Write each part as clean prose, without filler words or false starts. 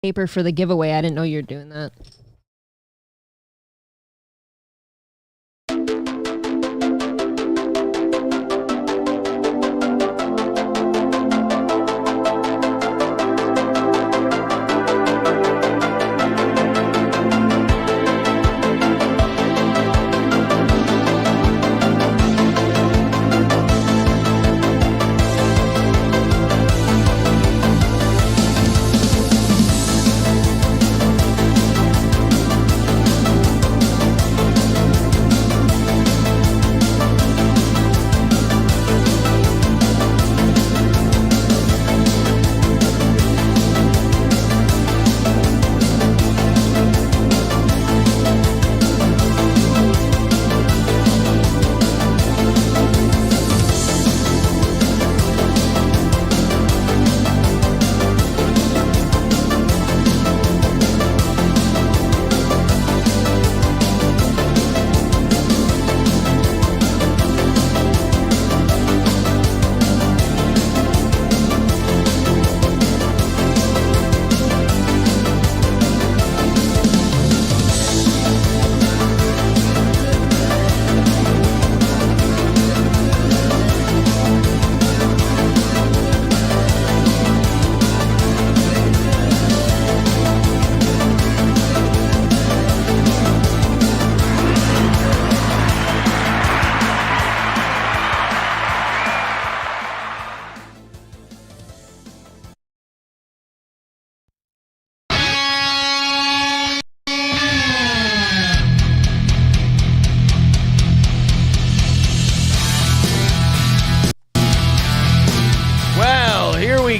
Paper for the giveaway. I didn't know you were doing that.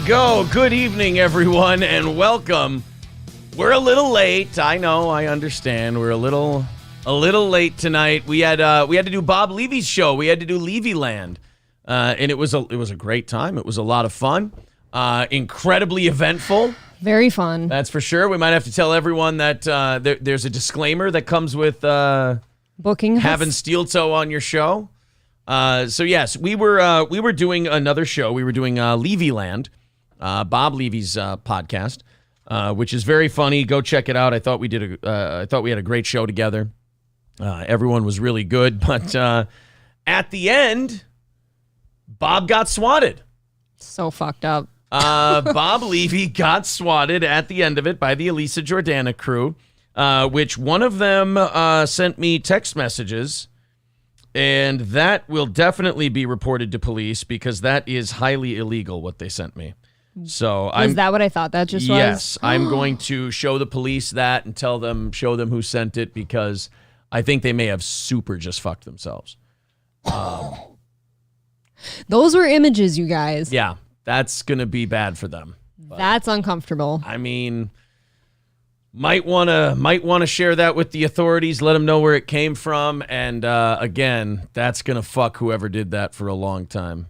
Go. Good evening, everyone, and welcome. We're a little late. I know. I understand. We're a little late tonight. We had to do Bob Levy's show. We had to do Levyland, and it was a great time. It was a lot of fun. Incredibly eventful. Very fun. That's for sure. We might have to tell everyone that there's a disclaimer that comes with booking having Steel Toe on your show. So yes, we were doing another show. We were doing Levyland. Bob Levy's podcast, which is very funny. Go check it out. I thought we had a great show together. Everyone was really good, but at the end, Bob got swatted. So fucked up. Bob Levy got swatted at the end of it by the Elisa Jordana crew, which one of them sent me text messages, and that will definitely be reported to police because that is highly illegal what they sent me. So is that what I thought that just was? Yes, I'm going to show the police that and show them who sent it because I think they may have super just fucked themselves. Those were images, you guys. Yeah, that's gonna be bad for them. But, that's uncomfortable. I mean, might wanna share that with the authorities, let them know where it came from, and again, that's gonna fuck whoever did that for a long time.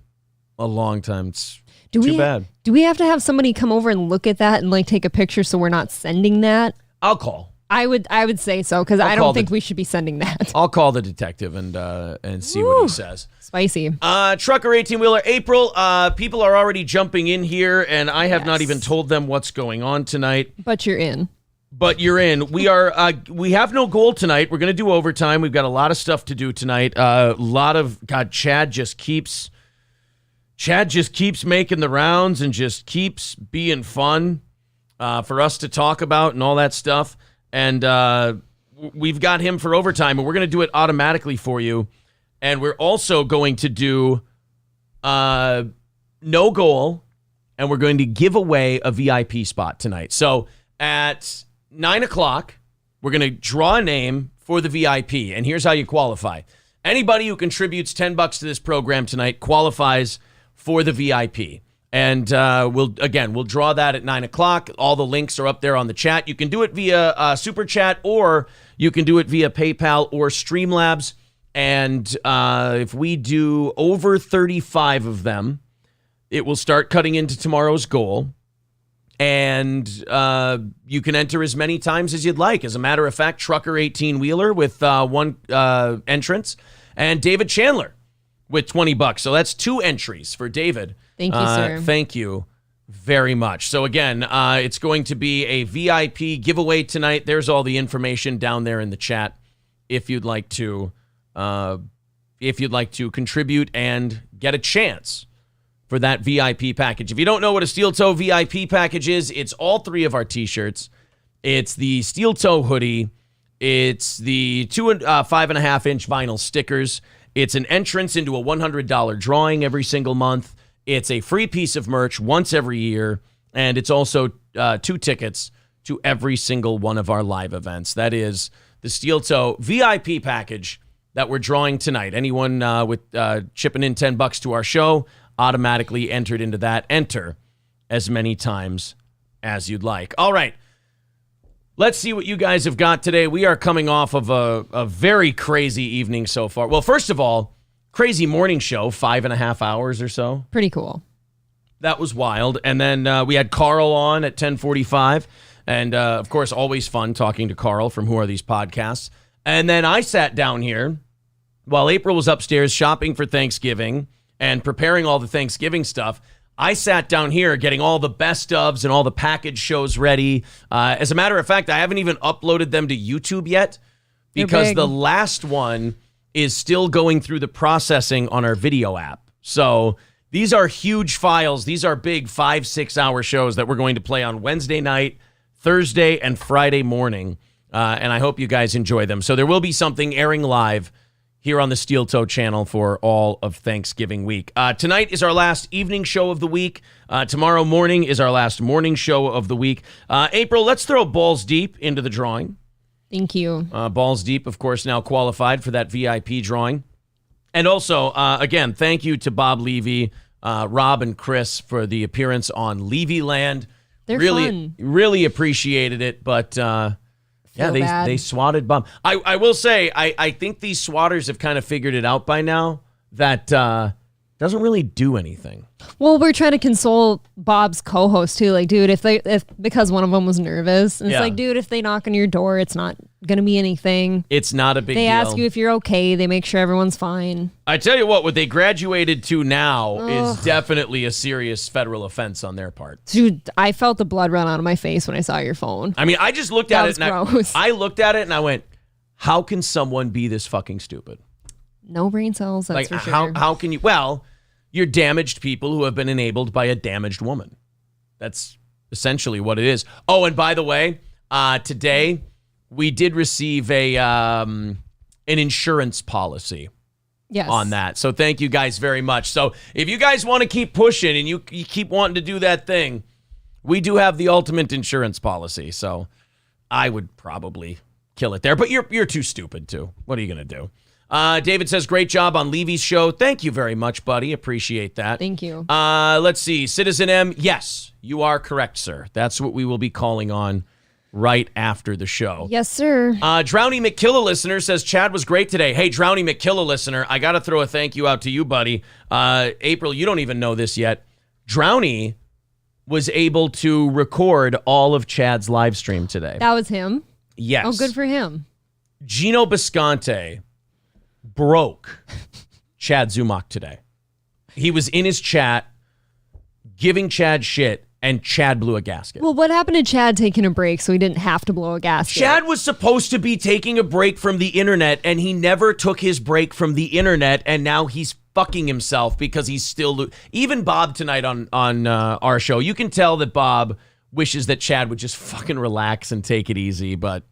A long time. It's too bad. Do we have to have somebody come over and look at that and like take a picture so we're not sending that? I'll call. I would say so because I don't think we should be sending that. I'll call the detective and see what he says. Spicy. Trucker 18-wheeler April. People are already jumping in here, and I have not even told them what's going on tonight. But you're in. We have no goal tonight. We're going to do overtime. We've got a lot of stuff to do tonight. Chad just keeps making the rounds and just keeps being fun for us to talk about and all that stuff. And we've got him for overtime, and we're going to do it automatically for you. And we're also going to do no goal, and we're going to give away a VIP spot tonight. So at 9 o'clock, we're going to draw a name for the VIP. And here's how you qualify. Anybody who contributes $10 to this program tonight qualifies for the VIP. And we'll draw that at 9 o'clock. All the links are up there on the chat. You can do it via Super Chat, or you can do it via PayPal or Streamlabs. And if we do over 35 of them, it will start cutting into tomorrow's goal. And you can enter as many times as you'd like. As a matter of fact, Trucker 18-wheeler with one entrance, and David Chandler with $20. So that's 2 entries for David. Thank you, sir. Thank you very much. So again, it's going to be a VIP giveaway tonight. There's all the information down there in the chat if you'd like to contribute and get a chance for that VIP package. If you don't know what a Steel Toe VIP package is, it's all 3 of our t-shirts. It's the Steel Toe hoodie. It's the 2 and 5.5 inch vinyl stickers. It's an entrance into a $100 drawing every single month. It's a free piece of merch once every year. And it's also 2 tickets to every single one of our live events. That is the Steel Toe VIP package that we're drawing tonight. Anyone with chipping in $10 to our show automatically entered into that. Enter as many times as you'd like. All right. Let's see what you guys have got today. We are coming off of a very crazy evening so far. Well, first of all, crazy morning show, 5.5 hours or so. Pretty cool. That was wild. And then we had Carl on at 10:45. And, of course, always fun talking to Carl from Who Are These Podcasts. And then I sat down here while April was upstairs shopping for Thanksgiving and preparing all the Thanksgiving stuff. I sat down here getting all the best ofs and all the package shows ready. As a matter of fact, I haven't even uploaded them to YouTube yet because the last one is still going through the processing on our video app. So these are huge files. These are big 5-6 hour shows that we're going to play on Wednesday night, Thursday, and Friday morning. And I hope you guys enjoy them. So there will be something airing live here on the Steel Toe channel for all of Thanksgiving week. Tonight is our last evening show of the week. Tomorrow morning is our last morning show of the week. April, let's throw Balls Deep into the drawing. Thank you. Balls Deep, of course, now qualified for that VIP drawing. And also, again, thank you to Bob Levy, Rob, and Chris for the appearance on Levy Land. They're really, fun. really appreciated it, but... yeah, they swatted Bob. I will say, I think these swatters have kind of figured it out by now that doesn't really do anything. Well, we're trying to console Bob's co-host too. Like, dude, if because one of them was nervous, and it's like, dude, if they knock on your door, it's not gonna be anything. It's not a big deal. They ask you if you're okay. They make sure everyone's fine. I tell you what they graduated to now is definitely a serious federal offense on their part. Dude, I felt the blood run out of my face when I saw your phone. I mean, I just looked at it and gross. I looked at it and I went, how can someone be this fucking stupid? No brain cells, that's for sure. How can you? Well, you're damaged people who have been enabled by a damaged woman. That's essentially what it is. Oh, and by the way, today we did receive an insurance policy on that. So thank you guys very much. So if you guys want to keep pushing and you keep wanting to do that thing, we do have the ultimate insurance policy. So I would probably kill it there. But you're too stupid to. What are you going to do? David says, great job on Levy's show. Thank you very much, buddy. Appreciate that. Thank you. Let's see. Citizen M, yes, you are correct, sir. That's what we will be calling on right after the show. Yes, sir. Drowny McKilla listener says, Chad was great today. Hey, Drowny McKilla listener, I got to throw a thank you out to you, buddy. April, you don't even know this yet. Drowny was able to record all of Chad's live stream today. That was him? Yes. Oh, good for him. Geno Bisconte broke Chad Zumock today. He was in his chat giving Chad shit, and Chad blew a gasket. Well, what happened to Chad taking a break so he didn't have to blow a gasket? Chad was supposed to be taking a break from the internet, and he never took his break from the internet, and now he's fucking himself because he's still... Even Bob tonight on our show, you can tell that Bob wishes that Chad would just fucking relax and take it easy, but...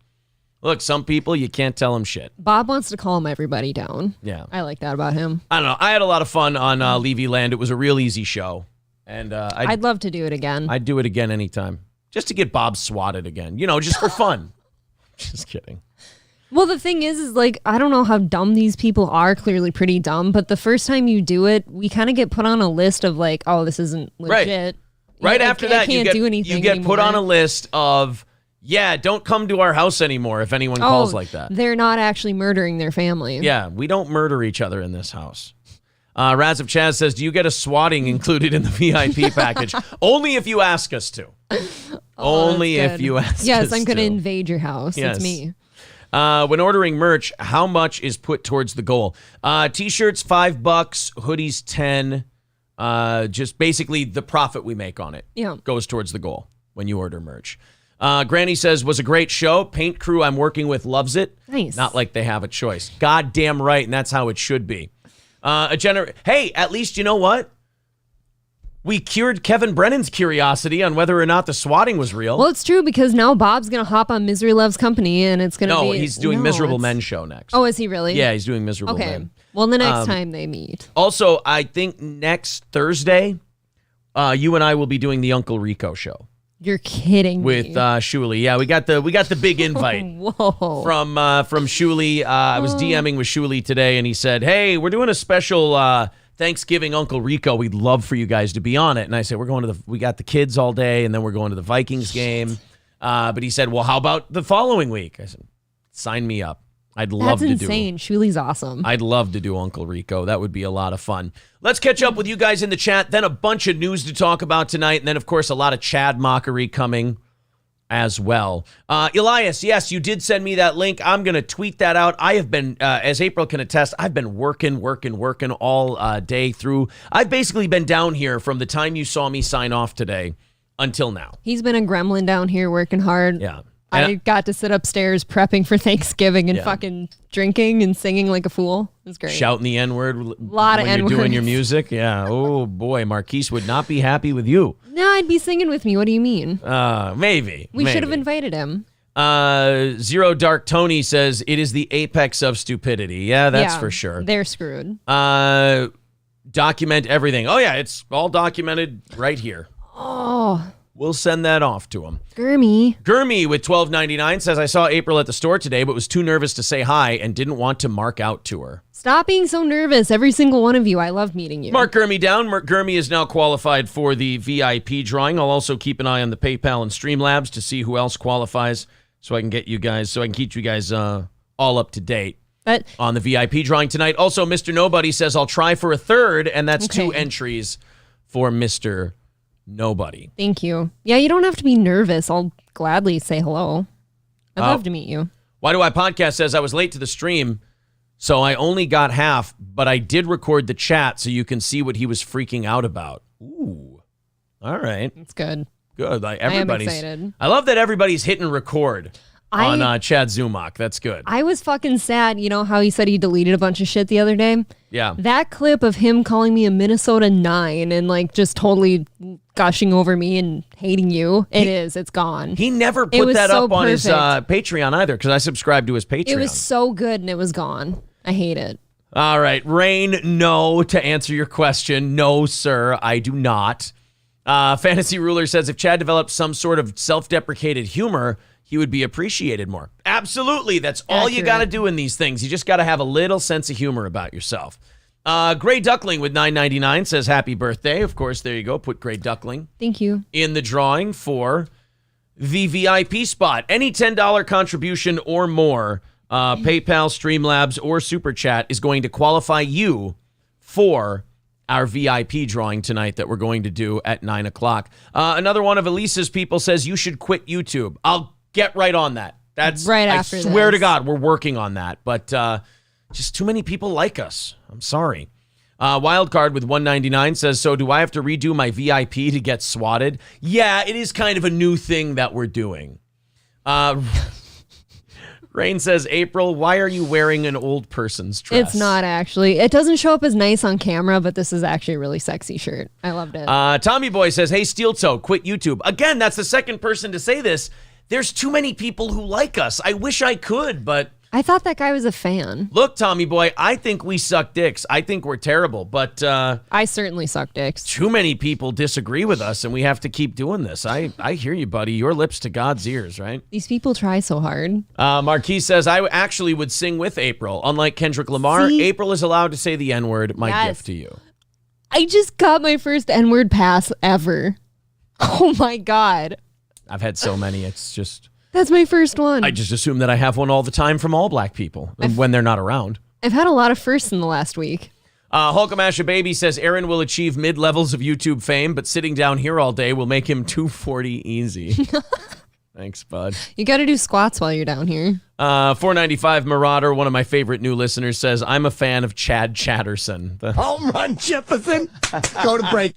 Look, some people, you can't tell them shit. Bob wants to calm everybody down. Yeah. I like that about him. I don't know. I had a lot of fun on Levy Land. It was a real easy show. And I'd love to do it again. I'd do it again anytime. Just to get Bob swatted again. You know, just for fun. Just kidding. Well, the thing is like, I don't know how dumb these people are. Clearly pretty dumb. But the first time you do it, we kind of get put on a list of like, oh, this isn't legit. Right after that, you get put on a list of... Yeah, don't come to our house anymore if anyone calls like that. They're not actually murdering their family. Yeah, we don't murder each other in this house. Raz of Chaz says, do you get a swatting included in the VIP package? Only if you ask us to. Only if you ask us to. Yes, I'm going to invade your house. Yes. It's me. When ordering merch, how much is put towards the goal? T-shirts, $5. Hoodies, 10. Just basically the profit we make on it goes towards the goal when you order merch. Granny says, was a great show. Paint crew I'm working with loves it. Nice. Not like they have a choice. Goddamn right, and that's how it should be. Hey, at least you know what? We cured Kevin Brennan's curiosity on whether or not the swatting was real. Well, it's true because now Bob's going to hop on Misery Loves Company and it's going to be... No, he's doing Miserable Men show next. Oh, is he really? Yeah, he's doing Miserable Men. Well, the next time they meet. Also, I think next Thursday, you and I will be doing the Uncle Rico show. You're kidding with me. Shuli. Yeah, we got the big invite Whoa. from Shuli. I was DMing with Shuli today, and he said, "Hey, we're doing a special Thanksgiving Uncle Rico. We'd love for you guys to be on it." And I said, we got the kids all day, and then we're going to the Vikings game. But he said, "Well, how about the following week?" I said, "Sign me up. I'd love to do it." That's insane. Shuli's awesome. I'd love to do Uncle Rico. That would be a lot of fun. Let's catch up with you guys in the chat. Then a bunch of news to talk about tonight. And then, of course, a lot of Chad mockery coming as well. Elias, yes, you did send me that link. I'm going to tweet that out. I have been, as April can attest, I've been working all day through. I've basically been down here from the time you saw me sign off today until now. He's been a gremlin down here working hard. Yeah. I got to sit upstairs prepping for Thanksgiving and fucking drinking and singing like a fool. It was great. Shouting the N-word lot of when you're N-words. doing your music. Yeah. Oh, boy. Marquise would not be happy with you. No, I'd be singing with me. What do you mean? Maybe. We should have invited him. Zero Dark Tony says, it is the apex of stupidity. Yeah, that's for sure. They're screwed. Document everything. Oh, yeah. It's all documented right here. Oh, We'll send that off to him. Gurmy with $12.99 says, I saw April at the store today, but was too nervous to say hi and didn't want to mark out to her. Stop being so nervous. Every single one of you. I love meeting you. Mark Gurmy down. Mark Gurmy is now qualified for the VIP drawing. I'll also keep an eye on the PayPal and Streamlabs to see who else qualifies so I can keep you guys all up to date on the VIP drawing tonight. Also, Mr. Nobody says, I'll try for a third, and that's 2 entries for Mr. Nobody. Thank you. Yeah, you don't have to be nervous. I'll gladly say hello. I'd love to meet you. Why Do I Podcast says, I was late to the stream, so I only got half, but I did record the chat so you can see what he was freaking out about. Ooh. All right. It's good. Good. Like I am excited. I love that everybody's hitting record on Chad Zumock. That's good. I was fucking sad. You know how he said he deleted a bunch of shit the other day? Yeah. That clip of him calling me a Minnesota 9 and like just totally gushing over me and hating you. It's gone. He never put that up on his Patreon either because I subscribed to his Patreon. It was so good and it was gone. I hate it. All right. Rain, no, to answer your question. No, sir, I do not. Fantasy Ruler says, if Chad developed some sort of self-deprecated humor, he would be appreciated more. Absolutely. That's all you got to do in these things. You just got to have a little sense of humor about yourself. Gray Duckling with $9.99 says, happy birthday. Of course, there you go. Put Gray Duckling. Thank you. In the drawing for the VIP spot. Any $10 contribution or more, PayPal, Streamlabs, or Super Chat is going to qualify you for our VIP drawing tonight that we're going to do at 9 o'clock. Another one of Elisa's people says, you should quit YouTube. I'll get right on that. That's right after I swear to God, we're working on that. But just too many people like us. I'm sorry. Wildcard with $1.99 says, so do I have to redo my VIP to get swatted? Yeah, it is kind of a new thing that we're doing. Rain says, April, why are you wearing an old person's dress? It's not actually. It doesn't show up as nice on camera, but this is actually a really sexy shirt. I loved it. Tommy Boy says, hey, Steel Toe, quit YouTube. Again, that's the second person to say this. There's too many people who like us. I wish I could, but... I thought that guy was a fan. Look, Tommy Boy, I think we suck dicks. I think we're terrible, but... I certainly suck dicks. Too many people disagree with us, and we have to keep doing this. I hear you, buddy. Your lips to God's ears, right? These people try so hard. Marquis says, I actually would sing with April. Unlike Kendrick Lamar, April is allowed to say the N-word. My gift to you. I just got my first N-word pass ever. Oh, my God. I've had so many. It's just... That's my first one. I just assume that I have one all the time from all black people when they're not around. I've had a lot of firsts in the last week. Hulkamasha Baby says Aaron will achieve mid-levels of YouTube fame, but sitting down here all day will make him 240 easy. Thanks, bud. You got to do squats while you're down here. 495 Marauder, one of my favorite new listeners, says, I'm a fan of Chad Chatterson. Home run, Jefferson. Go to break.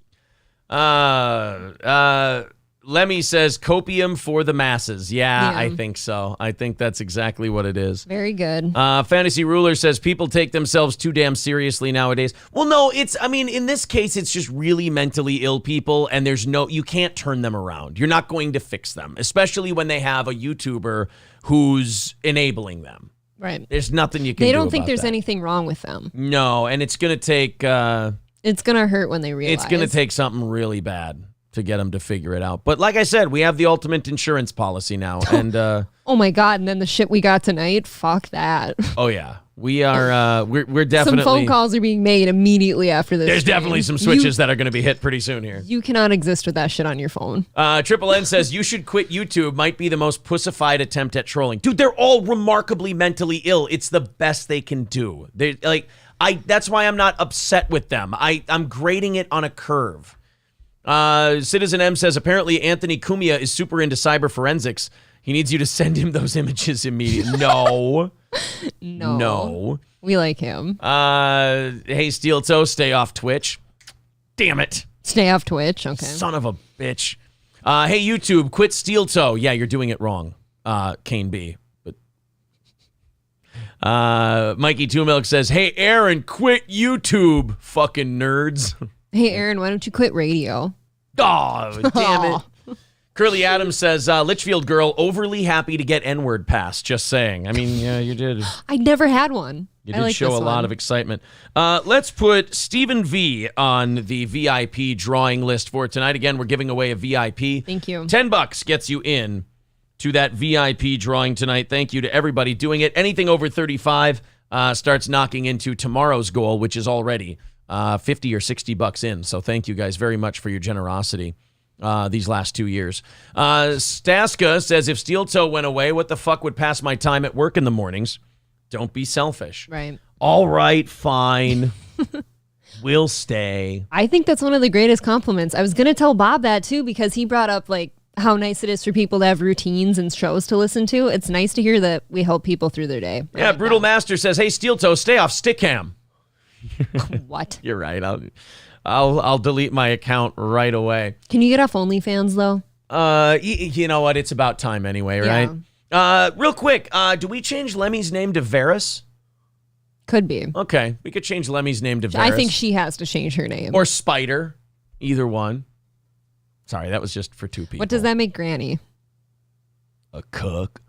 Lemmy says, copium for the masses. Yeah, I think so. I think that's exactly what it is. Very good. Fantasy Ruler says, people take themselves too damn seriously nowadays. Well, no, in this case, it's just really mentally ill people, and you can't turn them around. You're not going to fix them, especially when they have a YouTuber who's enabling them. Right. There's nothing you can do They don't think about there's that. anything wrong with them. No, and it's going to take... it's going to hurt when they realize. It's going to take something really bad to get them to figure it out. But like I said, we have the ultimate insurance policy now. And oh my God. And then the shit we got tonight, fuck that. Oh, yeah. We are, we're definitely... Some phone calls are being made immediately after this. There's stream. definitely some switches that are going to be hit pretty soon here. You cannot exist with that shit on your phone. Triple N says, you should quit YouTube. Might be the most pussified attempt at trolling. Dude, they're all remarkably mentally ill. It's the best they can do. They're like... that's why I'm not upset with them. I'm grading it on a curve. Citizen M says, apparently Anthony Cumia is super into cyber forensics. He needs you to send him those images immediately. No. No. We like him. Hey, Steel Toe, stay off Twitch. Damn it. Stay off Twitch. Okay. Son of a bitch. Hey, YouTube, quit Steel Toe. Yeah, you're doing it wrong, Kane B. Mikey Two Milk says, hey, Aaron, quit YouTube, fucking nerds. Hey, Aaron, why don't you quit radio? Oh, damn it. Curly Adams says, Litchfield girl, overly happy to get N-word passed. Just saying. I mean, yeah, you did. I never had one. You did show a lot of excitement. Let's put Stephen V on the VIP drawing list for tonight. Again, we're giving away a VIP. Thank you. $10 gets you in to that VIP drawing tonight. Thank you to everybody doing it. Anything over 35 starts knocking into tomorrow's goal, which is already 50 or $60 in. So thank you guys very much for your generosity these last 2 years. Staska says, if Steel Toe went away, what the fuck would pass my time at work in the mornings? Don't be selfish. Right. All right, fine. We'll stay. I think that's one of the greatest compliments. I was going to tell Bob that too, because he brought up like how nice it is for people to have routines and shows to listen to. It's nice to hear that we help people through their day. Yeah, Brutal Master says, hey, Steel Toe, stay off Stickam. What? You're right. I'll delete my account right away. Can you get off OnlyFans though? You know what? It's about time anyway, right? Real quick, do we change Lemmy's name to Varys? Could be. Okay, we could change Lemmy's name to Varys. I think she has to change her name. Or Spider, either one. Sorry, that was just for two people. What does that make Granny? A cook.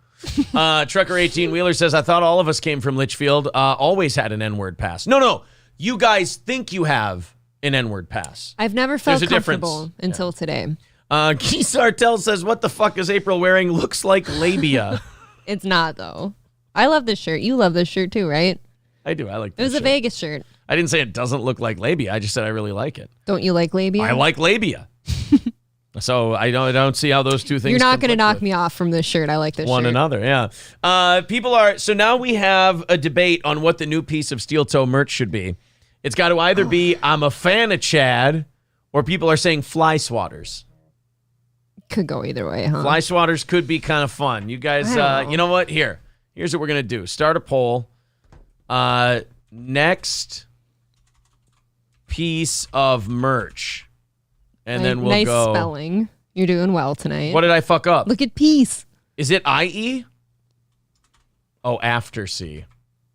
Trucker 18 Wheeler says, I thought all of us came from Litchfield. Always had an N-word pass. No. You guys think you have an N-word pass. I've never felt There's a comfortable until today. Keith Sartell says, what the fuck is April wearing? Looks like labia. It's not, though. I love this shirt. You love this shirt, too, right? I do. I like this It was shirt. a Vegas shirt. I didn't say it doesn't look like labia. I just said I really like it. Don't you like labia? I like labia. So I don't see how those two things You're not going to knock with me off from this shirt. I like this one shirt. another, yeah. People are, so now we have a debate on what the new piece of Steel Toe merch should be. It's got to either be, I'm a fan of Chad, or people are saying fly swatters. Could go either way, huh? Fly swatters could be kind of fun. You guys, you know what? Here's what we're going to do. Start a poll. Next piece of merch. And then we'll nice go. Nice spelling. You're doing well tonight. What did I fuck up? Look at peace. Is it IE? Oh, after C.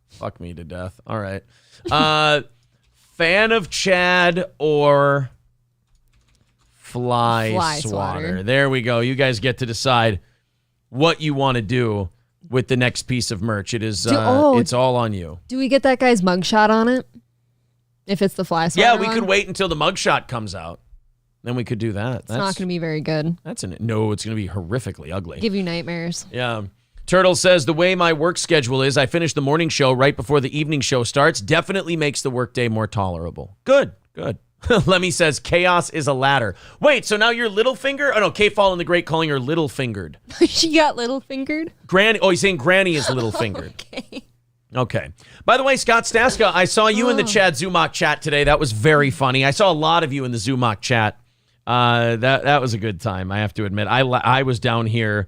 Fuck me to death. All right. Fan of Chad or fly swatter. There we go. You guys get to decide what you want to do with the next piece of merch. It is it's all on you. Do we get that guy's mugshot on it? If it's the fly swatter. Yeah, we could wait until the mugshot comes out. Then we could do that. It's not going to be very good. No, it's going to be horrifically ugly. Give you nightmares. Yeah. Turtle says, the way my work schedule is, I finish the morning show right before the evening show starts. Definitely makes the workday more tolerable. Good. Lemmy says, chaos is a ladder. Wait, so now you're Littlefinger? Oh, no, K-Fall and the Great calling her Little-fingered. She got little-fingered? Granny. Oh, he's saying Granny is Little-fingered. Okay. By the way, Scott Staska, I saw you in the Chad Zumock chat today. That was very funny. I saw a lot of you in the Zumock chat. That was a good time, I have to admit. I was down here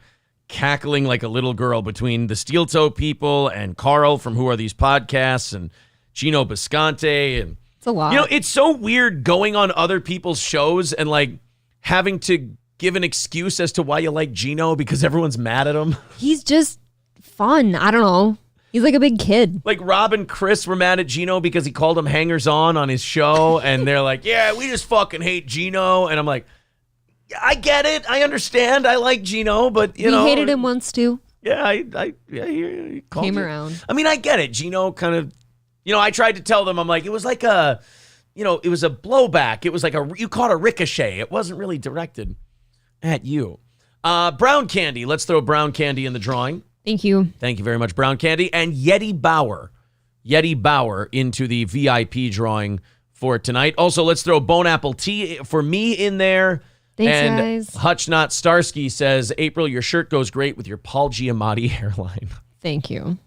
cackling like a little girl between the Steel Toe people and Carl from Who Are These Podcasts and Geno Bisconte. And It's a lot. you know, it's so weird going on other people's shows and like having to give an excuse as to why you like Geno because everyone's mad at him. He's just fun. I don't know. He's like a big kid. Like Rob and Chris were mad at Geno because he called them hangers on his show. And they're like, yeah, we just fucking hate Geno. And I'm like, I get it. I understand. I like Geno, but you know. We hated him once too. Yeah, he called Came you. around. I mean, I get it. Geno kind of, you know, I tried to tell them, I'm like, it was like a, you know, it was a blowback. It was like you caught a ricochet. It wasn't really directed at you. Brown Candy. Let's throw Brown Candy in the drawing. Thank you. Thank you very much, Brown Candy. And Yeti Bauer. Yeti Bauer into the VIP drawing for tonight. Also, let's throw Bone Apple Tea for me in there. Thanks, and guys. Hutchnot Starsky says, April, your shirt goes great with your Paul Giamatti hairline. Thank you.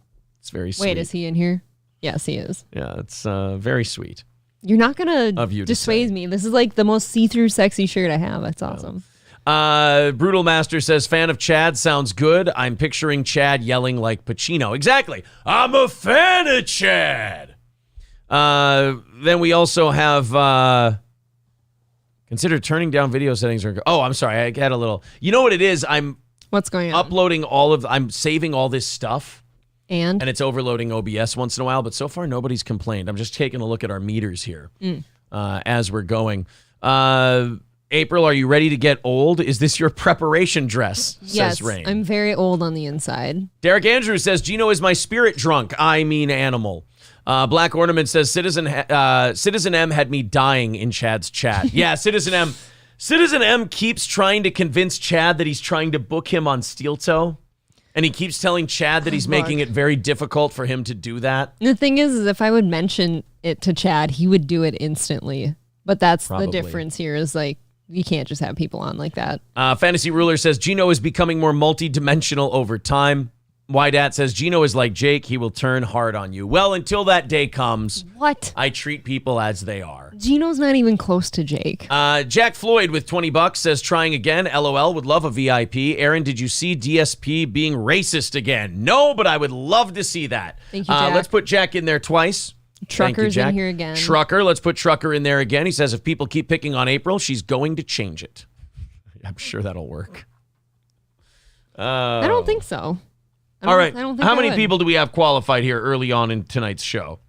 It's very sweet. Wait, is he in here? Yes, he is. Yeah, it's very sweet. You're not going Of you to to dissuade me. This is like the most see-through sexy shirt I have. That's awesome. Brutal Master says, fan of Chad, sounds good. I'm picturing Chad yelling like Pacino. Exactly. I'm a fan of Chad. Then we also have consider turning down video settings. I'm sorry. I had a little. You know what it is? I'm What's going on? uploading I'm saving all this stuff. And it's overloading OBS once in a while. But so far, nobody's complained. I'm just taking a look at our meters here as we're going. April, are you ready to get old? Is this your preparation dress? Yes, Says Rain. I'm very old on the inside. Derek Andrews says, Geno is my spirit drunk. I mean animal. Black Ornament says, Citizen M had me dying in Chad's chat. Yeah, Citizen M. Citizen M keeps trying to convince Chad that he's trying to book him on Steel Toe. And he keeps telling Chad that he's making it very difficult for him to do that. The thing is if I would mention it to Chad, he would do it instantly. But that's Probably. the difference here is like, you can't just have people on like that. Fantasy Ruler says, Geno is becoming more multi-dimensional over time. Wydat says, Geno is like Jake. He will turn hard on you. Well, until that day comes, What? I treat people as they are. Geno's not even close to Jake. Jack Floyd with $20 says, trying again. LOL, would love a VIP. Aaron, did you see DSP being racist again? No, but I would love to see that. Thank you, Jack. Let's put Jack in there twice. Trucker's Thank you, in here again. Trucker, let's put Trucker in there again. He says, if people keep picking on April, she's going to change it. I'm sure that'll work. I don't think so. All right. I don't think How I many would. people do we have qualified here early on in tonight's show?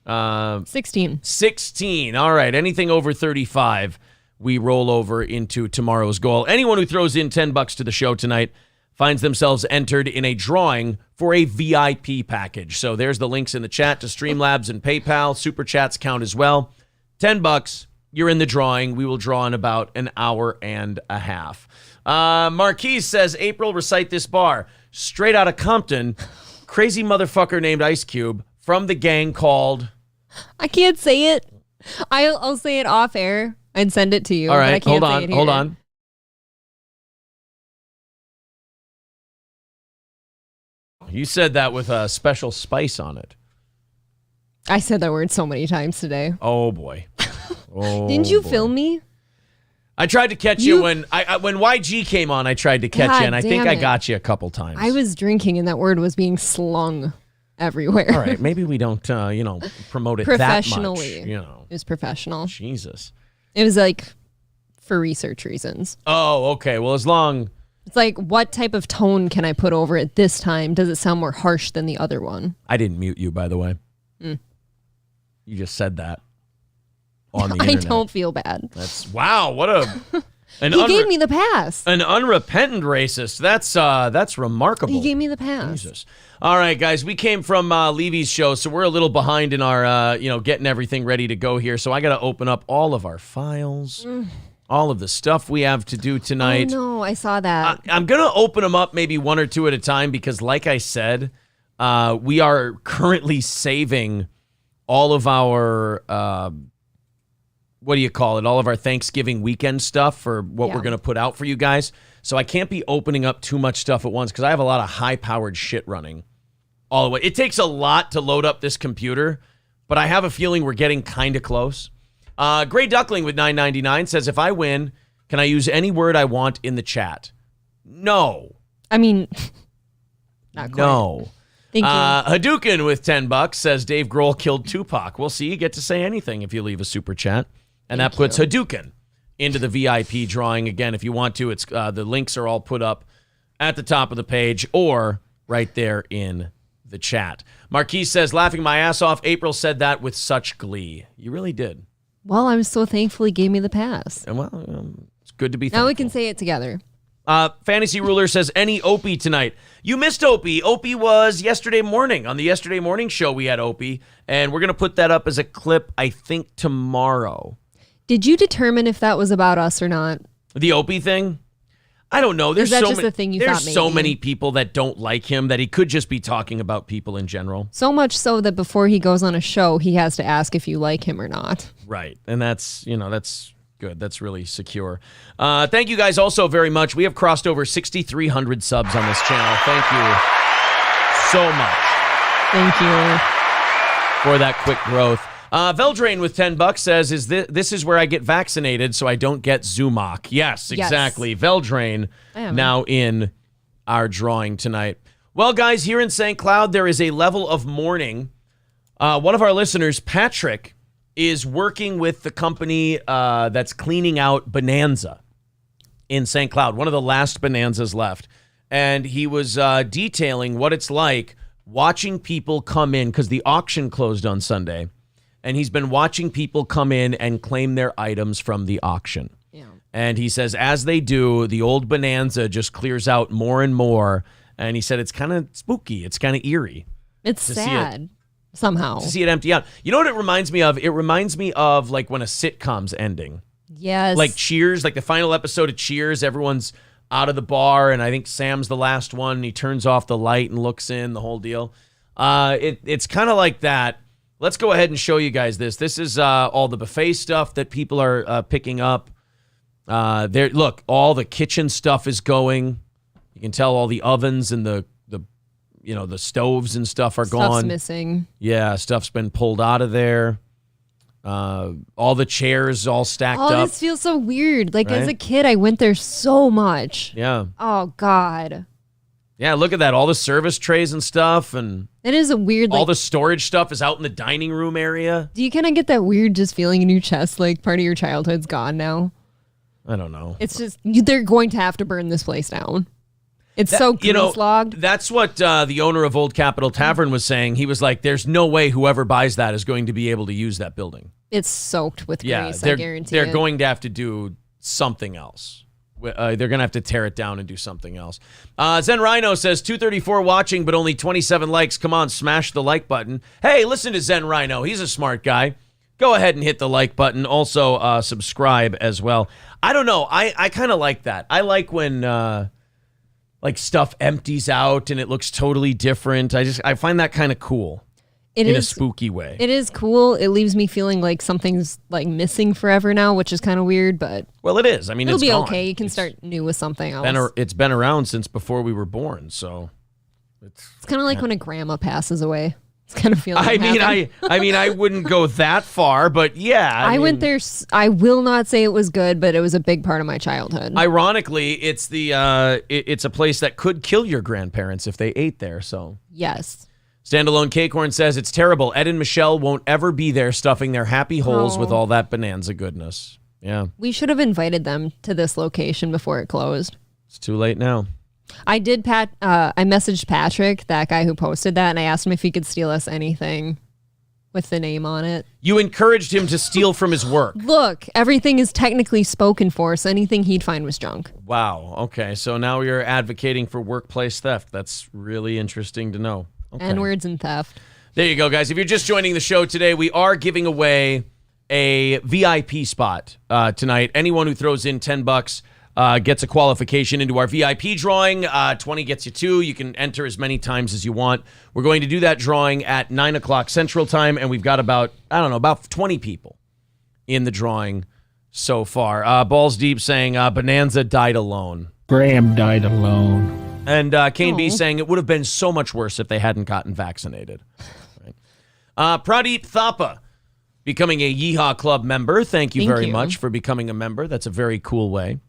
16. 16. All right. Anything over 35, we roll over into tomorrow's goal. Anyone who throws in $10 to the show tonight finds themselves entered in a drawing for a VIP package. So there's the links in the chat to Streamlabs and PayPal. Super chats count as well. $10, you're in the drawing. We will draw in about an hour and a half. Marquise says, April, recite this bar. Straight out of Compton, crazy motherfucker named Ice Cube from the gang called... I can't say it. I'll say it off air and send it to you. All but I right, can't hold say on, it hold here. on. You said that with a special spice on it. I said that word so many times today. Oh, boy. Oh, Didn't you boy. film me? I tried to catch you when YG came on. I tried to catch God you, and I think damn I it. got you a couple times. I was drinking and that word was being slung everywhere. All right, maybe we don't, promote it Professionally. that much. It was professional. Jesus. It was like for research reasons. Oh, okay. Well, as long... It's like, what type of tone can I put over it this time? Does it sound more harsh than the other one? I didn't mute you, by the way. You just said that on the I internet. don't feel bad. Wow, what a... He gave me the pass. An unrepentant racist. That's remarkable. He gave me the pass. Jesus. All right, guys, we came from Levy's show, so we're a little behind in our, getting everything ready to go here. So I got to open up all of our files, all of the stuff we have to do tonight. Oh, no, I saw that. I'm going to open them up maybe one or two at a time because, like I said, we are currently saving all of our, what do you call it? All of our Thanksgiving weekend stuff for what we're going to put out for you guys. So I can't be opening up too much stuff at once because I have a lot of high-powered shit running all the way. It takes a lot to load up this computer, but I have a feeling we're getting kind of close. Gray Duckling with $9.99 says, if I win, can I use any word I want in the chat? No. I mean, not quite. No. Thank you. Hadouken with $10 says Dave Grohl killed Tupac. Well, see, you get to say anything if you leave a super chat. And that puts Hadouken into the VIP drawing. Again, if you want to, it's the links are all put up at the top of the page or right there in the chat. Marquise says, laughing my ass off. April said that with such glee. You really did. Well, I'm so thankful he gave me the pass. And well, it's good to be thankful. Now we can say it together. Fantasy Ruler says, any Opie tonight? You missed Opie. Opie was yesterday morning. On the yesterday morning show, we had Opie. And we're going to put that up as a clip, I think, tomorrow. Did you determine if that was about us or not? The Opie thing? I don't know. There's Is that so just many, a thing you there's thought so maybe? many people that don't like him that he could just be talking about people in general. So much so that before he goes on a show, he has to ask if you like him or not. Right. And that's good. That's really secure. Thank you guys also very much. We have crossed over 6,300 subs on this channel. Thank you so much. Thank you. For that quick growth. Veldrain with $10 says, this is where I get vaccinated so I don't get Zumock. Yes, exactly. Yes. Veldrain now in our drawing tonight. Well, guys, here in St. Cloud, there is a level of mourning. One of our listeners, Patrick, is working with the company that's cleaning out Bonanza in St. Cloud, one of the last Bonanzas left. And he was detailing what it's like watching people come in because the auction closed on Sunday. And he's been watching people come in and claim their items from the auction. Yeah. And he says, as they do, the old Bonanza just clears out more and more. And he said, it's kind of spooky. It's kind of eerie. It's sad, somehow. To see it empty out. You know what it reminds me of? It reminds me of like when a sitcom's ending. Yes. Like Cheers, like the final episode of Cheers, everyone's out of the bar. And I think Sam's the last one. And he turns off the light and looks in, the whole deal. It's kind of like that. Let's go ahead and show you guys this. This is all the buffet stuff that people are picking up. Look, all the kitchen stuff is going. You can tell all the ovens and the stoves and stuff are gone. Stuff's missing. Yeah, stuff's been pulled out of there. All the chairs all stacked up. Oh, this feels so weird. Like Right? as a kid, I went there so much. Yeah. Oh God. Yeah, look at that. All the service trays and stuff, and It is a weird. all the storage stuff is out in the dining room area. Do you kind of get that weird just feeling in your chest, like part of your childhood's gone now? I don't know. It's just they're going to have to burn this place down. It's so grease-logged. That's what the owner of Old Capitol Tavern was saying. He was like, "There's no way whoever buys that is going to be able to use that building." It's soaked with grease. they're, I guarantee. they're going to have to do something else. They're going to have to tear it down and do something else. Zen Rhino says 234 watching, but only 27 likes. Come on, smash the like button. Hey, listen to Zen Rhino. He's a smart guy. Go ahead and hit the like button. Also, subscribe as well. I don't know. I kind of like that. I like when like stuff empties out and it looks totally different. I find that kind of cool. In a spooky way. It is cool. It leaves me feeling like something's like missing forever now, which is kind of weird, but well, it is. I mean, it'll be gone. okay. You can start new with something else. It's been around since before we were born, so it's kind of like when a grandma passes away. It's kind of feeling. I wouldn't go that far, but yeah. I went there. I will not say it was good, but it was a big part of my childhood. Ironically, it's it's a place that could kill your grandparents if they ate there. So yes. Standalone Cakehorn says it's terrible. Ed and Michelle won't ever be there stuffing their happy holes with all that Bonanza goodness. Yeah. We should have invited them to this location before it closed. It's too late now. I did I messaged Patrick, that guy who posted that, and I asked him if he could steal us anything with the name on it. You encouraged him to steal from his work. Look, everything is technically spoken for, so anything he'd find was junk. Wow. Okay. So now you're advocating for workplace theft. That's really interesting to know. Okay. N-words and theft. There you go, guys. If you're just joining the show today, we are giving away a VIP spot tonight. Anyone who throws in $10 gets a qualification into our VIP drawing. 20 gets you 2. You can enter as many times as you want. We're going to do that drawing at 9 o'clock Central Time, and we've got about 20 people in the drawing so far. Balls Deep saying Bonanza died alone. Graham died alone. And Kane B saying it would have been so much worse if they hadn't gotten vaccinated. Right. Pradeep Thapa becoming a Yeehaw Club member. Thank you very much for becoming a member. That's a very cool way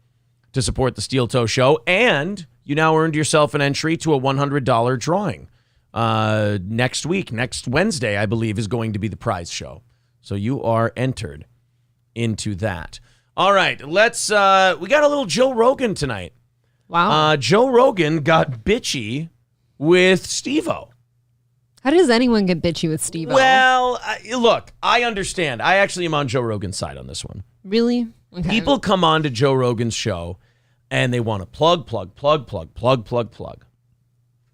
to support the Steel Toe Show. And you now earned yourself an entry to a $100 drawing. Next week, next Wednesday, I believe, is going to be the prize show. So you are entered into that. All right, we got a little Joe Rogan tonight. Wow. Joe Rogan got bitchy with Steve-O. How does anyone get bitchy with Steve-O? Well, look, I understand. I actually am on Joe Rogan's side on this one. Really? Okay. People come on to Joe Rogan's show and they want to plug.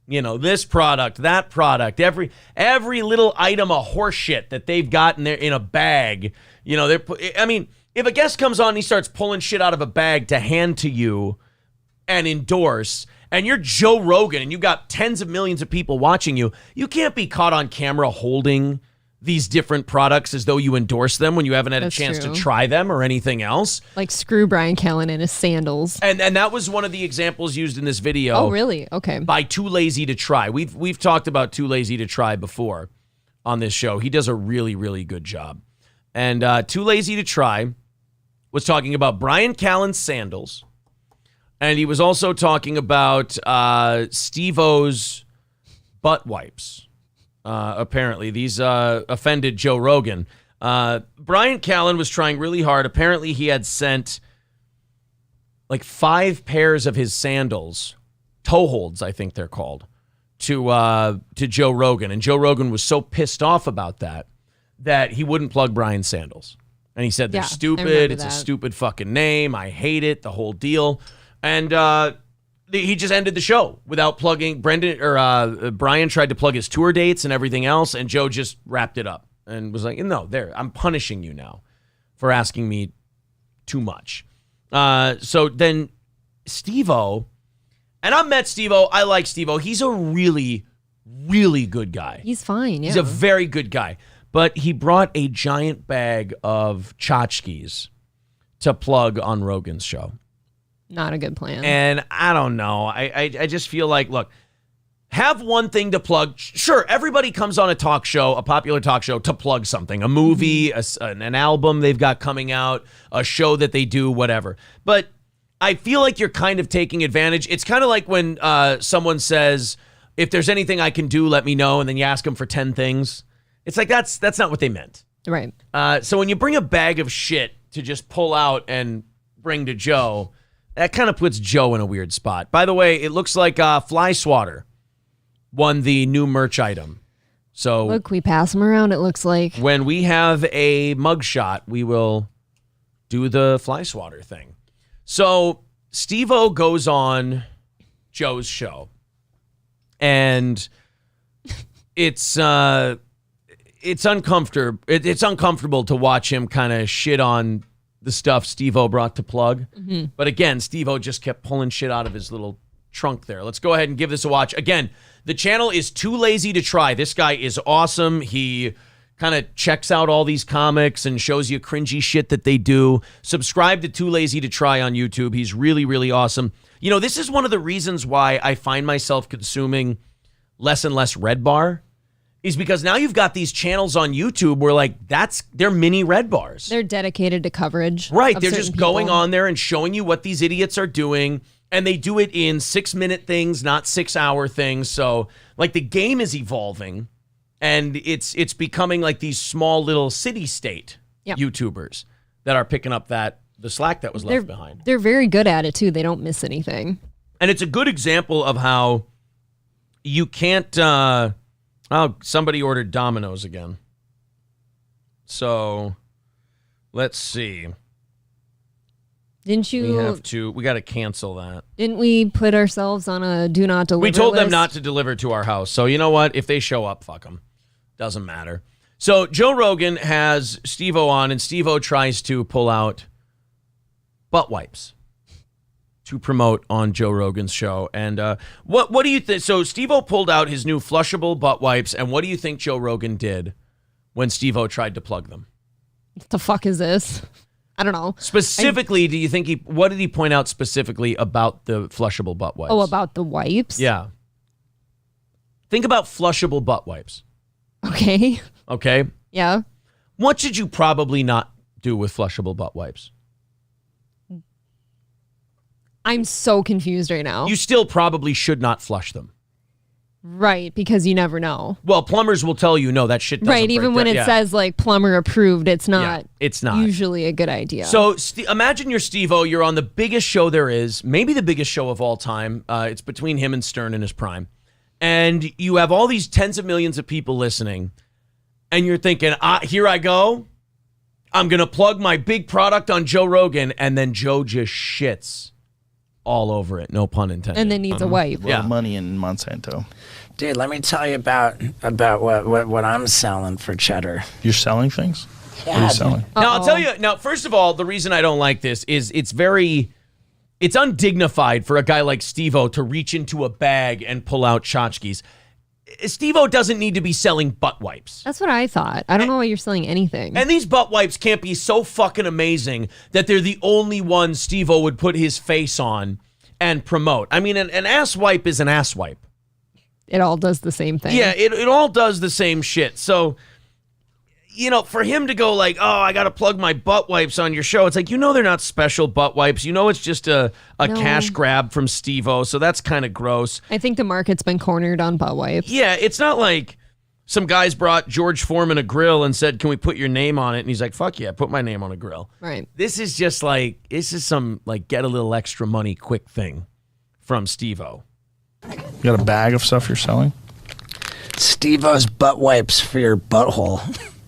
You know, this product, that product, every little item of horse shit that they've got in a bag. You know, if a guest comes on and he starts pulling shit out of a bag to hand to you and endorse, and you're Joe Rogan and you got tens of millions of people watching you, you can't be caught on camera holding these different products as though you endorse them when you haven't had a chance to try them or anything else. Like screw Brian Callen in his sandals. And that was one of the examples used in this video. Oh, really? Okay. By Too Lazy to Try. We've talked about Too Lazy to Try before on this show. He does a really, really good job. And Too Lazy to Try was talking about Brian Callen's sandals. And he was also talking about Steve-O's butt wipes. Apparently, these offended Joe Rogan. Brian Callen was trying really hard. Apparently, he had sent like 5 pairs of his sandals, toe holds, I think they're called, to Joe Rogan. And Joe Rogan was so pissed off about that he wouldn't plug Brian's sandals. And he said, they're stupid. It's a stupid fucking name. I hate it, the whole deal. And he just ended the show without plugging. Brian tried to plug his tour dates and everything else, and Joe just wrapped it up and was like, no, I'm punishing you now for asking me too much. So then Steve-O, and I've met Steve-O. I like Steve-O. He's a really, really good guy. He's fine, yeah. He's a very good guy. But he brought a giant bag of tchotchkes to plug on Rogan's show. Not a good plan. And I don't know. I just feel like, look, have one thing to plug. Sure, everybody comes on a talk show, a popular talk show, to plug something. A movie, an album they've got coming out, a show that they do, whatever. But I feel like you're kind of taking advantage. It's kind of like when someone says, if there's anything I can do, let me know. And then you ask them for 10 things. It's like, that's not what they meant. Right. So when you bring a bag of shit to just pull out and bring to Joe, that kind of puts Joe in a weird spot. By the way, it looks like Fly Swatter won the new merch item. So look, we pass them around, it looks like. When we have a mugshot, we will do the Fly Swatter thing. So Steve-O goes on Joe's show. And it's uncomfortable. It's uncomfortable to watch him kind of shit on the stuff Steve-O brought to plug. Mm-hmm. But again, Steve-O just kept pulling shit out of his little trunk there. Let's go ahead and give this a watch. Again, the channel is Too Lazy to Try. This guy is awesome. He kind of checks out all these comics and shows you cringy shit that they do. Subscribe to Too Lazy to Try on YouTube. He's really, really awesome. You know, this is one of the reasons why I find myself consuming less and less Red Bar. Is because now you've got these channels on YouTube where they're mini Red Bars. They're dedicated to coverage. Right. They're just going on there and showing you what these idiots are doing. And they do it in 6-minute things, not 6-hour things. So the game is evolving and it's becoming like these small little city-state YouTubers that are picking up the slack that was left behind. They're very good at it too. They don't miss anything. And it's a good example of how you can't... somebody ordered Domino's again. So, let's see. Didn't you? We got to cancel that. Didn't we put ourselves on a do not deliver We told list? them not to deliver to our house. So, you know what? If they show up, fuck them. Doesn't matter. So, Joe Rogan has Steve-O on, and Steve-O tries to pull out butt wipes to promote on Joe Rogan's show. And what do you think? So Steve-O pulled out his new flushable butt wipes, and what do you think Joe Rogan did when Steve-O tried to plug them? What the fuck is this? I don't know. Specifically, do you think what did he point out specifically about the flushable butt wipes? Oh, about the wipes? Yeah. Think about flushable butt wipes. Okay. Okay? Yeah. What should you probably not do with flushable butt wipes? I'm so confused right now. You still probably should not flush them. Right, because you never know. Well, plumbers will tell you, no, that shit doesn't Right, even when it says like plumber approved, it's not. Yeah, it's not usually a good idea. So imagine you're Steve-O. You're on the biggest show there is, maybe the biggest show of all time. It's between him and Stern in his prime. And you have all these tens of millions of people listening. And you're thinking, here I go. I'm going to plug my big product on Joe Rogan. And then Joe just shits all over it. No pun intended. And then needs a wipe. A lot of money in Monsanto. Dude, let me tell you about what I'm selling for cheddar. You're selling things? Yeah, what are you selling? Now, I'll tell you. Now, first of all, the reason I don't like this is it's undignified for a guy like Steve-O to reach into a bag and pull out tchotchkes. Steve-O doesn't need to be selling butt wipes. That's what I thought. I don't know why you're selling anything. And these butt wipes can't be so fucking amazing that they're the only ones Steve-O would put his face on and promote. I mean, an ass wipe is an ass wipe. It all does the same thing. Yeah, it all does the same shit. So, for him to go like, oh, I got to plug my butt wipes on your show. It's like, they're not special butt wipes. It's just a cash grab from Steve-O. So that's kind of gross. I think the market's been cornered on butt wipes. Yeah, it's not like some guys brought George Foreman a grill and said, can we put your name on it? And he's like, fuck yeah, put my name on a grill. Right. This is just like, some like get a little extra money quick thing from Steve-O. You got a bag of stuff you're selling? Steve-O's butt wipes for your butthole.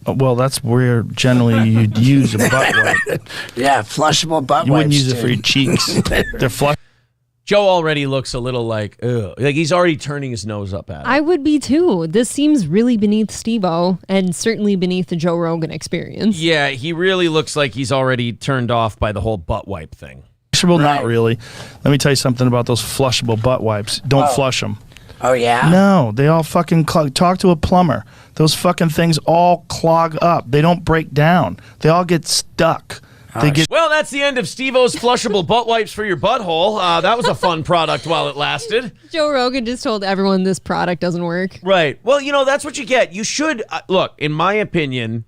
Well, that's where generally you'd use a butt wipe. Yeah, flushable butt wipes. You wouldn't use it for your cheeks. They're flush. Joe already looks a little like, ugh. Like he's already turning his nose up at it. I would be too. This seems really beneath Steve-O and certainly beneath the Joe Rogan experience. Yeah, he really looks like he's already turned off by the whole butt wipe thing. Well, not really. Let me tell you something about those flushable butt wipes. Don't flush them. Oh, yeah? No, they all fucking clog. Talk to a plumber. Those fucking things all clog up. They don't break down. They all get stuck. Well, that's the end of Steve-O's flushable butt wipes for your butthole. That was a fun product while it lasted. Joe Rogan just told everyone this product doesn't work. Right. Well, that's what you get. You should, look, in my opinion,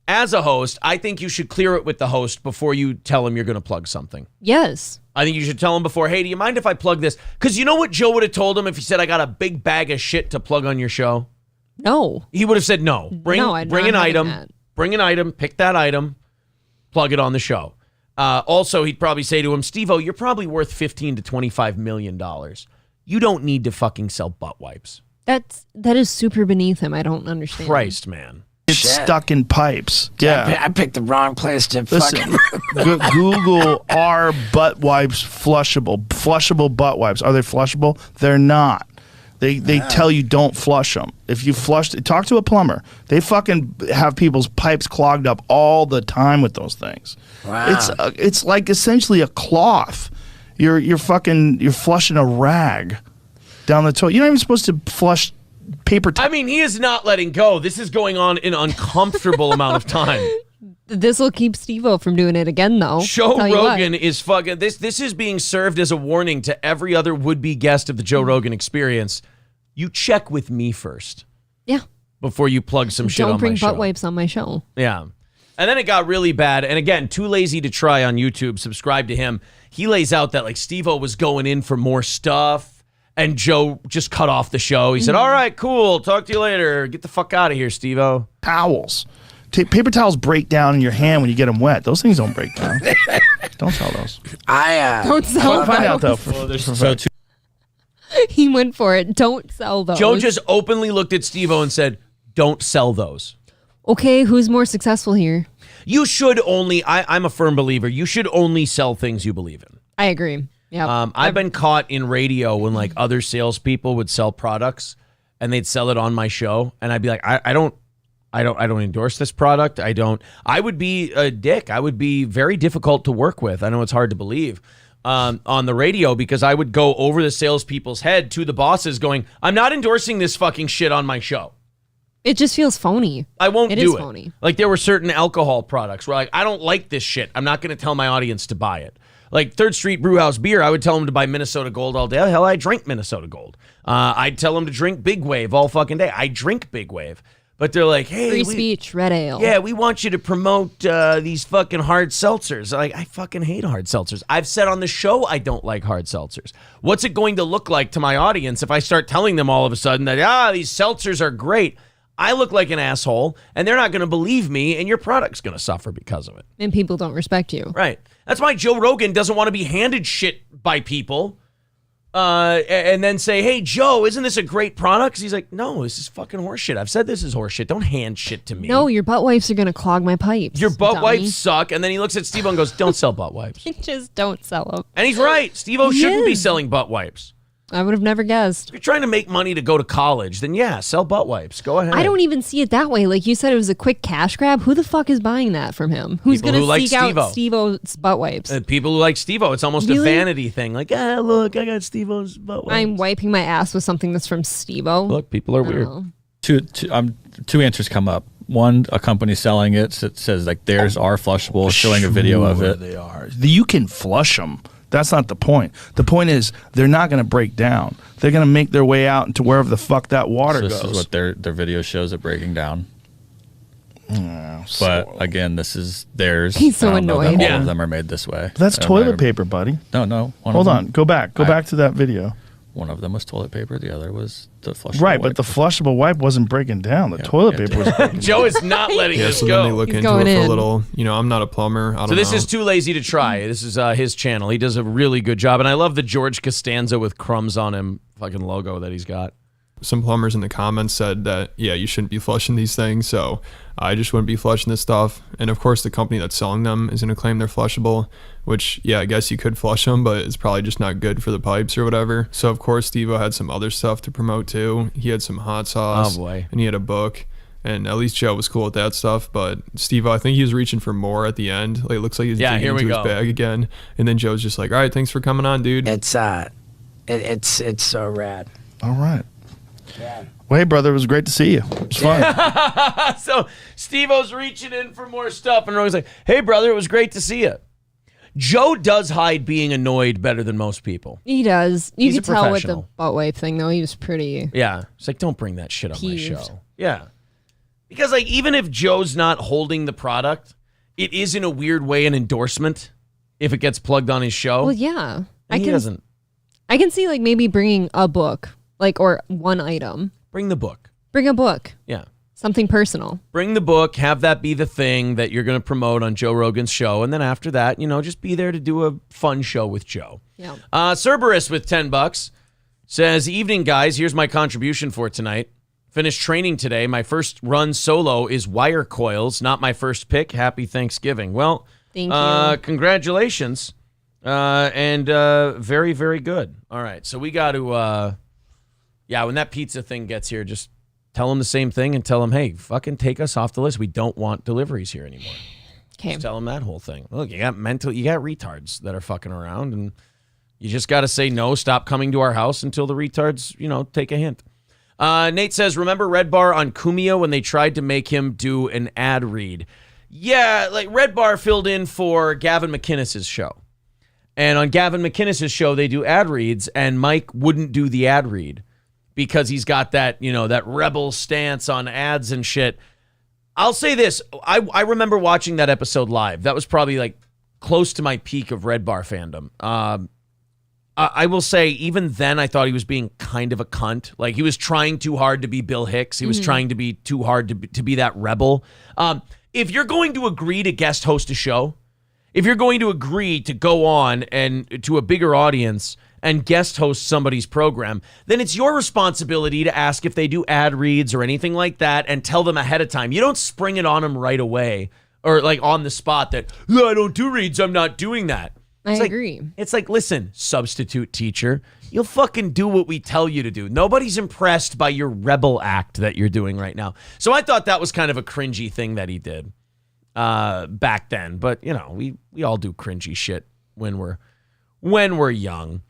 as a host, I think you should clear it with the host before you tell him you're going to plug something. Yes. I think you should tell him before, hey, do you mind if I plug this? Because you know what Joe would have told him if he said, I got a big bag of shit to plug on your show? No. He would have said no. Bring an item. Bring an item. Pick that item. Plug it on the show. Also, he'd probably say to him, Steve-O, you're probably worth $15 to $25 million. You don't need to fucking sell butt wipes. That is super beneath him. I don't understand. Christ, man. It's stuck in pipes. Yeah. I picked the wrong place to fucking... Google, are butt wipes flushable? Flushable butt wipes. Are they flushable? They're not. They tell you don't flush them. If you flush, talk to a plumber. They fucking have people's pipes clogged up all the time with those things. Wow. It's like essentially a cloth. You're flushing a rag down the toilet. You're not even supposed to flush paper towel. I mean, he is not letting go. This is going on an uncomfortable amount of time. This will keep Steve-O from doing it again, though. Joe Rogan is fucking... This is being served as a warning to every other would-be guest of the Joe Rogan experience. You check with me first. Yeah. Before you plug some shit on my show. Don't bring butt wipes on my show. Yeah. And then it got really bad. And again, Too Lazy to Try on YouTube. Subscribe to him. He lays out that like Steve-O was going in for more stuff. And Joe just cut off the show. He said, all right, cool. Talk to you later. Get the fuck out of here, Steve-O. Towels. Paper towels break down in your hand when you get them wet. Those things don't break down. Don't sell those. Don't sell those. Find out, though. He went for it. Don't sell those. Joe just openly looked at Steve-O and said, don't sell those. Okay, who's more successful here? You should only, I'm a firm believer, you should only sell things you believe in. I agree. Yeah. I've been caught in radio when like other salespeople would sell products and they'd sell it on my show. And I'd be like, I don't endorse this product. I would be a dick. I would be very difficult to work with. I know it's hard to believe on the radio because I would go over the salespeople's head to the bosses going, I'm not endorsing this fucking shit on my show. It just feels phony. I won't do it. It is phony. Like there were certain alcohol products where like, I don't like this shit. I'm not going to tell my audience to buy it. Like Third Street Brewhouse beer, I would tell them to buy Minnesota Gold all day. Hell, I drink Minnesota Gold. I'd tell them to drink Big Wave all fucking day. I drink Big Wave. But they're like, hey, Free speech, red ale. yeah, we want you to promote these fucking hard seltzers. Like, I fucking hate hard seltzers. I've said on the show I don't like hard seltzers. What's it going to look like to my audience if I start telling them all of a sudden that, these seltzers are great? I look like an asshole, and they're not going to believe me, and your product's going to suffer because of it. And people don't respect you. Right. That's why Joe Rogan doesn't want to be handed shit by people. And then say, hey, Joe, isn't this a great product? 'Cause he's like, no, this is fucking horseshit. I've said this is horseshit. Don't hand shit to me. No, your butt wipes are going to clog my pipes. Your butt dummy. wipes suck. And then he looks at Steve-O and goes, don't sell butt wipes. Just don't sell them. And he's right. Steve-O He shouldn't be is. selling butt wipes. I would have never guessed. If you're trying to make money to go to college, then yeah, sell butt wipes. Go ahead. I don't even see it that way. Like you said, it was a quick cash grab. Who the fuck is buying that from him? Who's People going who to like seek Steve-O. out Steve-O's butt wipes? People who like Steve-O, it's almost a Really? vanity thing. Like, look, I got Steve-O's butt wipes. I'm wiping my ass with something that's from Steve-O. Look, people are weird. Oh. Two answers come up. One, a company selling it says like, "There's our flushable," showing a video of Sure it. They are. You can flush them. That's not the point. The point is they're not going to break down. They're going to make their way out into wherever the fuck that water So goes. this is what their video shows it breaking down. But So- again, this is theirs. He's so I don't know that annoyed. All Yeah. of them are made this way. That's toilet paper, buddy. No. Hold on. Go back. Go back to that video. One of them was toilet paper. The other was the flushable Right, wipe. but the flushable wipe wasn't breaking down. The toilet paper was breaking Joe is not letting Yeah, this so then they go. look He's into going it for a in. little. I'm not a plumber. I don't So this know. is Too Lazy to Try. This is his channel. He does a really good job. And I love the George Costanza with crumbs on him fucking logo that he's got. Some plumbers in the comments said that, yeah, you shouldn't be flushing these things. So I just wouldn't be flushing this stuff. And of course, the company that's selling them is going to claim they're flushable, which, yeah, I guess you could flush them, but it's probably just not good for the pipes or whatever. So, of course, Steve-O had some other stuff to promote too. He had some hot sauce. Oh, boy. And he had a book. And at least Joe was cool with that stuff. But Steve-O, I think he was reaching for more at the end. Like, it looks like he was Yeah, digging here we into go. his bag again. And then Joe's just like, all right, thanks for coming on, dude. It's so rad. All right. Well, hey, brother, it was great to see you. It was fun. So Steve-O's reaching in for more stuff. And Rogan's like, hey, brother, it was great to see you. Joe does hide being annoyed better than most people. He does. You He's could a tell with the professional. butt wipe thing, though. He was pretty. Yeah. It's like, don't bring that shit on my Peeved. show. Yeah. Because, like, even if Joe's not holding the product, it is in a weird way an endorsement if it gets plugged on his show. Well, yeah. And he doesn't. I can see, like, maybe bringing a book, like, or one item. Bring the book. Bring a book. Yeah. Something personal. Bring the book, have that be the thing that you're going to promote on Joe Rogan's show. And then after that, just be there to do a fun show with Joe. Yeah. Cerberus with $10 says, evening, guys. Here's my contribution for tonight. Finished training today. My first run solo is wire coils. Not my first pick. Happy Thanksgiving. Well, Thank you. Congratulations. And very, very good. All right. So we got to, when that pizza thing gets here, just tell them the same thing and tell them, hey, fucking take us off the list. We don't want deliveries here anymore. Okay. Just tell them that whole thing. Look, you got retards that are fucking around, and you just got to say no, stop coming to our house until the retards, take a hint. Nate says, remember Red Bar on Kumio when they tried to make him do an ad read? Yeah, like Red Bar filled in for Gavin McInnes's show. And on Gavin McInnes's show, they do ad reads, and Mike wouldn't do the ad read because he's got that, that rebel stance on ads and shit. I'll say this. I remember watching that episode live. That was probably like close to my peak of Red Bar fandom. I will say, even then, I thought he was being kind of a cunt. Like, he was trying too hard to be Bill Hicks. He was trying to be too hard to be that rebel. If you're going to agree to guest host a show, if you're going to agree to go on and to a bigger audience and guest host somebody's program, then it's your responsibility to ask if they do ad reads or anything like that and tell them ahead of time. You don't spring it on them right away or like on the spot that, I don't do reads, I'm not doing that. I It's like- agree. It's like, listen, substitute teacher, you'll fucking do what we tell you to do. Nobody's impressed by your rebel act that you're doing right now. So I thought that was kind of a cringy thing that he did back then. But, we all do cringy shit when we're young.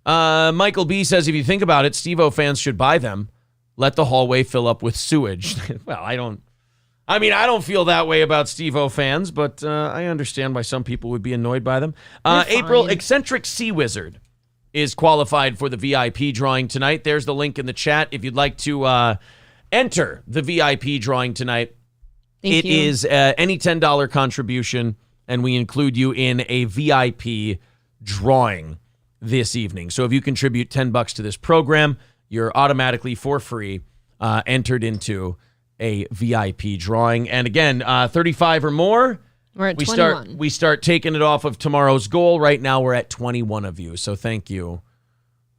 Michael B says, if you think about it, Steve-O fans should buy them. Let the hallway fill up with sewage. Well, I don't feel that way about Steve-O fans, but I understand why some people would be annoyed by them. April, fine. Eccentric Sea Wizard is qualified for the VIP drawing tonight. There's the link in the chat if you'd like to enter the VIP drawing tonight. Thank you. It is any $10 contribution, and we include you in a VIP drawing this evening. So if you contribute $10 to this program, you're automatically for free entered into a VIP drawing. And again, 35 or more, We're at 21. We start taking it off of tomorrow's goal. Right now, we're at 21 of you. So thank you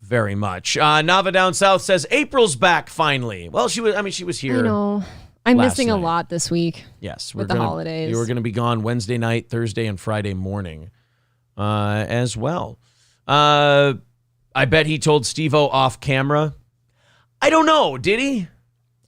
very much. Nava Down South says April's back finally. Well, she was here. I know. I'm last missing a night. lot this week. Yes, with the holidays. You were going to be gone Wednesday night, Thursday, and Friday morning as well. I bet he told Steve-O off camera. I don't know. Did he?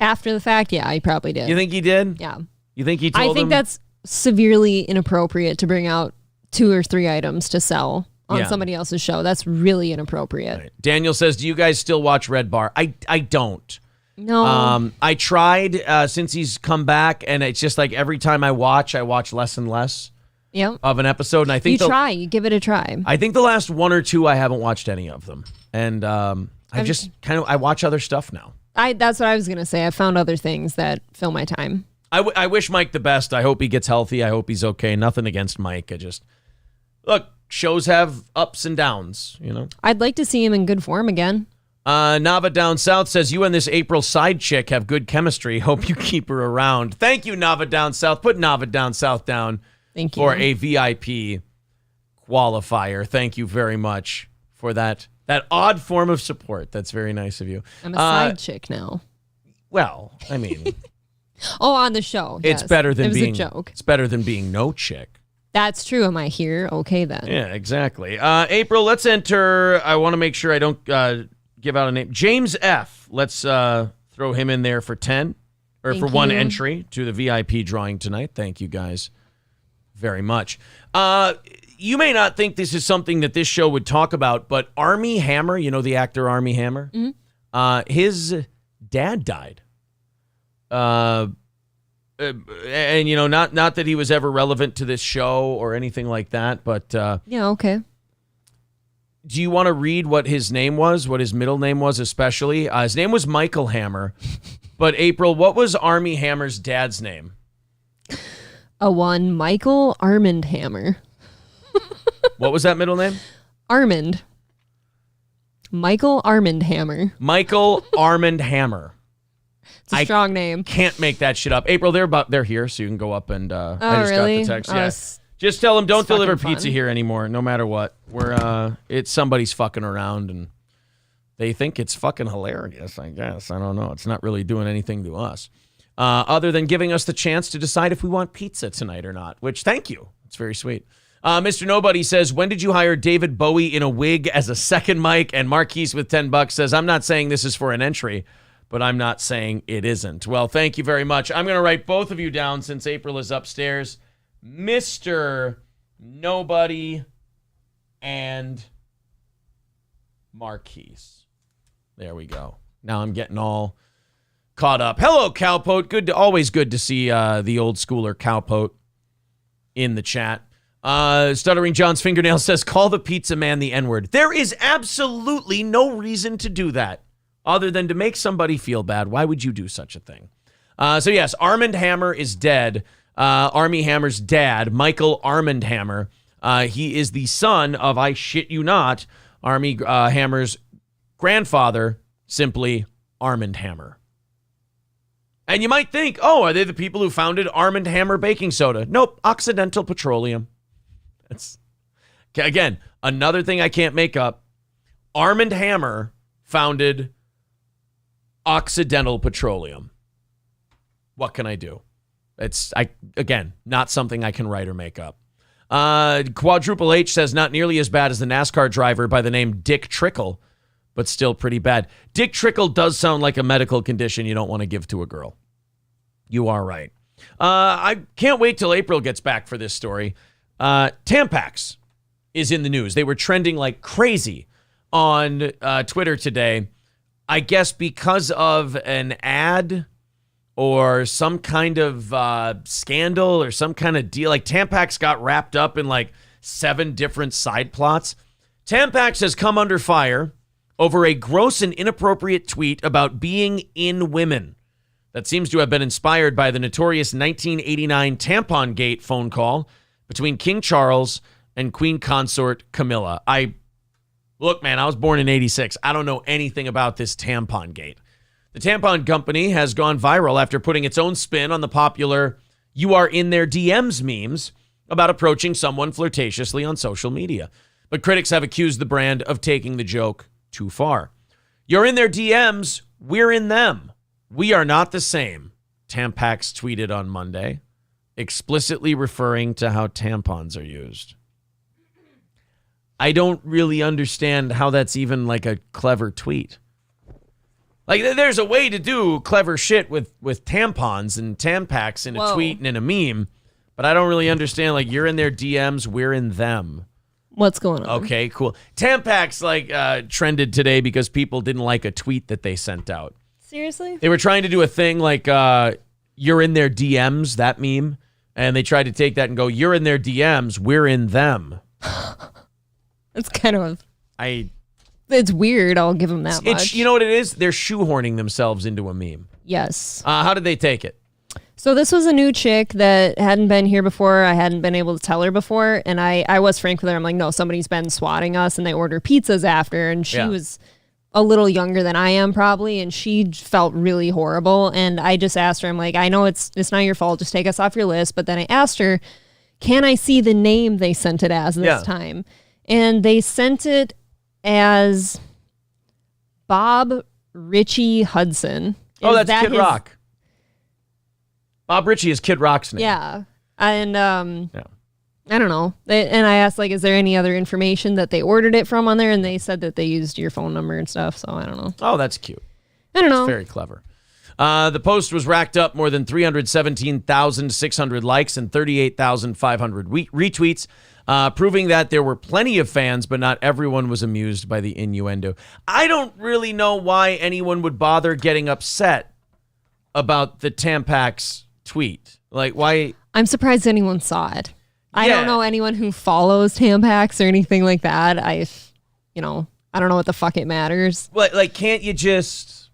After the fact, yeah, he probably did. You think he did? Yeah. You think he told him? I think that's severely inappropriate to bring out 2 or 3 items to sell on somebody else's show. That's really inappropriate. Right. Daniel says, do you guys still watch Red Bar? I don't. No. I tried since he's come back, and it's just like every time I watch less and less of an episode. And I think you give it a try. I think the last 1 or 2 I haven't watched any of them, and I just I watch other stuff now. That's what I was gonna say. I found other things that fill my time. I wish Mike the best. I hope he gets healthy. I hope he's okay. Nothing against Mike. Look, shows have ups and downs, you know. I'd like to see him in good form again. Nava Down South says, you and this April side chick have good chemistry. Hope you keep her around. Thank you, Nava Down South. Put Nava Down South down Thank you. for a VIP qualifier. Thank you very much for that odd form of support. That's very nice of you. I'm a side chick now. Well, I mean... Oh, on the show. It's yes. better than it was being a joke. It's better than being no chick. That's true. Am I here? Okay, then. Yeah, exactly. April, let's enter. I want to make sure I don't give out a name. James F. Let's throw him in there for 10 or Thank for one you. entry to the VIP drawing tonight. Thank you guys very much. You may not think this is something that this show would talk about, but Armie Hammer, you know the actor Armie Hammer? Mm-hmm. His dad died. And you know, not that he was ever relevant to this show or anything like that, but Yeah, okay. do you want to read what his name was, what his middle name was especially? His name was Michael Hammer. But April, what was Armie Hammer's dad's name? Michael Armand Hammer. What was that middle name? Armand. Michael Armand Hammer. Michael Armand Hammer. It's a strong name. Can't make that shit up. April, they're here, so you can go up and I just really? got the text. Oh, Yeah. it's Just tell them don't fucking deliver fun. pizza here anymore, no matter what. It's somebody's fucking around and they think it's fucking hilarious, I guess. I don't know. It's not really doing anything to us. Other than giving us the chance to decide if we want pizza tonight or not, which thank you. It's very sweet. Mr. Nobody says, when did you hire David Bowie in a wig as a second mic? And Marquise with $10 says, I'm not saying this is for an entry, but I'm not saying it isn't. Well, thank you very much. I'm going to write both of you down since April is upstairs. Mr. Nobody and Marquise. There we go. Now I'm getting all caught up. Hello, Cowpote. Always good to see the old schooler Cowpote in the chat. Stuttering John's fingernail says, call the pizza man the N-word. There is absolutely no reason to do that other than to make somebody feel bad. Why would you do such a thing? So yes, Armand Hammer is dead. Armie Hammer's dad, Michael Armand Hammer. He is the son of, I shit you not, Armie Hammer's grandfather, simply Armand Hammer. And you might think, oh, are they the people who founded Armand Hammer Baking Soda? Nope, Occidental Petroleum. That's, again, another thing I can't make up. Armand Hammer founded Occidental Petroleum. What can I do? It's, again, not something I can write or make up. Quadruple H says, not nearly as bad as the NASCAR driver by the name Dick Trickle, but still pretty bad. Dick Trickle does sound like a medical condition you don't want to give to a girl. You are right. I can't wait till April gets back for this story. Tampax is in the news. They were trending like crazy on Twitter today. I guess because of an ad or some kind of scandal or some kind of deal. Like Tampax got wrapped up in like 7 different side plots. Tampax has come under fire over a gross and inappropriate tweet about being in women. that seems to have been inspired by the notorious 1989 Tampon Gate phone call between King Charles and Queen Consort Camilla. Look, man, I was born in 86. I don't know anything about this Tampon Gate. The tampon company has gone viral after putting its own spin on the popular "you are in their DMs" memes about approaching someone flirtatiously on social media. But critics have accused the brand of taking the joke too far. "You're in their DMs, we're in them. We are not the same," Tampax tweeted on Monday, explicitly referring to how tampons are used. I don't really understand how that's even like a clever tweet. Like, there's a way to do clever shit with tampons and Tampax in a tweet and in a meme, but I don't really understand, like, you're in their DMs, we're in them. What's going on? Okay, cool. Tampax, trended today because people didn't like a tweet that they sent out. Seriously? They were trying to do a thing like, you're in their DMs, that meme, and they tried to take that and go, you're in their DMs, we're in them. It's kind of... It's weird, I'll give them that much. You know what it is? They're shoehorning themselves into a meme. Yes. How did they take it? So this was a new chick that hadn't been here before. I hadn't been able to tell her before. And I was frank with her. I'm like, no, somebody's been swatting us, and they order pizzas after. And she was a little younger than I am probably, and she felt really horrible. And I just asked her, I'm like, I know it's not your fault. Just take us off your list. But then I asked her, can I see the name they sent it as this time? And they sent it as Bob Richie Hudson. That's Kid Rock. Bob Richie is Kid Rock's name. Yeah. And I don't know. And I asked, like, is there any other information that they ordered it from on there? And they said that they used your phone number and stuff. So I don't know. Oh, that's cute. I don't know. It's very clever. The post was racked up more than 317,600 likes and 38,500 retweets, proving that there were plenty of fans, but not everyone was amused by the innuendo. I don't really know why anyone would bother getting upset about the Tampax tweet. Like, why? I'm surprised anyone saw it. I don't know anyone who follows Tampax or anything like that. I don't know what the fuck it matters. Like, can't you just,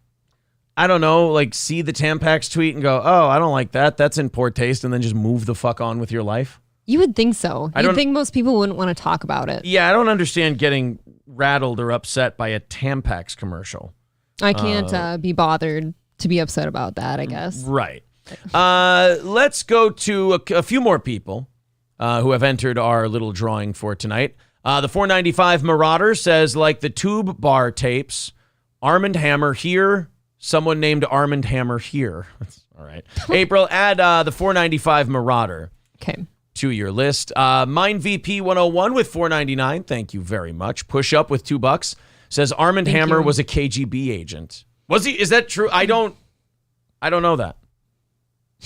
I don't know, like, see the Tampax tweet and go, oh, I don't like that. That's in poor taste, and then just move the fuck on with your life? You would think so. You'd think most people wouldn't want to talk about it. Yeah, I don't understand getting rattled or upset by a Tampax commercial. I can't be bothered to be upset about that, I guess. Right. Let's go to a few more people who have entered our little drawing for tonight. The 495 Marauder says, like the Tube Bar tapes, Arm & Hammer here, someone named Arm & Hammer here. All right. April, add the 495 Marauder to your list. Mine VP 101 with 499. Thank you very much. Push Up with $2 says Arm & Hammer was a KGB agent. Was he? Is that true? I don't know that.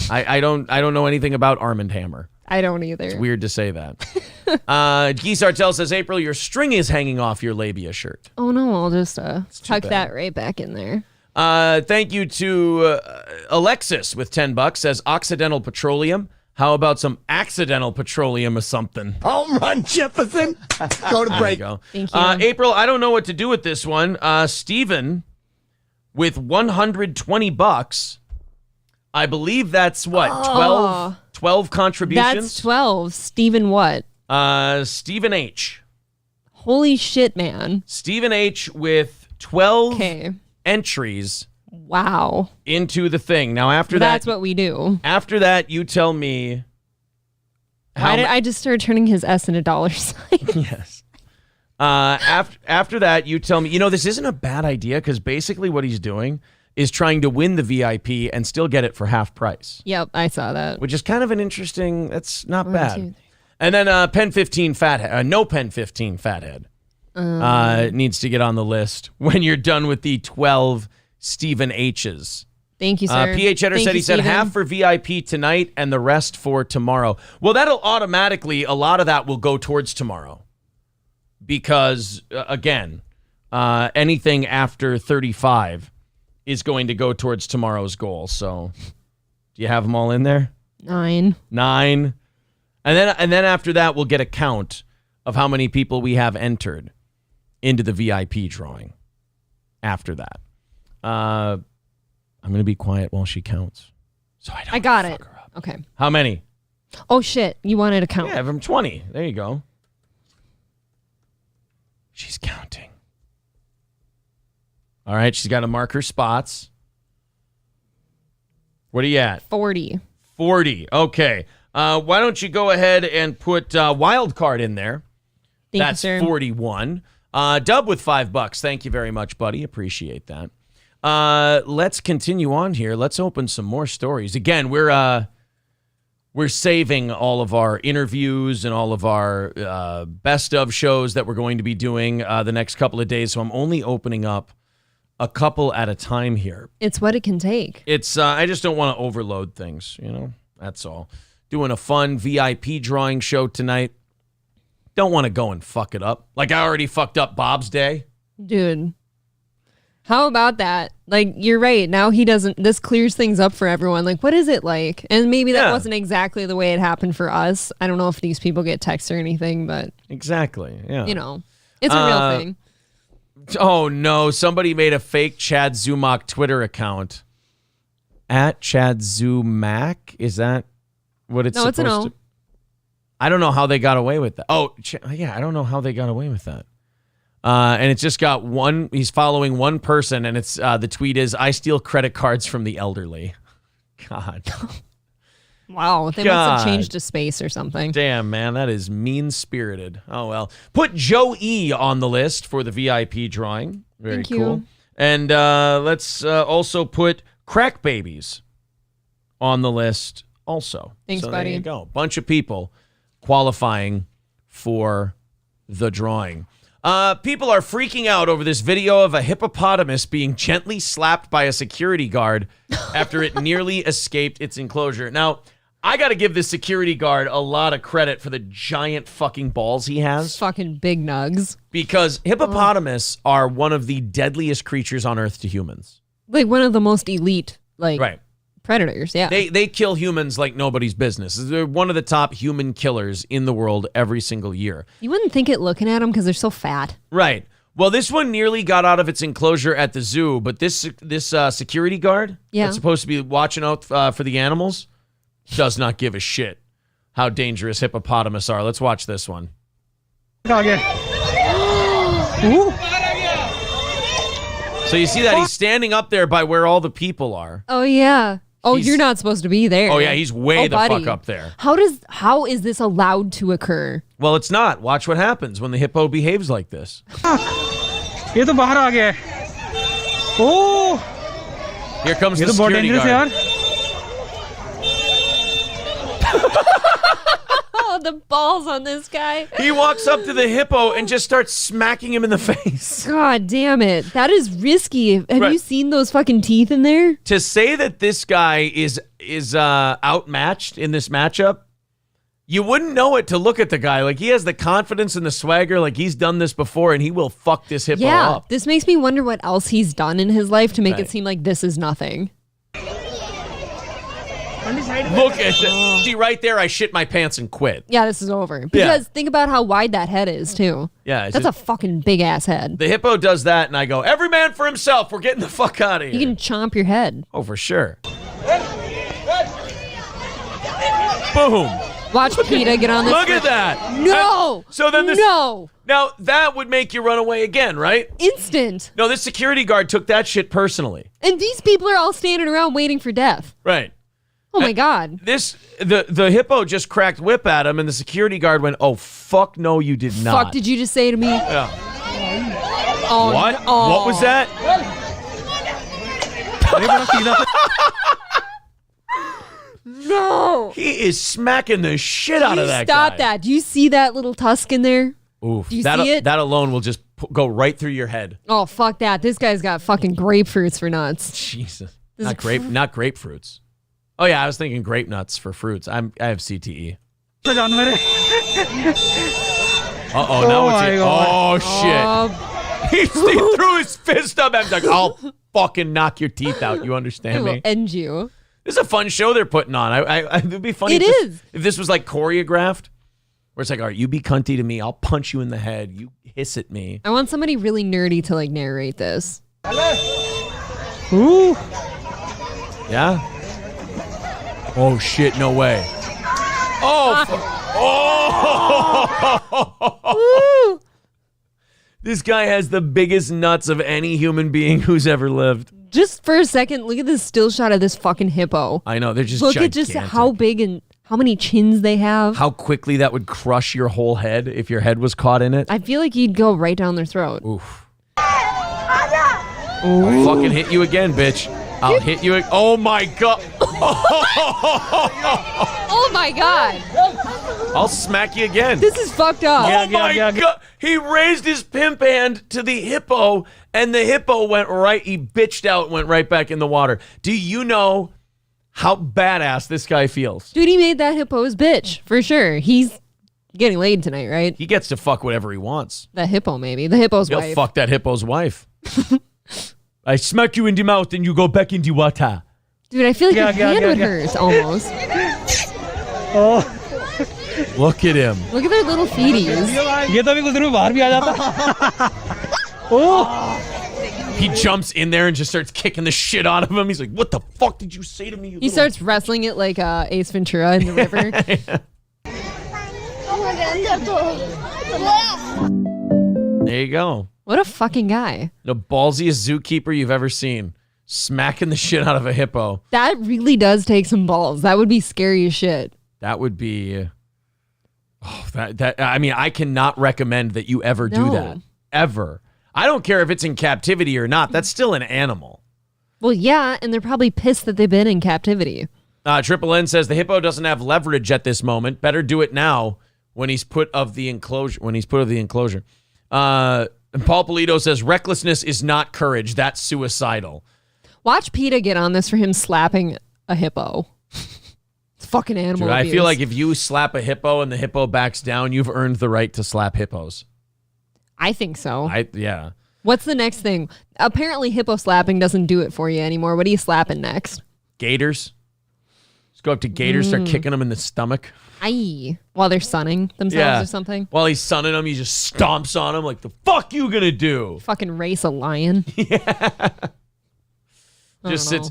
I don't know anything about Arm & Hammer. I don't either. It's weird to say that. Guy Sartell says, April, your string is hanging off your labia shirt. Oh, no. I'll just tuck that right back in there. Thank you to Alexis with $10 says Occidental Petroleum. How about some accidental petroleum or something? Home run, Jefferson. Go to break. There you go. Thank you. April, I don't know what to do with this one. Steven with $120. I believe that's what, 12 contributions? That's 12. Steven what? Stephen H. Holy shit, man. Stephen H. with 12 entries. Wow. Into the thing. Now, after that's what we do. After that, you tell me. Why did I just start turning his S in a dollar sign? Yes. After that, you tell me, this isn't a bad idea because basically what he's doing is trying to win the VIP and still get it for half price. Yep, I saw that. Which is kind of an interesting, that's not bad. And then Pen 15 Fathead, no Pen 15 Fathead needs to get on the list when you're done with the 12 Stephen H's. Thank you, sir. PH Header said he Steven. said half for VIP tonight and the rest for tomorrow. Well, that'll automatically, a lot of that will go towards tomorrow. Because, again, anything after 35 is going to go towards tomorrow's goal. So, do you have them all in there? 9. And then after that, we'll get a count of how many people we have entered into the VIP drawing. After that, I'm going to be quiet while she counts. So I got it. Her up. Okay. How many? Oh, shit. You wanted to count. Yeah, I have them 20. There you go. She's counting. All right, she's got to mark her spots. What are you at? 40. 40. Okay. Why don't you go ahead and put wild card in there? Thank you, sir. 41. Dub with $5. Thank you very much, buddy. Appreciate that. Let's continue on here. Let's open some more stories. Again, we're saving all of our interviews and all of our best of shows that we're going to be doing the next couple of days. So I'm only opening up a couple at a time here. It's what it can take. It's I just don't want to overload things, That's all. Doing a fun VIP drawing show tonight. Don't want to go and fuck it up. Like I already fucked up Bob's day. Dude. How about that? Like, you're right. Now this clears things up for everyone. Like, what is it like? And maybe that wasn't exactly the way it happened for us. I don't know if these people get texts or anything, but. Exactly. Yeah. It's a real thing. Oh, no. Somebody made a fake Chad Zumock Twitter account. At Chad Zumock? Is that what it's supposed to? I don't know how they got away with that. Oh, yeah. I don't know how they got away with that. And it's just got one. He's following one person, and it's the tweet is, "I steal credit cards from the elderly." God. Wow, they must have changed to space or something. Damn, man, that is mean-spirited. Oh, well. Put Joe E. on the list for the VIP drawing. Very Thank cool. You. And let's also put Crack Babies on the list also. Thanks, buddy. There you go. Bunch of people qualifying for the drawing. People are freaking out over this video of a hippopotamus being gently slapped by a security guard after it nearly escaped its enclosure. Now, I got to give this security guard a lot of credit for the giant fucking balls he has. Fucking big nugs. Because hippopotamus are one of the deadliest creatures on Earth to humans. Like one of the most elite, predators, yeah. They kill humans like nobody's business. They're one of the top human killers in the world every single year. You wouldn't think it looking at them because they're so fat. Right. Well, this one nearly got out of its enclosure at the zoo, but this security guard that's supposed to be watching out for the animals does not give a shit how dangerous hippopotamus are. Let's watch this one. So you see that he's standing up there by where all the people are. Oh, yeah. Oh, you're not supposed to be there. Oh, yeah, he's way the fuck up there. How is this allowed to occur? Well, it's not. Watch what happens when the hippo behaves like this. Here comes the security guard. Oh, the balls on this guy. He walks up to the hippo and just starts smacking him in the face. God damn it. That is risky. Have you seen those fucking teeth in there? To say that this guy is outmatched in this matchup, you wouldn't know it to look at the guy. Like, he has the confidence and the swagger, like he's done this before, and he will fuck this hippo up. This makes me wonder what else he's done in his life to make it seem like this is nothing. Look at that. See, right there, I shit my pants and quit. Yeah, this is over. Because think about how wide that head is, too. Yeah. That's a fucking big-ass head. The hippo does that, and I go, every man for himself. We're getting the fuck out of here. You can chomp your head. Oh, for sure. Boom. Watch PETA get on this. Look at that. No. No. Now, that would make you run away again, right? Instant. No, this security guard took that shit personally. And these people are all standing around waiting for death. Right. Oh my God. The hippo just cracked whip at him, and the security guard went, "Oh fuck no, you did not." Fuck did you just say to me? Yeah. Oh, what? Oh. What was that? No. He is smacking the shit out of that guy. Stop that. Do you see that little tusk in there? Oof. Do you see it? That alone will just go right through your head. Oh, fuck that. This guy's got fucking grapefruits for nuts. Jesus. Not grapefruits. Oh yeah, I was thinking grape nuts for fruits. I have CTE. Uh-oh, now what's it? Oh shit. He threw his fist up and was like, I'll fucking knock your teeth out. You understand I will me? end you. This is a fun show they're putting on. It'd be funny if this was like choreographed. Where it's like, all right, you be cunty to me. I'll punch you in the head. You hiss at me. I want somebody really nerdy to like narrate this. Ooh. Yeah? Oh, shit, no way. Oh! Oh! This guy has the biggest nuts of any human being who's ever lived. Just for a second, look at this still shot of this fucking hippo. I know, they're just Look gigantic. at just how big and how many chins they have. How quickly that would crush your whole head if your head was caught in it. I feel like you'd go right down their throat. Oof. I'll fucking hit you again, bitch. I'll hit you. Oh my god. Oh my god. I'll smack you again. This is fucked up. Oh my god. He raised his pimp hand to the hippo, and the hippo went right, he bitched out and went right back in the water. Do you know how badass this guy feels? Dude, he made that hippo his bitch, for sure. He's getting laid tonight, right? He gets to fuck whatever he wants. That hippo, maybe. The hippo's He'll wife. fuck that hippo's wife. I smack you in the mouth and you go back in the water. Dude, I feel like your hand would hurt, almost. Look at him. Look at their little feeties. He jumps in there and just starts kicking the shit out of him. He's like, what the fuck did you say to me? He starts wrestling it like Ace Ventura in the river. There you go. What a fucking guy. The ballsiest zookeeper you've ever seen. Smacking the shit out of a hippo. That really does take some balls. That would be scary as shit. That would be... Oh, I mean, I cannot recommend that you ever do that. Ever. I don't care if it's in captivity or not. That's still an animal. Well, yeah, and they're probably pissed that they've been in captivity. Triple N says the hippo doesn't have leverage at this moment. Better do it now when he's put of the enclosure. And Paul Polito says recklessness is not courage. That's suicidal. Watch PETA get on this for him slapping a hippo. It's fucking animal Dude, I abuse. feel like if you slap a hippo and the hippo backs down, you've earned the right to slap hippos. I think so. Yeah. What's the next thing? Apparently hippo slapping doesn't do it for you anymore. What are you slapping next? Gators. Just go up to gators, start kicking them in the stomach. Aye. While they're sunning themselves or something. While he's sunning them, he just stomps on them like, the fuck you gonna do? Fucking race a lion. Just sits,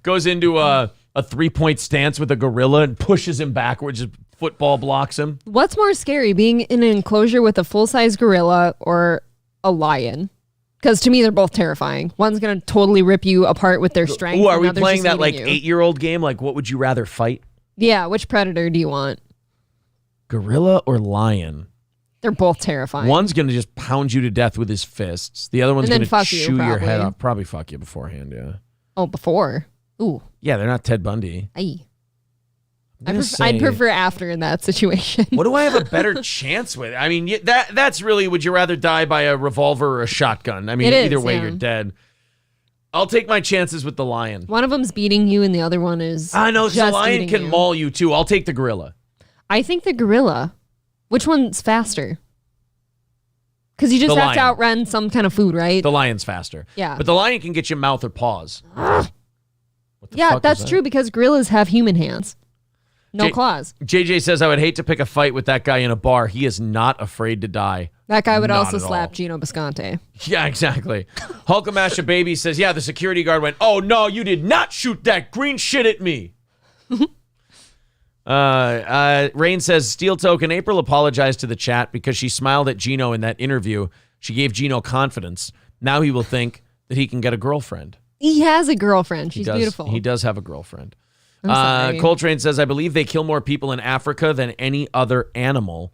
goes into a 3-point stance with a gorilla and pushes him backwards, just football blocks him. What's more scary, being in an enclosure with a full-size gorilla or a lion? Because to me, they're both terrifying. One's going to totally rip you apart with their strength. Ooh, are we another's playing just that like eating you. 8-year-old game? Like, what would you rather fight? Yeah, which predator do you want? Gorilla or lion? They're both terrifying. One's going to just pound you to death with his fists. The other one's And going then to fuck you, chew your head probably. off. Probably fuck you beforehand, yeah. Oh, before? Ooh. Yeah, they're not Ted Bundy. Aye. I'm gonna I'd say- prefer after in that situation. What do I have a better chance with? I mean, that's really, would you rather die by a revolver or a shotgun? I mean, It is, either way, yeah. you're dead. I'll take my chances with the lion. One of them's beating you and the other one is I know, the just lion eating can you. maul you too. I'll take the gorilla. I think the gorilla. Which one's faster? Because you just The have to lion. outrun some kind of food, right? The lion's faster. Yeah. But the lion can get you mouth or paws. What the Yeah, fuck is that's that? true because gorillas have human hands. No J- claws. JJ says, I would hate to pick a fight with that guy in a bar. He is not afraid to die. That guy would Not also at slap all. Geno Bisconte. Yeah, exactly. Hulkamasha Baby says, yeah, the security guard went, oh, no, you did not shoot that green shit at me. Rain says, Steel Token, April apologized to the chat because she smiled at Geno in that interview. She gave Geno confidence. Now he will think that he can get a girlfriend. He has a girlfriend. She's He does, beautiful. He does have a girlfriend. I'm sorry. Coltrane says, I believe they kill more people in Africa than any other animal.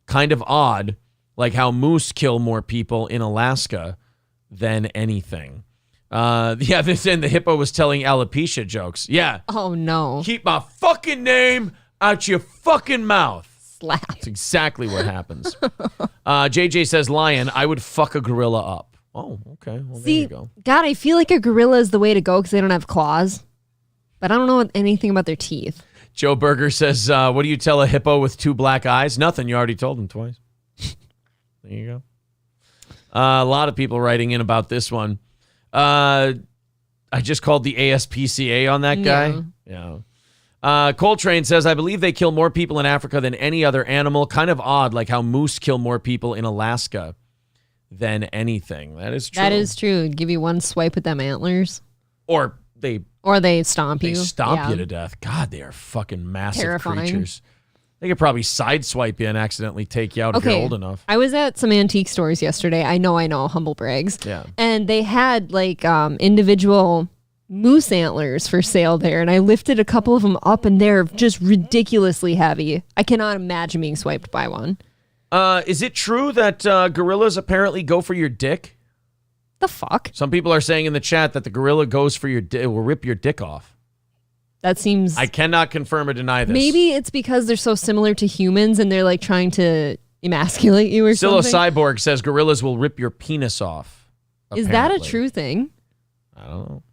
Kind of odd, like how moose kill more people in Alaska than anything. This and the hippo was telling alopecia jokes. Yeah. Oh, no. Keep my fucking name out your fucking mouth. Slap. That's exactly what happens. JJ says, lion, I would fuck a gorilla up. Oh, okay. Well, there See, you go. God, I feel like a gorilla is the way to go because they don't have claws. But I don't know anything about their teeth. Joe Berger says, what do you tell a hippo with 2 black eyes? Nothing. You already told him twice. There you go. A lot of people writing in about this one. I just called the ASPCA on that guy. Yeah. Coltrane says, I believe they kill more people in Africa than any other animal. Kind of odd, like how moose kill more people in Alaska than anything. That is true. That is true. Give you one swipe with them antlers. Or they Or they stomp you. They stomp you to death. God, they are fucking massive Terrifying. creatures. They could probably sideswipe you and accidentally take you out if you're old enough. I was at some antique stores yesterday. I know, humble brags. Yeah. And they had like individual moose antlers for sale there. And I lifted a couple of them up and they're just ridiculously heavy. I cannot imagine being swiped by one. Is it true that gorillas apparently go for your dick? The fuck? Some people are saying in the chat that the gorilla goes for your dick, will rip your dick off. That seems... I cannot confirm or deny this. Maybe it's because they're so similar to humans and they're like trying to emasculate you or Scylla something. Cyborg says gorillas will rip your penis off. Is that a apparently. true thing? I don't know.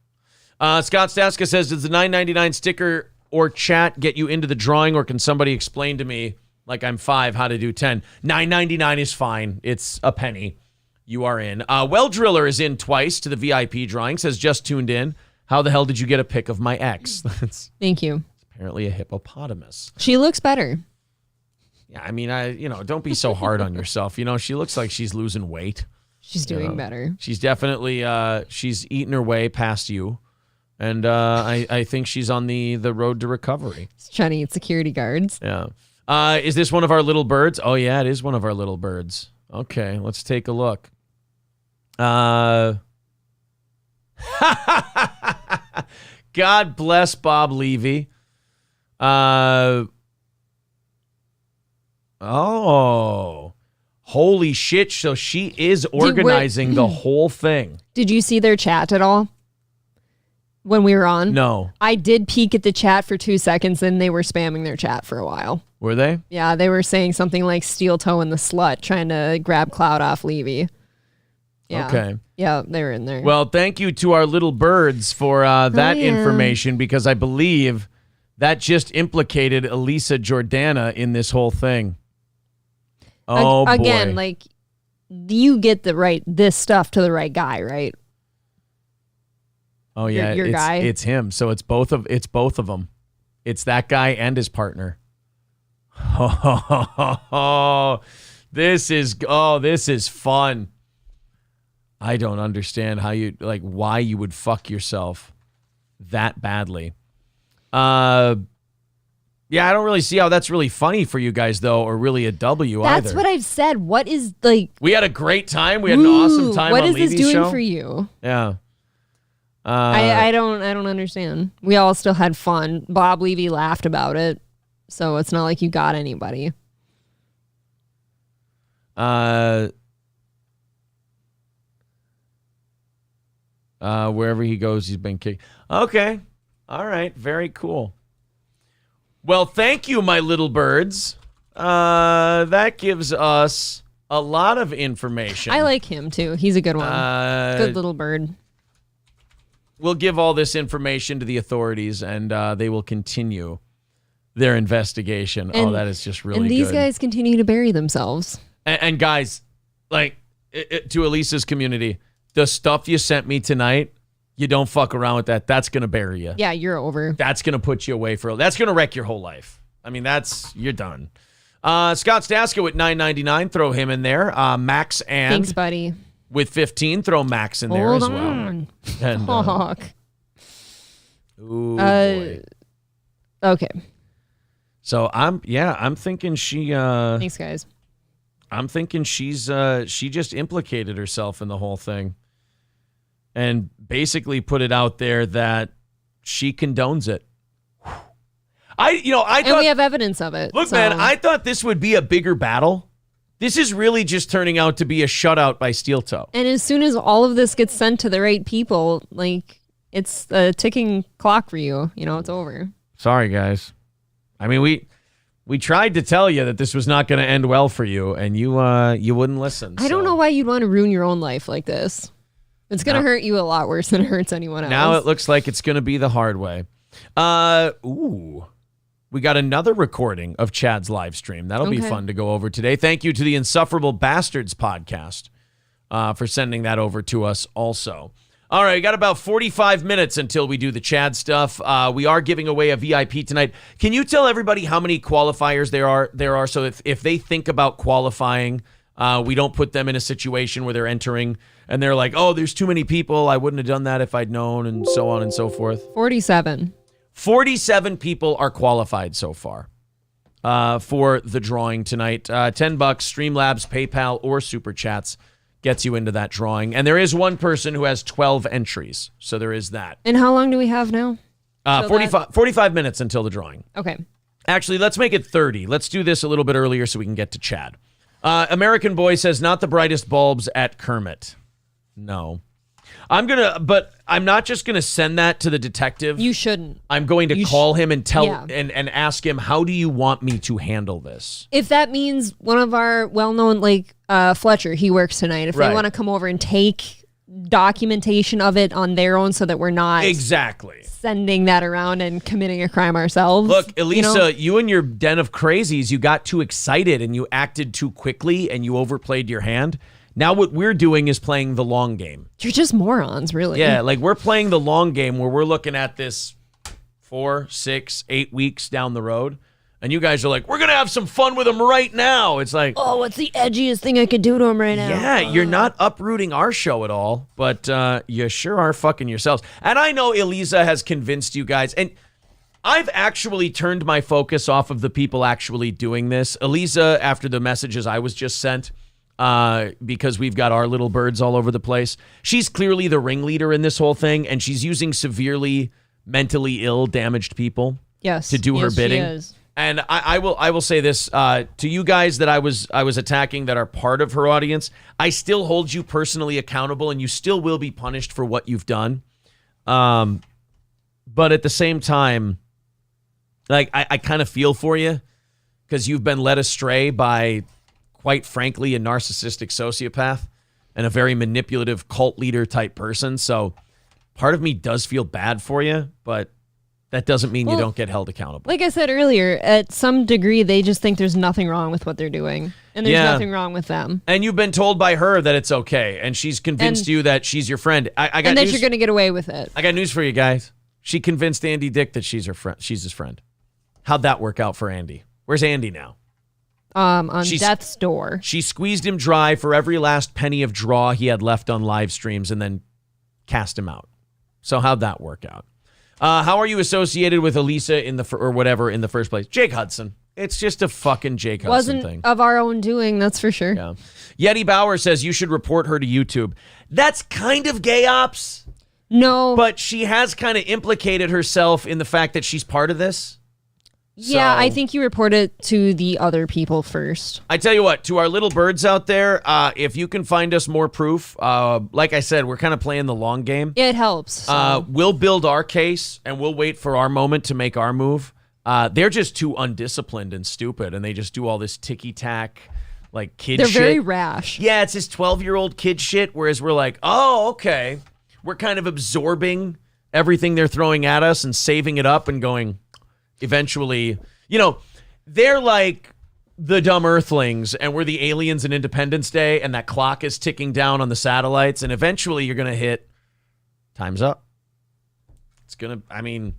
Scott Staska says, does the $9.99 sticker or chat get you into the drawing, or can somebody explain to me, like I'm 5, how to do 10? $9.99 is fine. It's a penny. You are in. Well Driller is in twice to the VIP drawing, says just tuned in. How the hell did you get a pic of my ex? That's Thank you. apparently a hippopotamus. She looks better. Yeah, I mean, don't be so hard on yourself. She looks like she's losing weight. She's doing better. She's definitely, she's eating her way past you. And I think she's on the road to recovery. She's trying to eat security guards. Yeah. Is this one of our little birds? Oh, yeah, it is one of our little birds. Okay, let's take a look. God bless Bob Levy. Oh, holy shit. So she is organizing the whole thing. Did you see their chat at all when we were on? No. I did peek at the chat for 2 seconds and they were spamming their chat for a while. Were they? Yeah, they were saying something like steel toe and the slut, trying to grab clout off Levy. Yeah. Okay. Yeah, they were in there. Well, thank you to our little birds for that yeah. information, because I believe that just implicated Elisa Jordana in this whole thing. Oh, again, boy. like you get this stuff to the right guy, right? Oh yeah, your guy. It's him. So it's both of them. It's that guy and his partner. Oh, this is fun. I don't understand why you would fuck yourself that badly. Yeah, I don't really see how that's really funny for you guys, though, or really a W either. That's what I've said. What is We had a great time. We had an awesome time what on is this Levy's doing show. for you? Yeah. I don't understand. We all still had fun. Bob Levy laughed about it, so it's not like you got anybody. Wherever he goes, he's been kicked. Okay. All right. Very cool. Well, thank you, my little birds. That gives us a lot of information. I like him, too. He's a good one. Good little bird. We'll give all this information to the authorities, and they will continue their investigation. That is just really good. And these guys continue to bury themselves. And guys, to Elisa's community, the stuff you sent me tonight, you don't fuck around with that. That's going to bury you. Yeah, you're over. That's going to put you away that's going to wreck your whole life. I mean, you're done. Scott Stasko at $9.99, throw him in there. Max and Thanks, buddy. with 15, throw Max in there Hold as well. on. And, Talk. ooh, boy. Okay. So I'm thinking she Thanks, guys. I'm thinking she just implicated herself in the whole thing and basically put it out there that she condones it. I thought, and we have evidence of it. Look, man, I thought this would be a bigger battle. This is really just turning out to be a shutout by Steel Toe. And as soon as all of this gets sent to the right people, it's a ticking clock for you. It's over. Sorry, guys. I mean, we tried to tell you that this was not going to end well for you, and you wouldn't listen. I don't know why you'd want to ruin your own life like this. It's going to hurt you a lot worse than it hurts anyone else. Now it looks like it's going to be the hard way. We got another recording of Chad's live stream. That'll be fun to go over today. Thank you to the Insufferable Bastards podcast for sending that over to us also. All right, we got about 45 minutes until we do the Chad stuff. We are giving away a VIP tonight. Can you tell everybody how many qualifiers there are? So if they think about qualifying We don't put them in a situation where they're entering and they're like, oh, there's too many people. I wouldn't have done that if I'd known, and so on and so forth. 47. 47 people are qualified so far for the drawing tonight. $10, Streamlabs, PayPal, or Super Chats gets you into that drawing. And there is one person who has 12 entries, so there is that. And how long do we have now? 45 minutes until the drawing. Okay. Actually, let's make it 30. Let's do this a little bit earlier so we can get to Chad. American Boy says, not the brightest bulbs at Kermit. No. But I'm not just going to send that to the detective. You shouldn't. I'm going to call him and and ask him, how do you want me to handle this? If that means one of our well-known, Fletcher, he works tonight. If they want to come over and take documentation of it on their own so that we're not sending that around and committing a crime ourselves. Look, Elisa, you and your den of crazies, you got too excited and you acted too quickly and you overplayed your hand. Now what we're doing is playing the long game. You're just morons, really. Yeah, we're playing the long game where we're looking at this 4, 6, 8 weeks down the road. And you guys are like, we're going to have some fun with him right now. It's like, oh, what's the edgiest thing I could do to him right now? Yeah, you're not uprooting our show at all, but you sure are fucking yourselves. And I know Elisa has convinced you guys, and I've actually turned my focus off of the people actually doing this. Elisa, after the messages I was just sent, because we've got our little birds all over the place, she's clearly the ringleader in this whole thing, and she's using severely mentally ill, damaged people to do her bidding. She is. And I will say this to you guys that I was attacking that are part of her audience. I still hold you personally accountable, and you still will be punished for what you've done. But at the same time, I kind of feel for you because you've been led astray by, quite frankly, a narcissistic sociopath and a very manipulative cult leader type person. So part of me does feel bad for you, but that doesn't mean you don't get held accountable. Like I said earlier, at some degree, they just think there's nothing wrong with what they're doing. And there's nothing wrong with them. And you've been told by her that it's okay. And she's convinced you that she's your friend. I got and that news. You're going to get away with it. I got news for you guys. She convinced Andy Dick that she's her friend. She's his friend. How'd that work out for Andy? Where's Andy now? On death's door. She squeezed him dry for every last penny of draw he had left on live streams and then cast him out. So how'd that work out? How are you associated with Elisa in the first place? Jake Hudson. It's just a fucking Jake Hudson thing. Wasn't of our own doing, that's for sure. Yeah. Yeti Bauer says you should report her to YouTube. That's kind of gay ops. No. But she has kind of implicated herself in the fact that she's part of this. Yeah, I think you report it to the other people first. I tell you what, to our little birds out there, if you can find us more proof, like I said, we're kind of playing the long game. It helps. So. We'll build our case, and we'll wait for our moment to make our move. They're just too undisciplined and stupid, and they just do all this ticky-tack, kid shit. They're very rash. Yeah, it's this 12-year-old kid shit, whereas we're like, oh, okay. We're kind of absorbing everything they're throwing at us and saving it up and going... Eventually, they're like the dumb earthlings and we're the aliens in Independence Day and that clock is ticking down on the satellites and eventually you're going to hit time's up. It's going to,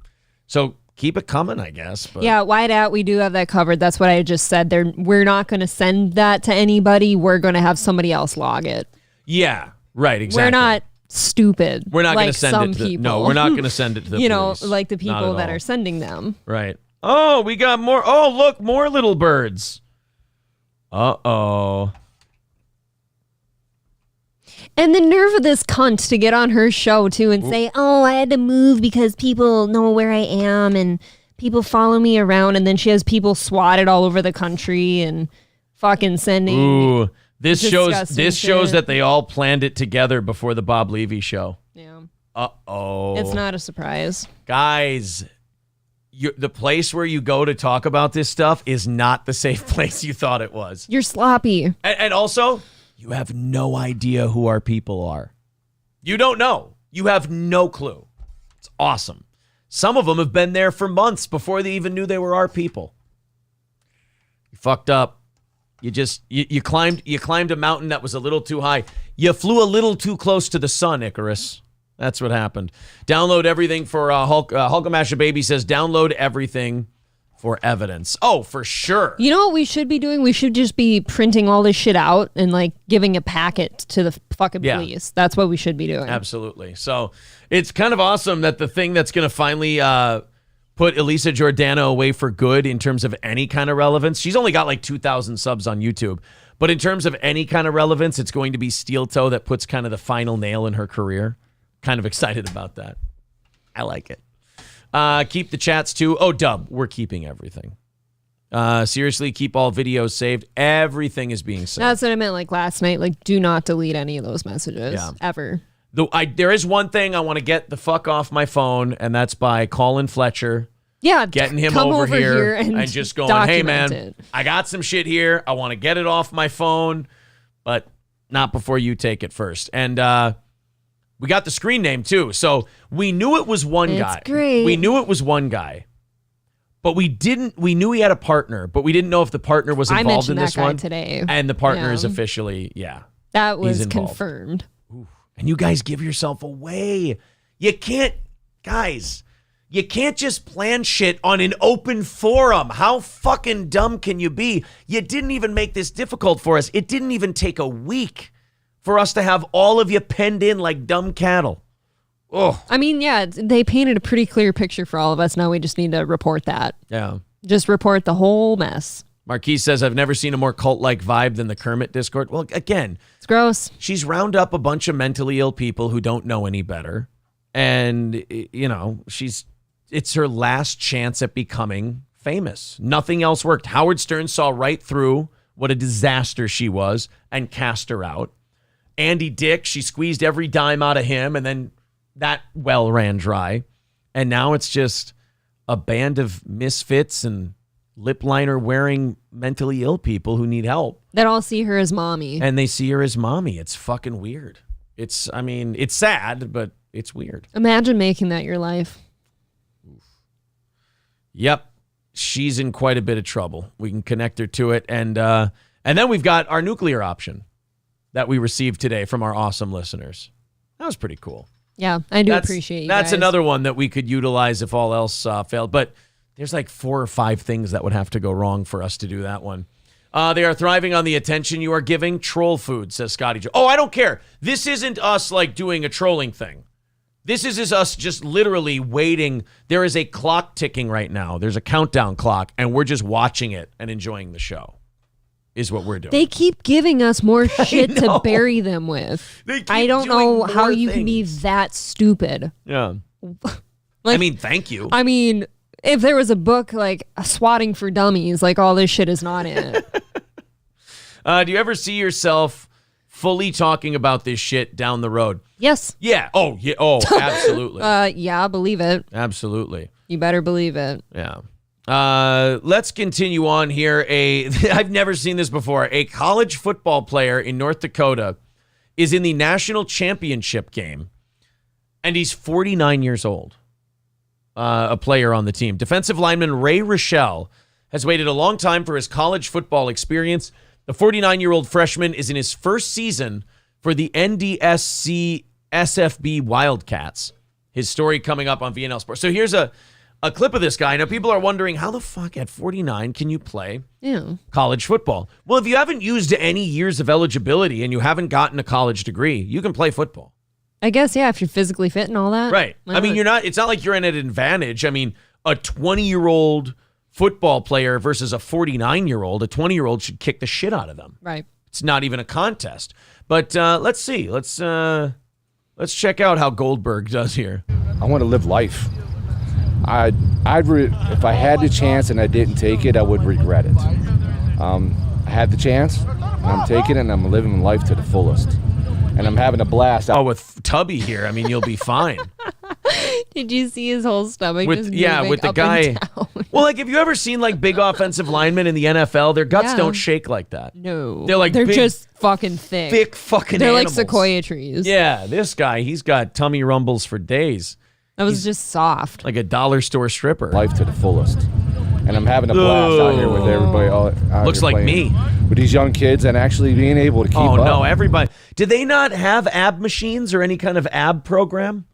so keep it coming, I guess. But. Yeah, Wide Out, we do have that covered. That's what I just said. We're not going to send that to anybody. We're going to have somebody else log it. Yeah, right, exactly. We're not stupid. We're not going to send it to people. No, we're not going to send it to the police. Like the people that are sending them. Right. Oh, we got more. Oh, look, more little birds. Uh-oh. And the nerve of this cunt to get on her show, too, and say, oh, I had to move because people know where I am and people follow me around. And then she has people swatted all over the country and fucking sending... Ooh. This shows that they all planned it together before the Bob Levy show. Yeah. Uh-oh. It's not a surprise. Guys, the place where you go to talk about this stuff is not the safe place you thought it was. You're sloppy. And also, you have no idea who our people are. You don't know. You have no clue. It's awesome. Some of them have been there for months before they even knew they were our people. You fucked up. You climbed a mountain that was a little too high. You flew a little too close to the sun, Icarus. That's what happened. Download everything for Hulkamasha Baby says download everything for evidence. Oh, for sure. You know what we should be doing? We should just be printing all this shit out and like giving a packet to the fucking police. That's what we should be doing. Absolutely. So it's kind of awesome that the thing that's going to finally put Elisa Giordano away for good in terms of any kind of relevance. She's only got like 2,000 subs on YouTube. But in terms of any kind of relevance, it's going to be Steel Toe that puts kind of the final nail in her career. Kind of excited about that. I like it. Keep the chats too. Oh, Dub, we're keeping everything. Seriously, keep all videos saved. Everything is being saved. That's what I meant like last night. Like, do not delete any of those messages ever. There is one thing I want to get the fuck off my phone, and that's by Colin Fletcher. Yeah, getting him over here and just going, hey, man, I got some shit here. I want to get it off my phone, but not before you take it first. And we got the screen name, too. So we knew it was one guy. Great. We knew it was one guy. But we knew he had a partner, but we didn't know if the partner was involved in this one. Today. And the partner is officially, that was confirmed. Ooh. And you guys give yourself away. You can't, guys, you can't just plan shit on an open forum. How fucking dumb can you be? You didn't even make this difficult for us. It didn't even take a week for us to have all of you penned in like dumb cattle. Oh, I mean, yeah, they painted a pretty clear picture for all of us. Now we just need to report that. Yeah. Just report the whole mess. Marquise says, I've never seen a more cult-like vibe than the Kermit Discord. Well, again, it's gross. She's round up a bunch of mentally ill people who don't know any better. And, you know, it's her last chance at becoming famous. Nothing else worked. Howard Stern saw right through what a disaster she was and cast her out. Andy Dick, she squeezed every dime out of him, and then that well ran dry. And now it's just a band of misfits and lip liner wearing mentally ill people who need help. That all see her as mommy. And they see her as mommy. It's fucking weird. It's sad, but it's weird. Imagine making that your life. Yep. She's in quite a bit of trouble. We can connect her to it. And then we've got our nuclear option that we received today from our awesome listeners. That was pretty cool. Yeah, I do appreciate you That's guys. another one that we could utilize if all else failed. But there's like 4 or 5 things that would have to go wrong for us to do that one. They are thriving on the attention you are giving. Troll food, says Scotty Joe. Oh, I don't care. This isn't us like doing a trolling thing. This is us just literally waiting. There is a clock ticking right now. There's a countdown clock, and we're just watching it and enjoying the show. Is what we're doing. They keep giving us more shit to bury them with. I don't know how you can be that stupid. Yeah. I mean, thank you. I mean, if there was a book like Swatting for Dummies, like all this shit is not in it. Do you ever see yourself fully talking about this shit down the road? Yes. Yeah. Oh, yeah. Oh, absolutely. Yeah, believe it. Absolutely. You better believe it. Yeah. Let's continue on here. I've never seen this before. A college football player in North Dakota is in the national championship game, and he's 49 years old. A player on the team. Defensive lineman Ray Rochelle has waited a long time for his college football experience. The 49-year-old freshman is in his first season for the NDSC SFB Wildcats. His story coming up on VNL Sports. So here's a clip of this guy. Now, people are wondering, how the fuck at 49 can you play college football? Well, if you haven't used any years of eligibility and you haven't gotten a college degree, you can play football. I guess, yeah, if you're physically fit and all that. Right. I mean, it's not like you're in an advantage. I mean, a 20-year-old football player versus a 49-year-old, a 20-year-old should kick the shit out of them. Right. It's not even a contest. But let's see. Let's check out how Goldberg does here. I want to live life. If I had the chance and I didn't take it, I would regret it. I had the chance, and I'm taking it, and I'm living life to the fullest. And I'm having a blast. Oh, with Tubby here, I mean, you'll be fine. Did you see his whole stomach with the up guy? and down? Well, like, have you ever seen like big offensive linemen in the NFL? Their guts don't shake like that. No, they're big, just fucking thick. Thick fucking. They're animals. like sequoia trees. Yeah, this guy, he's got tummy rumbles for days. That was just soft. Like a dollar store stripper. Life to the fullest. And I'm having a blast out here with everybody. Looks like me. With these young kids and actually being able to keep up. Oh, no, everybody. Did they not have ab machines or any kind of ab program?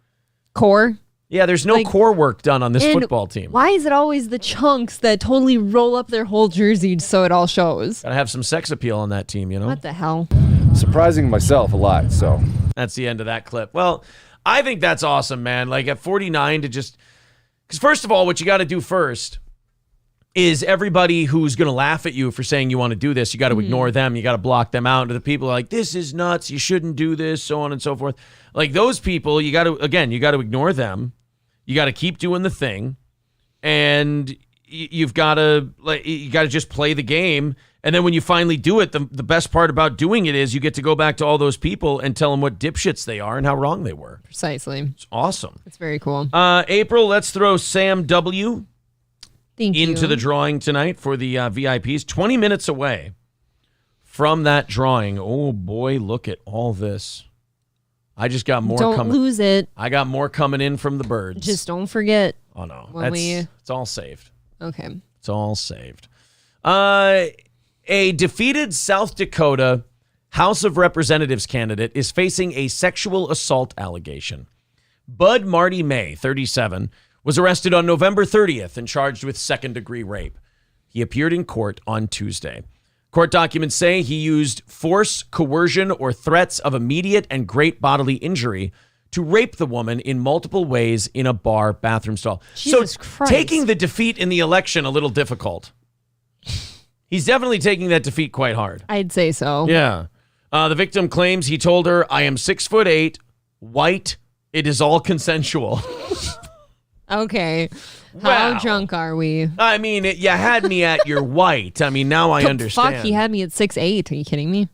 Core? Yeah, there's no core work done on this football team. Why is it always the chunks that totally roll up their whole jersey so it all shows? Gotta have some sex appeal on that team, you know? What the hell? Surprising myself a lot, so. That's the end of that clip. Well, I think that's awesome, man. Like at 49 to just... Because first of all, what you got to do first is everybody who's going to laugh at you for saying you want to do this, you got to ignore them. You got to block them out. And the people are like, this is nuts. You shouldn't do this, so on and so forth. Like those people, you got to ignore them. You got to keep doing the thing. And you got to just play the game. And then when you finally do it, the best part about doing it is you get to go back to all those people and tell them what dipshits they are and how wrong they were. Precisely. It's awesome. It's very cool. April, let's throw Sam W. Thank into you. the drawing tonight for the VIPs. 20 minutes away from that drawing. Oh, boy, look at all this. I just got more coming. Don't lose it. I got more coming in from the birds. Just don't forget. Oh, no. It's all saved. Okay. It's all saved. A defeated South Dakota House of Representatives candidate is facing a sexual assault allegation. Bud Marty May, 37, was arrested on November 30th and charged with second-degree rape. He appeared in court on Tuesday. Court documents say he used force, coercion, or threats of immediate and great bodily injury to rape the woman in multiple ways in a bar bathroom stall. Jesus Christ. Taking the defeat in the election a little difficult. He's definitely taking that defeat quite hard. I'd say so. Yeah. The victim claims he told her, I am 6'8", white. It is all consensual. Okay. Wow. How drunk are we? I mean, you had me at your white. I mean, now I understand. Fuck, he had me at 6'8". Are you kidding me?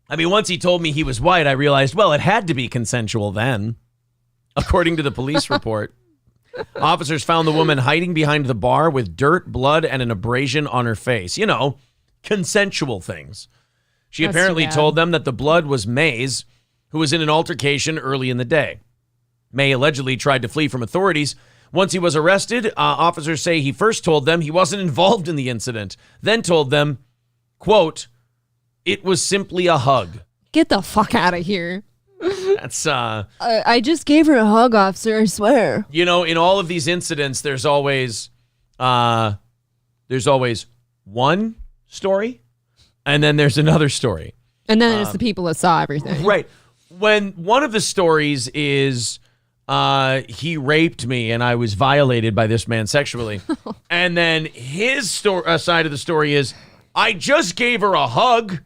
I mean, once he told me he was white, I realized, well, it had to be consensual then. According to the police report, officers found the woman hiding behind the bar with dirt, blood, and an abrasion on her face. You know, consensual things. She That's apparently too bad. told them that the blood was May's, who was in an altercation early in the day. May allegedly tried to flee from authorities. Once he was arrested, officers say he first told them he wasn't involved in the incident, then told them, quote, it was simply a hug. Get the fuck out of here. That's, I just gave her a hug, officer, I swear. you know, in all of these incidents, there's always one story, and then there's another story. And then there's the people that saw everything. Right. When one of the stories is he raped me and I was violated by this man sexually. And then his side of the story is I just gave her a hug.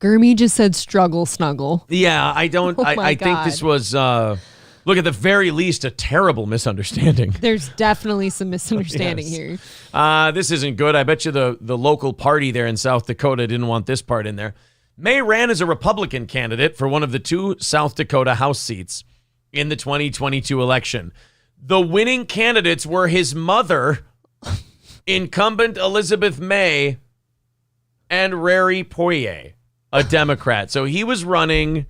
Gurmy just said struggle snuggle. Yeah, I don't. Oh my I think God. this was, look, at the very least, a terrible misunderstanding. There's definitely some misunderstanding Yes. here. This isn't good. I bet you the local party there in South Dakota didn't want this part in there. May ran as a Republican candidate for one of the two South Dakota House seats in the 2022 election. The winning candidates were his mother, incumbent Elizabeth May, and Rary Poirier, a Democrat. So he was running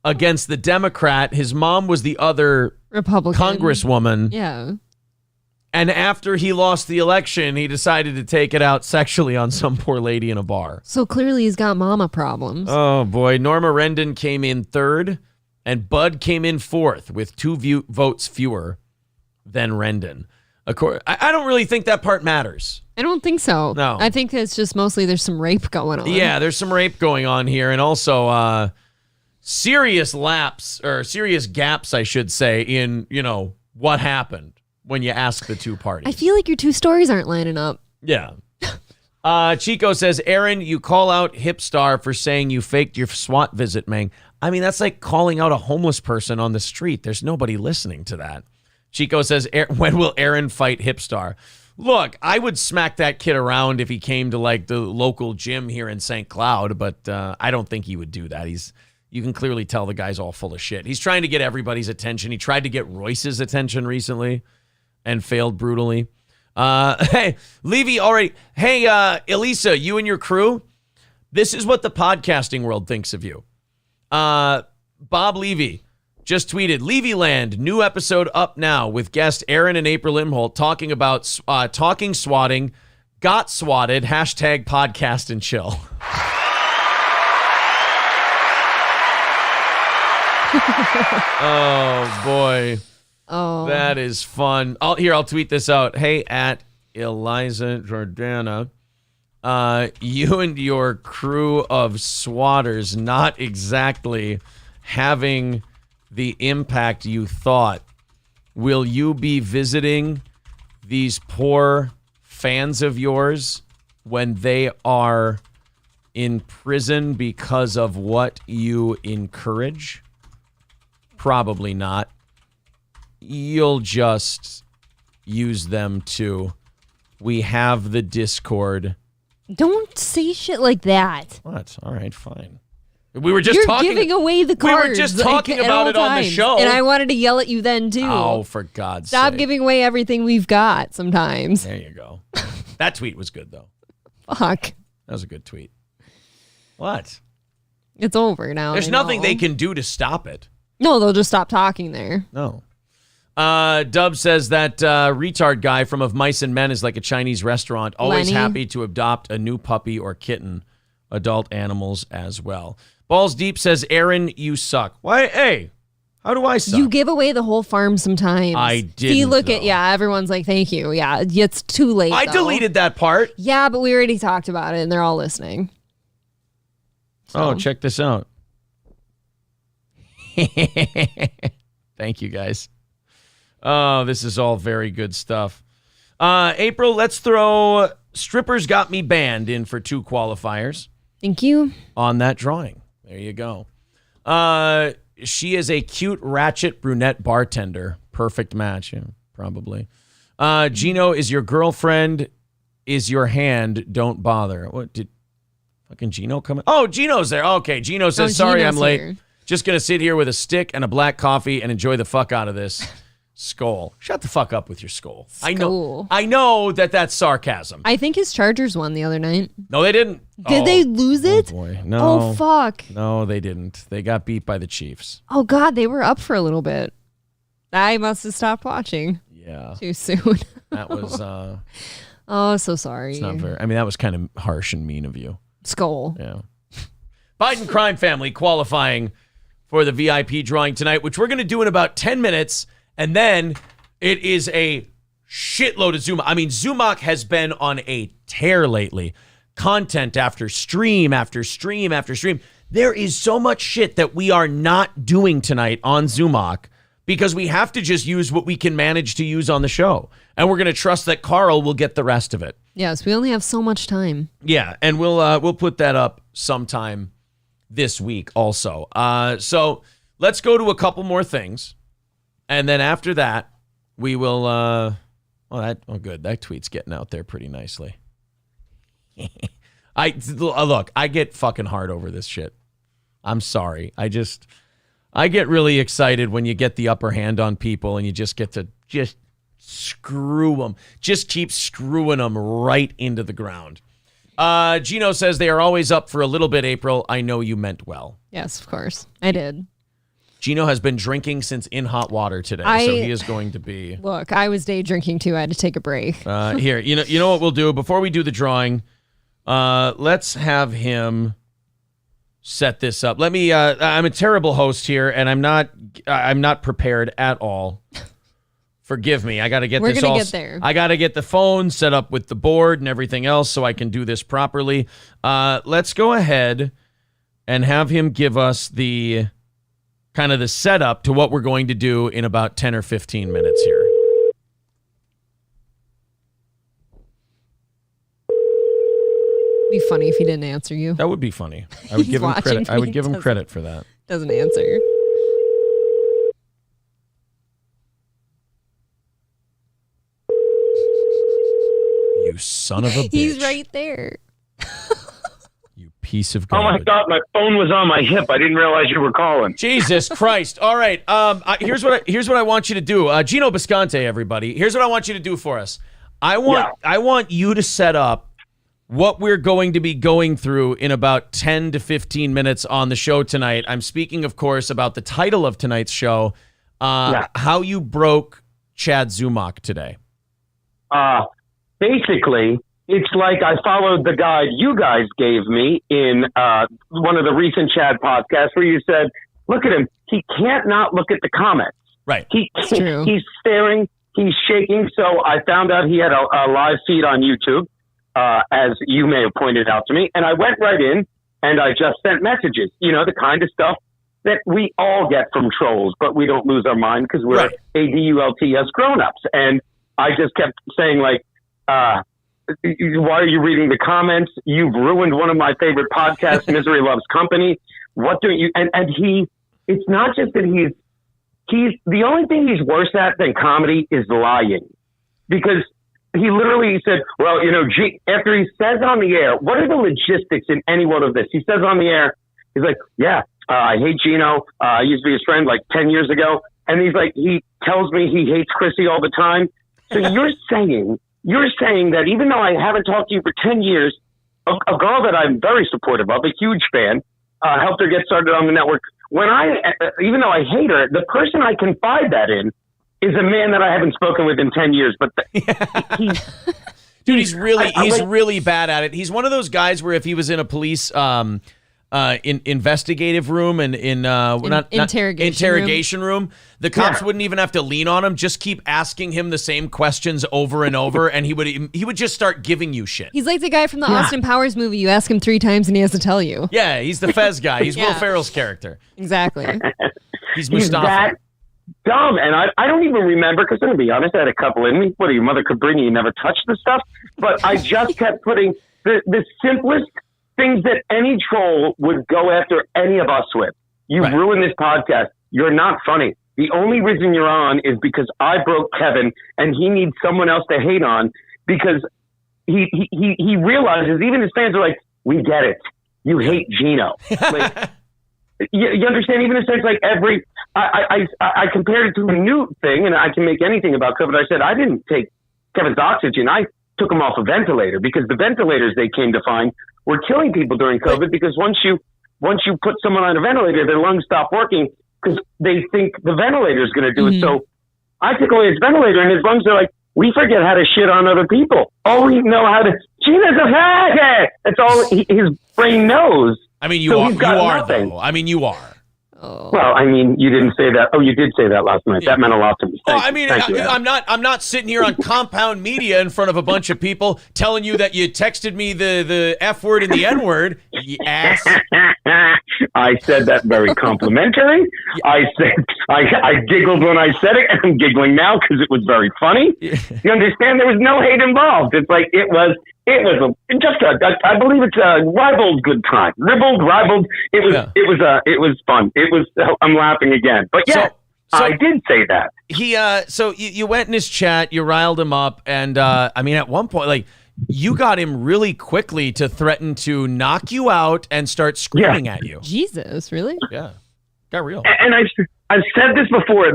against the Democrat. His mom was the other Republican. congresswoman. Yeah. And after he lost the election, he decided to take it out sexually on some poor lady in a bar. So clearly he's got mama problems. Oh, boy. Norma Rendon came in third, and Bud came in fourth with 2 votes fewer than Rendon. I don't really think that part matters. I don't think so. No. I think it's just mostly there's some rape going on. Yeah, there's some rape going on here, and also serious gaps, I should say, in, what happened when you ask the two parties. I feel like your two stories aren't lining up. Yeah. Chico says, Aaron, you call out Hipstar for saying you faked your SWAT visit, Mang. I mean, that's like calling out a homeless person on the street. There's nobody listening to that. Chico says, when will Aaron fight Hipstar? Look, I would smack that kid around if he came to like the local gym here in St. Cloud, but I don't think he would do that. You can clearly tell the guy's all full of shit. He's trying to get everybody's attention. He tried to get Royce's attention recently and failed brutally. Hey, Levy already. Hey, Elisa, you and your crew, this is what the podcasting world thinks of you. Bob Levy just tweeted, Levyland, new episode up now with guest Aaron and April Imholt talking about talking swatting, got swatted, hashtag podcast and chill. Oh, boy. Oh, that is fun. I'll tweet this out. Hey, at Eliza Jordana, you and your crew of swatters not exactly having the impact you thought. Will you be visiting these poor fans of yours when they are in prison because of what you encourage? Probably not. You'll just use them to. We have the Discord. don't say shit like that. What? All right, fine. We were just You're giving away the cards. We were just talking about it on the show. And I wanted to yell at you then, too. Oh, for God's sake. Stop giving away everything we've got sometimes. There you go. That tweet was good, though. Fuck. That was a good tweet. What? It's over now. There's nothing they can do to stop it. No, they'll just stop talking there. No. Dub says that retard guy from Of Mice and Men is like a Chinese restaurant, always Lenny. happy to adopt a new puppy or kitten, adult animals as well. Balls Deep says, Aaron, you suck. Why? Hey, how do I suck? You give away the whole farm sometimes. I didn't, See, look though. at, everyone's like, thank you. Yeah, it's too late. I though. deleted that part. Yeah, but we already talked about it and they're all listening. Oh, check this out. Thank you, guys. Oh, this is all very good stuff. April, let's throw Strippers Got Me Banned in for 2 qualifiers. Thank you. On that drawing. There you go. She is a cute ratchet brunette bartender. Perfect match, yeah, probably. Geno is your girlfriend, is your hand, don't bother. What did fucking Geno come in? Oh, Geno's there. Okay, Geno says, sorry Geno's I'm late. here. Just going to sit here with a stick and a black coffee and enjoy the fuck out of this. Skull. Shut the fuck up with your skull. Skull. I know that's sarcasm. I think his Chargers won the other night. No, they didn't. Did they lose it? Oh, boy. No. Oh, fuck. No, they didn't. They got beat by the Chiefs. Oh, God, they were up for a little bit. I must have stopped watching. Yeah. Too soon. That was... oh, so sorry. It's not very... I mean, that was kind of harsh and mean of you. Skull. Yeah. Biden crime family qualifying for the VIP drawing tonight, which we're going to do in about 10 minutes. And then it is a shitload of Zumock. I mean, Zumock has been on a tear lately. Content after stream after stream after stream. There is so much shit that we are not doing tonight on Zumock because we have to just use what we can manage to use on the show. And we're going to trust that Carl will get the rest of it. Yes, we only have so much time. Yeah, and we'll put that up sometime this week also. So let's go to a couple more things. And then after that, we will, good. That tweet's getting out there pretty nicely. I get fucking hard over this shit. I'm sorry. I get really excited when you get the upper hand on people and you just get to just screw them. Just keep screwing them right into the ground. Geno says they are always up for a little bit, April. I know you meant well. Yes, of course. I did. Geno has been drinking since in hot water today, so he is going to be... Look, I was day drinking too. I had to take a break. Here, you know what we'll do? Before we do the drawing, let's have him set this up. Let me... I'm a terrible host here, and I'm not prepared at all. Forgive me. I got to get We're this gonna all... get there. I got to get the phone set up with the board and everything else so I can do this properly. Let's go ahead and have him give us the... kind of the setup to what we're going to do in about 10 or 15 minutes here. It'd be funny if he didn't answer you. That would be funny. I would give him credit. I would give him credit for that. Doesn't answer. You son of a bitch. He's right there. You piece of Oh my garbage. God, my phone was on my hip. I didn't realize you were calling. Jesus Christ. All right. Here's what I want you to do. Geno Bisconte, everybody. Here's what I want you to do for us. I want you to set up what we're going to be going through in about 10 to 15 minutes on the show tonight. I'm speaking, of course, about the title of tonight's show, How You Broke Chad Zumock Today. Basically, it's like I followed the guide you guys gave me in one of the recent Chad podcasts where you said, look at him. He can't not look at the comments. Right. It's true. He's staring. He's shaking. So I found out he had a live feed on YouTube, as you may have pointed out to me. And I went right in and I just sent messages, the kind of stuff that we all get from trolls, but we don't lose our mind because we're ADULTS grown-ups. And I just kept saying, like, why are you reading the comments? You've ruined one of my favorite podcasts, Misery Loves Company. What do you... And it's not just that he's the only thing he's worse at than comedy is lying. Because he literally said, well, after he says on the air, what are the logistics in any one of this? He says on the air, he's like, I hate Geno. I used to be his friend like 10 years ago. And he's like, he tells me he hates Chrissy all the time. So you're saying that even though I haven't talked to you for 10 years, a girl that I'm very supportive of, a huge fan, helped her get started on the network. Even though I hate her, the person I confide that in is a man that I haven't spoken with in 10 years. But dude, he's really bad at it. He's one of those guys where if he was in a police investigative room and interrogation room, the cops wouldn't even have to lean on him. Just keep asking him the same questions over and over, and he would just start giving you shit. He's like the guy from the Austin Powers movie. You ask him 3 times and he has to tell you. Yeah, he's the Fez guy. He's Will Ferrell's character. Exactly. He's He's Mustafa. that dumb, and I don't even remember, because I'm going to be honest, I had a couple in me. What are you, Mother Cabrini? You never touched the stuff? But I just kept putting the simplest things that any troll would go after any of us with. You've ruined this podcast. You're not funny. The only reason you're on is because I broke Kevin and he needs someone else to hate on, because he realizes, even his fans are like, we get it. You hate Geno. Like, you understand? Even in a sense, like I compared it to a new thing, and I can make anything about COVID. I said, I didn't take Kevin's oxygen. I took him off a ventilator, because the ventilators they came to find were killing people during COVID, because once you put someone on a ventilator, their lungs stop working because they think the ventilator is going to do it. So I took away his ventilator, and his lungs are like, we forget how to shit on other people. All we know how to, Gina's a faggot. That's all his brain knows. I mean, you are though. I mean, you are. Well, I mean, you didn't say that. Oh, you did say that last night. Yeah. That meant a lot to me. I'm not sitting here on compound media in front of a bunch of people telling you that you texted me the F word and the N word, you ass. I said that very complimentary. I said I giggled when I said it, and I'm giggling now because it was very funny. You understand? There was no hate involved. It's like it was I believe it's a ribald good time. Ribald. It was fun. I'm laughing again. But yeah, so I did say that. So you went in his chat, you riled him up, and I mean, at one point, like, you got him really quickly to threaten to knock you out and start screaming at you. Jesus, really? Yeah, got real. And I've said this before.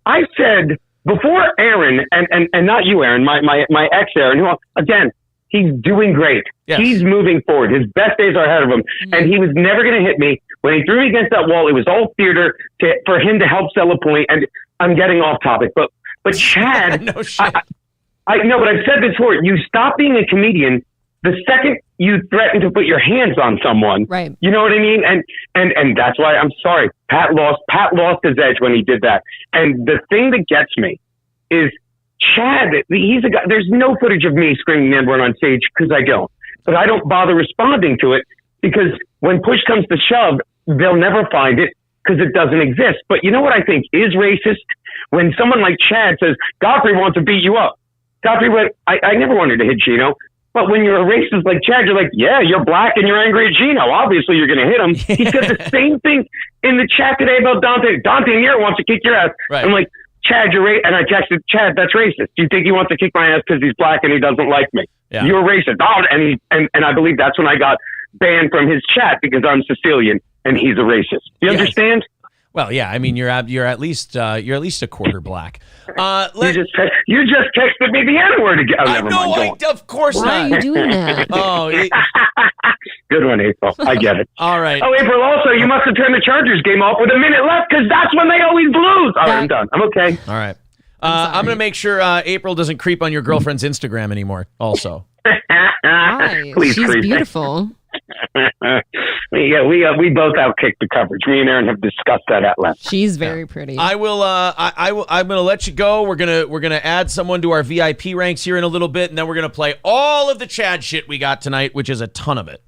I said before Aaron, and not you, Aaron, my ex Aaron, who, again, he's doing great. Yes. He's moving forward. His best days are ahead of him. And he was never going to hit me. When he threw me against that wall, it was all theater for him to help sell a point. And I'm getting off topic. But Chad, no shit. I know, but I've said this before. You stop being a comedian the second you threaten to put your hands on someone. Right. You know what I mean? And that's why I'm sorry. Pat lost his edge when he did that. And the thing that gets me is Chad, he's a guy, there's no footage of me screaming the N-word on stage, because I don't. But I don't bother responding to it, because when push comes to shove, they'll never find it because it doesn't exist. But you know what I think is racist? When someone like Chad says, Godfrey wants to beat you up. Godfrey went, I never wanted to hit Geno. But when you're a racist like Chad, you're like, yeah, you're black and you're angry at Geno. Obviously, you're going to hit him. He said the same thing in the chat today about Dante. Dante here wants to kick your ass. Right. I'm like, Chad, you're and I texted Chad, that's racist. Do you think he wants to kick my ass because he's black and he doesn't like me? Yeah. You're racist. Oh, and I believe that's when I got banned from his chat, because I'm Sicilian and he's a racist. You understand? Well, yeah. I mean, you're at least a quarter black. You just texted me the N-word again. Oh, never mind. Of course not. Why are you doing that? Good one, April. I get it. All right. Oh, April, also, you must have turned the Chargers game off with a minute left, because that's when they always lose. All right, I'm done. I'm okay. All right. I'm going to make sure April doesn't creep on your girlfriend's Instagram anymore, also. Why? Please She's creep. beautiful. We both outkicked the coverage. Me and Aaron have discussed that at length. She's very pretty. I will. I'm gonna let you go. We're gonna add someone to our VIP ranks here in a little bit, and then we're gonna play all of the Chad shit we got tonight, which is a ton of it.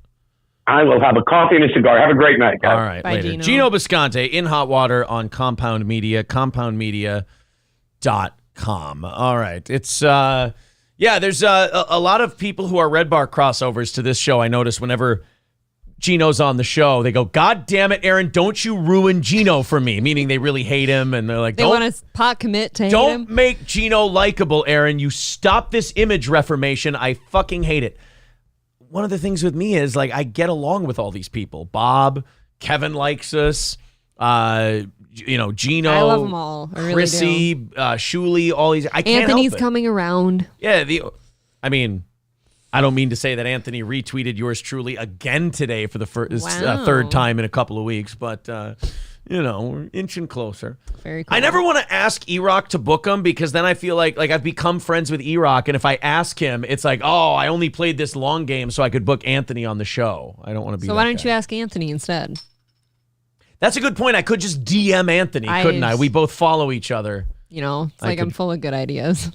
I will have a coffee and a cigar. Have a great night, guys. All right, Bye, later. Geno. Geno Bisconte in hot water on Compound Media, compoundmedia.com. All right, it's there's a lot of people who are Red Bar crossovers to this show. I notice whenever Geno's on the show, they go, "God damn it, Aaron, don't you ruin Geno for me," meaning they really hate him, and they're like, they want to pot commit to hate him. Don't make Geno likable, Aaron. You stop this image reformation. I fucking hate it. One of the things with me is, like, I get along with all these people. Bob, Kevin likes us, Geno. I love them all. I really Chrissy, do. Shuli, all these. I can't Anthony's help it. coming around. Yeah, I don't mean to say that Anthony retweeted yours truly again today for the third time in a couple of weeks, but we're inching closer. Very cool. I never want to ask E-Rock to book him because then I feel like I've become friends with E-Rock, and if I ask him, it's like, oh, I only played this long game so I could book Anthony on the show. I don't want to be. So why don't you ask Anthony instead? That's a good point. I could just DM Anthony, couldn't I? We both follow each other. It's like I'm full of good ideas.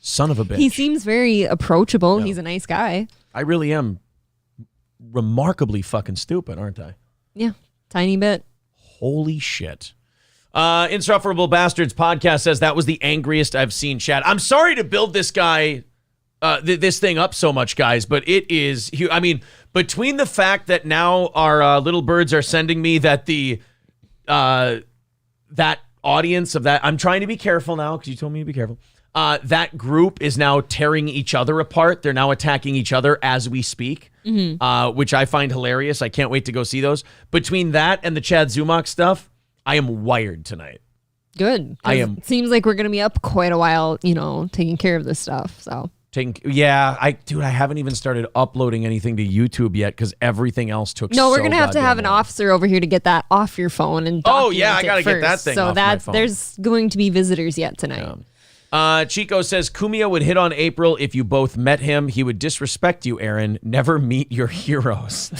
Son of a bitch. He seems very approachable. Yeah. He's a nice guy. I really am remarkably fucking stupid, aren't I? Yeah, tiny bit. Holy shit. Insufferable Bastards podcast says that was the angriest I've seen Chad. I'm sorry to build this guy, this thing up so much, guys, but it is, between the fact that now our little birds are sending me that that audience of that, I'm trying to be careful now because you told me to be careful. That group is now tearing each other apart. They're now attacking each other as we speak, which I find hilarious. I can't wait to go see those. Between that and the Chad Zumock stuff, I am wired tonight. Good. It seems like we're going to be up quite a while, taking care of this stuff. So I haven't even started uploading anything to YouTube yet because everything else took. No, we're gonna have to have an officer over here to get that off your phone and. Oh yeah, I gotta get that thing off my phone. There's going to be visitors yet tonight. Yeah. Chico says Kumio would hit on April if you both met him. He would disrespect you, Aaron. Never meet your heroes.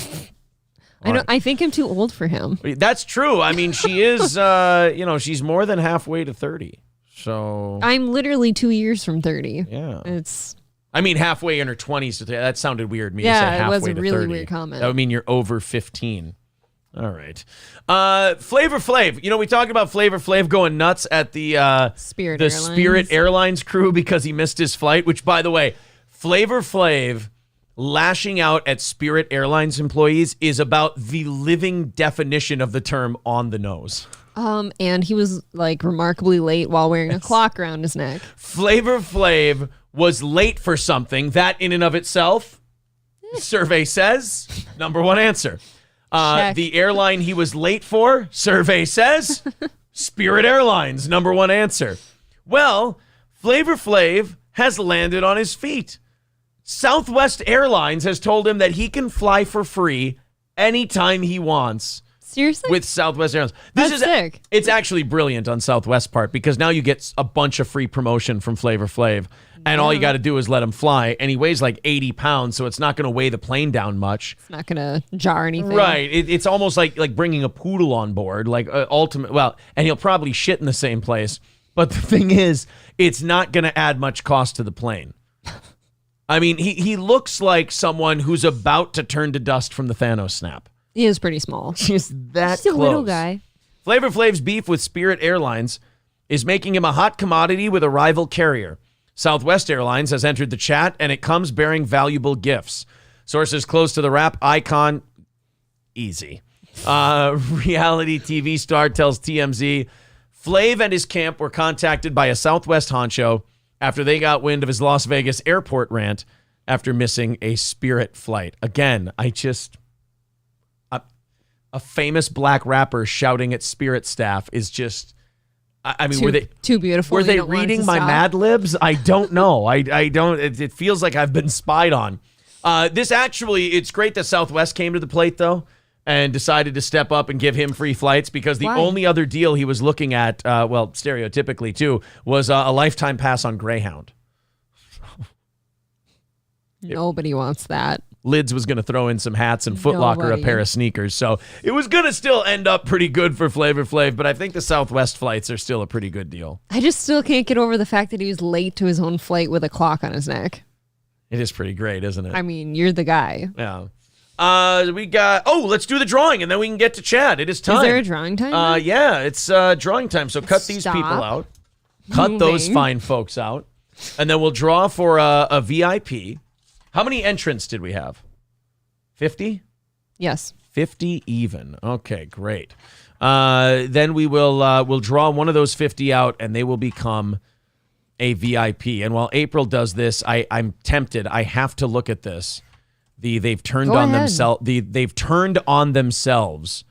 I think I'm too old for him. That's true. I mean, she is. She's more than halfway to 30. So I'm literally 2 years from 30. Yeah, it's. I mean, halfway in her 20s. That sounded weird. Me yeah, to say halfway it was a really 30. Weird comment. That would mean you're over 15. All right. Flavor Flav. We talked about Flavor Flav going nuts at the Spirit Airlines crew because he missed his flight, which, by the way, Flavor Flav lashing out at Spirit Airlines employees is about the living definition of the term on the nose. And he was remarkably late while wearing a clock around his neck. Flavor Flav was late for something. That in and of itself, survey says, number one answer. The airline he was late for, survey says, Spirit Airlines, number one answer. Well, Flavor Flav has landed on his feet. Southwest Airlines has told him that he can fly for free anytime he wants. Seriously? With Southwest Airlines. That's sick. It's actually brilliant on Southwest part because now you get a bunch of free promotion from Flavor Flav. And all you got to do is let him fly. And he weighs 80 pounds, so it's not going to weigh the plane down much. It's not going to jar anything. Right. It's almost like bringing a poodle on board, and he'll probably shit in the same place. But the thing is, it's not going to add much cost to the plane. I mean, he looks like someone who's about to turn to dust from the Thanos snap. He is pretty small. Just that Just close. a little guy. Flavor Flav's beef with Spirit Airlines is making him a hot commodity with a rival carrier. Southwest Airlines has entered the chat, and it comes bearing valuable gifts. Sources close to the rap icon, easy. Reality TV star tells TMZ, Flav and his camp were contacted by a Southwest honcho after they got wind of his Las Vegas airport rant after missing a Spirit flight. Again, a famous black rapper shouting at Spirit staff is just... were they too beautiful? Were they reading my Mad Libs? I don't know. I don't. It feels like I've been spied on. It's great that Southwest came to the plate though and decided to step up and give him free flights because the only other deal he was looking at, stereotypically too, was a lifetime pass on Greyhound. Nobody wants that. Lids was going to throw in some hats and Foot Locker a pair of sneakers. So it was going to still end up pretty good for Flavor Flav, but I think the Southwest flights are still a pretty good deal. I just still can't get over the fact that he was late to his own flight with a clock on his neck. It is pretty great, isn't it? I mean, you're the guy. Yeah. We got, let's do the drawing and then we can get to Chad. It is time. Is there a drawing time? Yeah, it's drawing time. So cut these people out. Cut those fine folks out. And then we'll draw for a VIP. How many entrants did we have? 50? Yes. 50 even. Okay, great. Then we'll draw one of those 50 out, and they will become a VIP. And while April does this, I'm tempted. I have to look at this. They've turned on themselves. They've turned on themselves.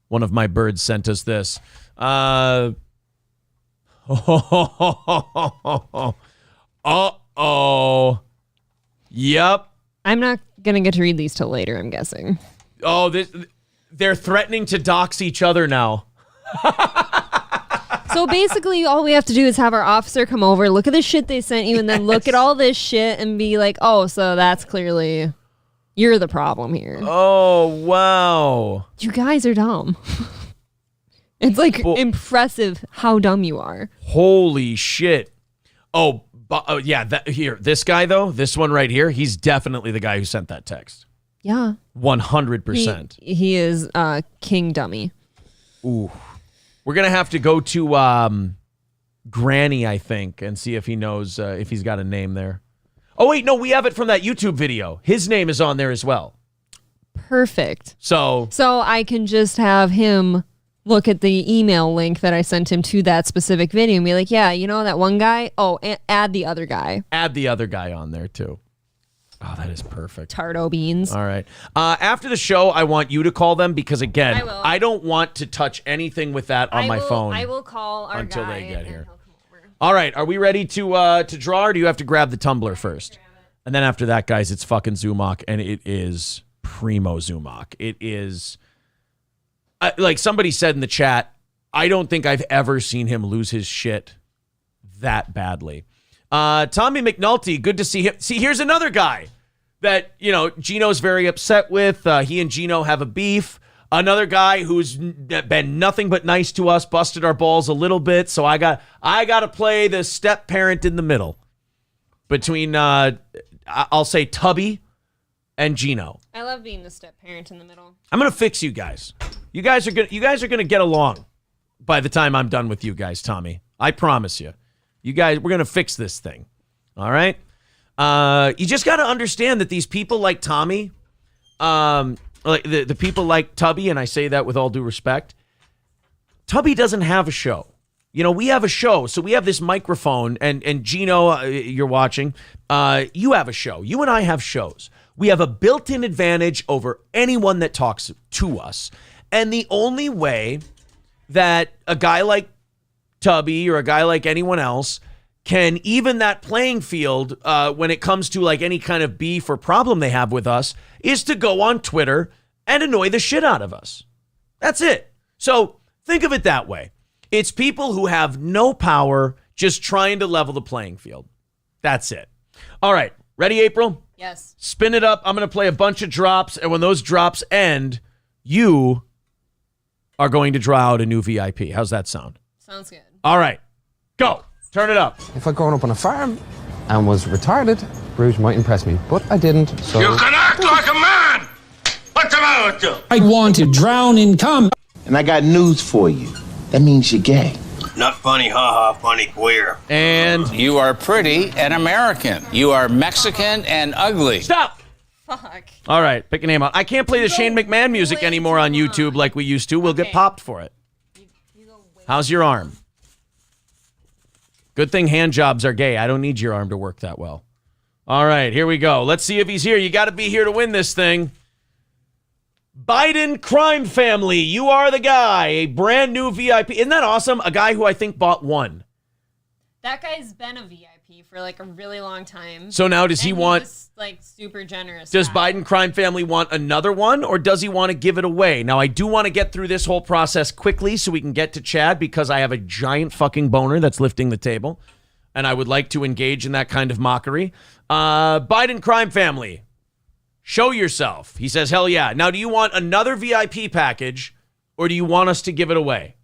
One of my birds sent us this. Uh-oh. Yep. I'm not going to get to read these till later, I'm guessing. Oh, they're threatening to dox each other now. So basically, all we have to do is have our officer come over, look at the shit they sent you, and then look at all this shit and be like, oh, so that's clearly you're the problem here. Oh, wow. You guys are dumb. It's like impressive how dumb you are. Holy shit. Oh, yeah, this guy, though, this one right here, he's definitely the guy who sent that text. Yeah. 100%. He is King Dummy. Ooh. We're going to have to go to Granny, I think, and see if he knows, if he's got a name there. Oh, wait, no, we have it from that YouTube video. His name is on there as well. Perfect. So I can just have him look at the email link that I sent him to that specific video and be like, yeah, you know that one guy? Oh, add the other guy. Add the other guy on there, too. Oh, that is perfect. Tardo beans. All right. After the show, I want you to call them because, again, I don't want to touch anything with that on my phone. I will call our until guy they get here. All right. Are we ready to draw, or do you have to grab the tumbler first? And then after that, guys, it's fucking Zumock, and it is primo Zumock. It is... like somebody said in the chat, I don't think I've ever seen him lose his shit that badly. Tommy McNulty, good to see him. See, here's another guy that, Geno's very upset with. He and Geno have a beef. Another guy who's been nothing but nice to us, busted our balls a little bit. So I got to play the step parent in the middle between, I'll say Tubby and Geno. I love being the step parent in the middle. I'm gonna fix you guys. You guys are gonna get along by the time I'm done with you guys, Tommy. I promise you. You guys, we're gonna fix this thing. All right. You just gotta understand that these people like Tommy, like the people like Tubby, and I say that with all due respect. Tubby doesn't have a show. We have a show, so we have this microphone, and Geno, you're watching. You have a show. You and I have shows. We have a built-in advantage over anyone that talks to us. And the only way that a guy like Tubby or a guy like anyone else can even that playing field when it comes to like any kind of beef or problem they have with us is to go on Twitter and annoy the shit out of us. That's it. So think of it that way. It's people who have no power just trying to level the playing field. That's it. All right. Ready, April? Yes. Spin it up. I'm going to play a bunch of drops, and when those drops end, you are going to draw out a new VIP. How's that sound? Sounds good. All right. Go. Turn it up. If I'd grown up on a farm and was retarded, Bruges might impress me, but I didn't, so... You can act like a man! What's the matter with you? I want to drown in cum. And I got news for you. That means you're gay. Not funny, haha, funny queer. And you are pretty and American. You are Mexican and ugly. Stop. Fuck. All right, pick a name out. I can't play the Shane McMahon music anymore on YouTube like we used to. We'll get popped for it. How's your arm? Good thing hand jobs are gay. I don't need your arm to work that well. All right, here we go. Let's see if he's here. You got to be here to win this thing. Biden crime family, you are the guy. A brand new VIP. Isn't that awesome? A guy who I think bought one. That guy's been a VIP for like a really long time. So now does he want... was, like super generous. Does Biden crime family want another one, or does he want to give it away? Now, I do want to get through this whole process quickly so we can get to Chad because I have a giant fucking boner that's lifting the table, and I would like to engage in that kind of mockery. Biden crime family. Show yourself. He says, hell yeah. Now, do you want another VIP package or do you want us to give it away?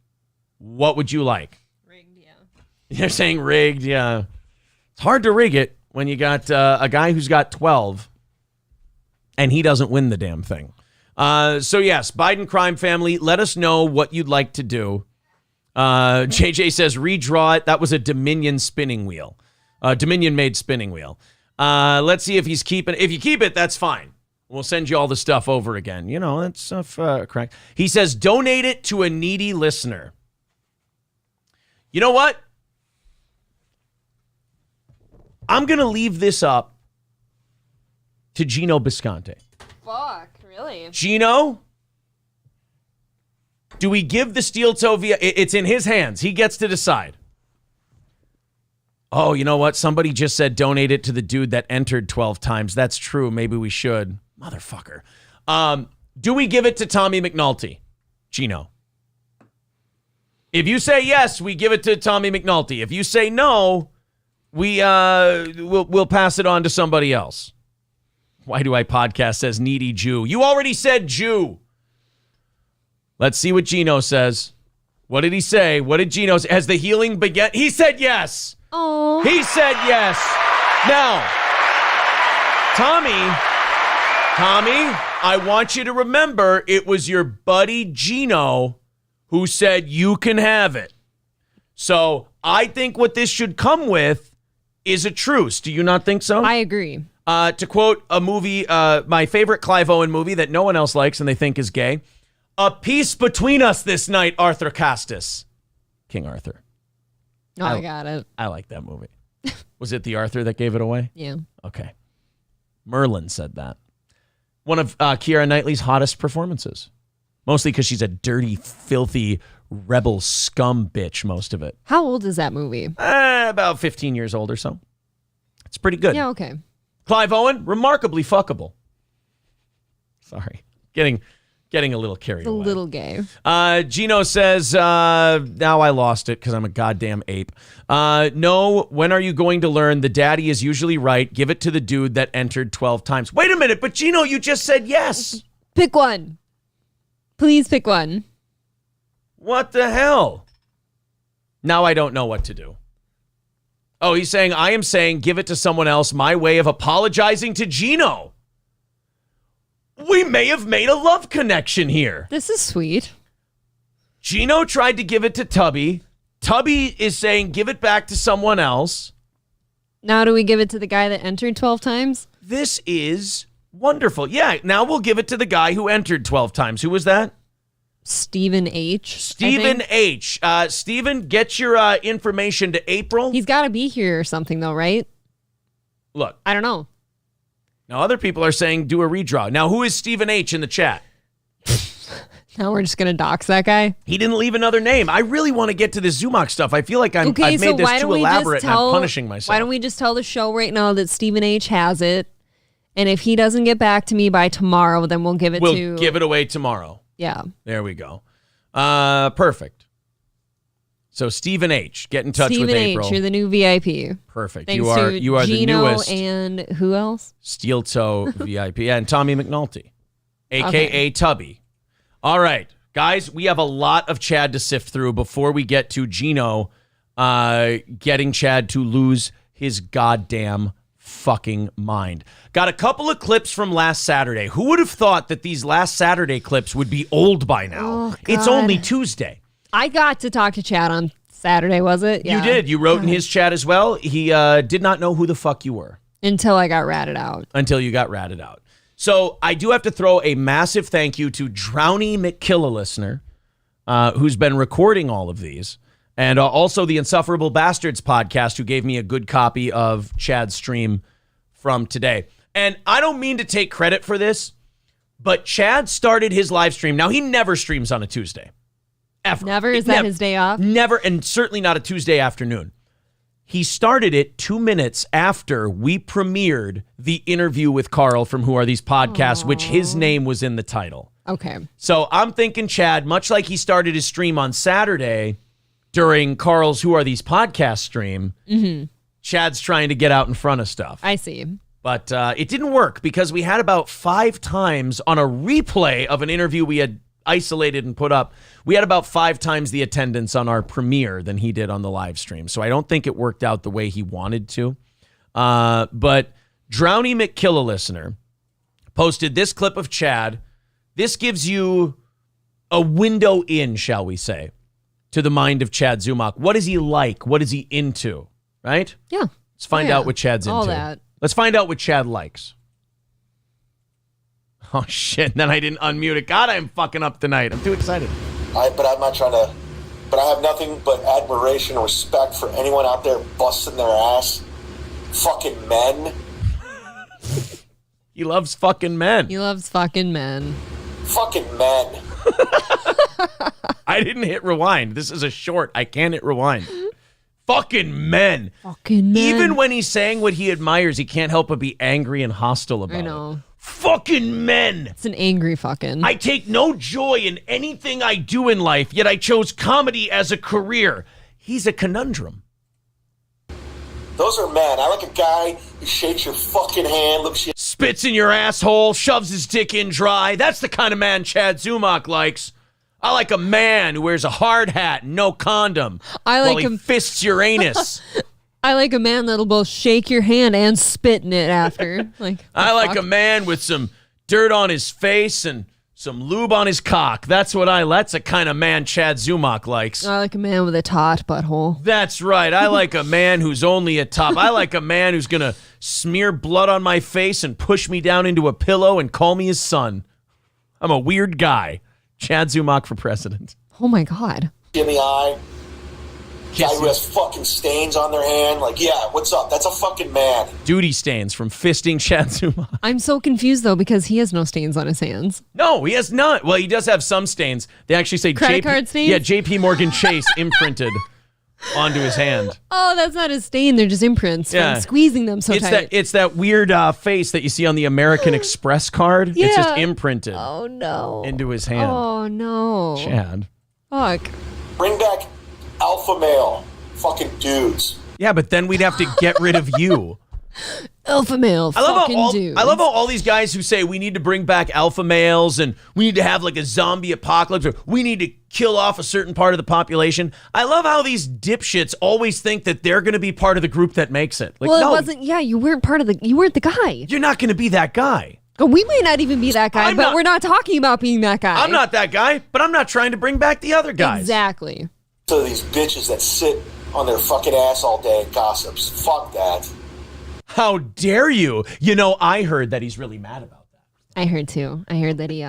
What would you like? Rigged, yeah. They're saying rigged, yeah. It's hard to rig it when you got a guy who's got 12 and he doesn't win the damn thing. So, yes, Biden crime family, let us know what you'd like to do. JJ says, redraw it. That was a Dominion spinning wheel. Dominion-made spinning wheel. Let's see if he's keeping it. If you keep it, that's fine. We'll send you all the stuff over again. You know, that's stuff correct. He says, donate it to a needy listener. You know what? I'm going to leave this up to Geno Bisconte. Fuck, really? Geno, do we give the steel toe via? It's in his hands. He gets to decide. Oh, you know what? Somebody just said donate it to the dude that entered 12 times. That's true. Maybe we should. Motherfucker. Do we give it to Tommy McNulty? Geno. If you say yes, we give it to Tommy McNulty. If you say no, we'll pass it on to somebody else. Why do I podcast says needy Jew? You already said Jew. Let's see what Geno says. What did he say? What did Geno say? Has the healing begun? He said yes. Oh. He said yes. Now, Tommy, I want you to remember it was your buddy Geno who said you can have it. So I think what this should come with is a truce. Do you not think so? I agree. To quote a movie, my favorite Clive Owen movie that no one else likes and they think is gay, a peace between us this night, Arthur Castus. King Arthur. Oh, I got it. I like that movie. Was it the Arthur that gave it away? Yeah. Okay. Merlin said that. One of Keira Knightley's hottest performances. Mostly because she's a dirty, filthy, rebel scum bitch, most of it. How old is that movie? About 15 years old or so. It's pretty good. Yeah, okay. Clive Owen, remarkably fuckable. Sorry. Getting a little carried away. A little gay. Geno says, now I lost it because I'm a goddamn ape. No, when are you going to learn the daddy is usually right? Give it to the dude that entered 12 times. Wait a minute, but Geno, you just said yes. Pick one. Please pick one. What the hell? Now I don't know what to do. Oh, he's saying, I am saying give it to someone else, my way of apologizing to Geno. We may have made a love connection here. This is sweet. Geno tried to give it to Tubby. Tubby is saying give it back to someone else. Now do we give it to the guy that entered 12 times? This is wonderful. Yeah, now we'll give it to the guy who entered 12 times. Who was that? Stephen H. Stephen H. Stephen, get your information to April. He's got to be here or something, though, right? Look. I don't know. Now, other people are saying do a redraw. Now, who is Stephen H. in the chat? Now we're just going to dox that guy? He didn't leave another name. I really want to get to this Zumock stuff. I feel like I've made this too elaborate and I'm punishing myself. Why don't we just tell the show right now that Stephen H. has it? And if he doesn't get back to me by tomorrow, then we'll give it We'll give it away tomorrow. Yeah. There we go. Perfect. So Stephen H. Get in touch with April. Stephen H. You're the new VIP. Perfect. Thanks you are Geno the newest. And who else? Steel Toe VIP. And Tommy McNulty, a.k.a. Tubby. All right, guys, we have a lot of Chad to sift through before we get to Geno getting Chad to lose his goddamn fucking mind. Got a couple of clips from last Saturday. Who would have thought that these last Saturday clips would be old by now? Oh, it's only Tuesday. I got to talk to Chad on Saturday, was it? Yeah. You did. You wrote in his chat as well. He did not know who the fuck you were. Until I got ratted out. Until you got ratted out. So I do have to throw a massive thank you to Drowny McKilla listener, who's been recording all of these. And also the Insufferable Bastards podcast, who gave me a good copy of Chad's stream from today. And I don't mean to take credit for this, but Chad started his live stream. Now, he never streams on a Tuesday. Ever. Never? Is that his day off? Never, and certainly not a Tuesday afternoon. He started it 2 minutes after we premiered the interview with Carl from Who Are These Podcasts, which his name was in the title. Okay. So I'm thinking Chad, much like he started his stream on Saturday during Carl's Who Are These Podcasts stream, Chad's trying to get out in front of stuff. I see. But it didn't work because we had about 5 times on a replay of an interview we had isolated and put up. We had about 5 times the attendance on our premiere than he did on the live stream. So I don't think it worked out the way he wanted to. But Drowny McKilla listener posted this clip of Chad. This gives you a window in, shall we say, to the mind of Chad Zumock. What is he like? What is he into? Right? Yeah. Let's find out what Chad's into. All that. Let's find out what Chad likes. Oh, shit. Then I didn't unmute it. God, I'm fucking up tonight. I'm too excited. But I'm not trying to... But I have nothing but admiration and respect for anyone out there busting their ass. Fucking men. He loves fucking men. He loves fucking men. Fucking men. I didn't hit rewind. This is a short. I can't hit rewind. Fucking men. Fucking men. Even when he's saying what he admires, he can't help but be angry and hostile about it. I know. Fucking men. It's an angry fucking. I take no joy in anything I do in life, yet I chose comedy as a career. He's a conundrum. Those are men. I like a guy who shakes your fucking hand, looks you... Spits in your asshole, shoves his dick in dry. That's the kind of man Chad Zumock likes. I like a man who wears a hard hat and no condom while he fists your anus. I like a man that'll both shake your hand and spit in it after. I like a man with some dirt on his face and some lube on his cock. That's what that's the kind of man Chad Zumock likes. I like a man with a taut butthole. That's right. I like a man who's only a top. I like a man who's going to smear blood on my face and push me down into a pillow and call me his son. I'm a weird guy. Chad Zumock for president. Oh my God. In the eye. Guy who has fucking stains on their hand. Like, yeah, what's up? That's a fucking man. Duty stains from fisting Chad Zumock. I'm so confused, though, because he has no stains on his hands. No, he has not. Well, he does have some stains. They actually say credit card stains? Yeah, JP Morgan Chase imprinted onto his hand. Oh, that's not a stain. They're just imprints from squeezing them so tight. It's that weird face that you see on the American Express card. Yeah. It's just imprinted. Oh, no. Into his hand. Oh, no. Chad. Fuck. Bring back alpha male. Fucking dudes. Yeah, but then we'd have to get rid of you. Alpha male fucking dudes. I love how all these guys who say we need to bring back alpha males and we need to have like a zombie apocalypse or we need to kill off a certain part of the population. I love how these dipshits always think that they're going to be part of the group that makes it. Like, well, no, it wasn't. Yeah, you weren't the guy. You're not going to be that guy. We might not even be that guy, but we're not talking about being that guy. I'm not that guy, but I'm not trying to bring back the other guys. Exactly. So these bitches that sit on their fucking ass all day and gossips. Fuck that. How dare you? You know, I heard that he's really mad about that. I heard too. I heard that he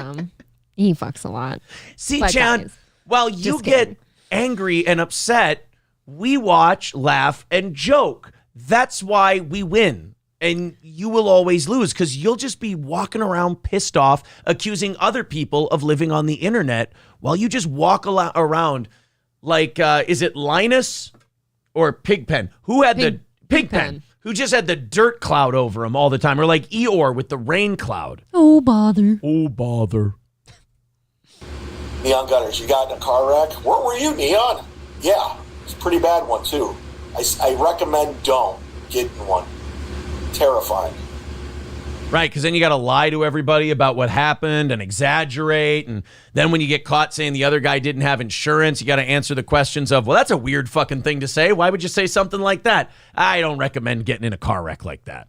fucks a lot. See, but Chad, guys, while you get angry and upset, we watch, laugh, and joke. That's why we win. And you will always lose because you'll just be walking around pissed off, accusing other people of living on the internet while you just walk around like, is it Linus or Pigpen? Who had the Pigpen? Who just had the dirt cloud over him all the time? Or like Eeyore with the rain cloud. Oh, bother. Oh, bother. Neon Gunners, you got in a car wreck? Where were you, Neon? Yeah, it's a pretty bad one, too. I recommend don't get in one. Terrifying. Right, because then you got to lie to everybody about what happened and exaggerate. And then when you get caught saying the other guy didn't have insurance, you got to answer the questions of, well, that's a weird fucking thing to say. Why would you say something like that? I don't recommend getting in a car wreck like that.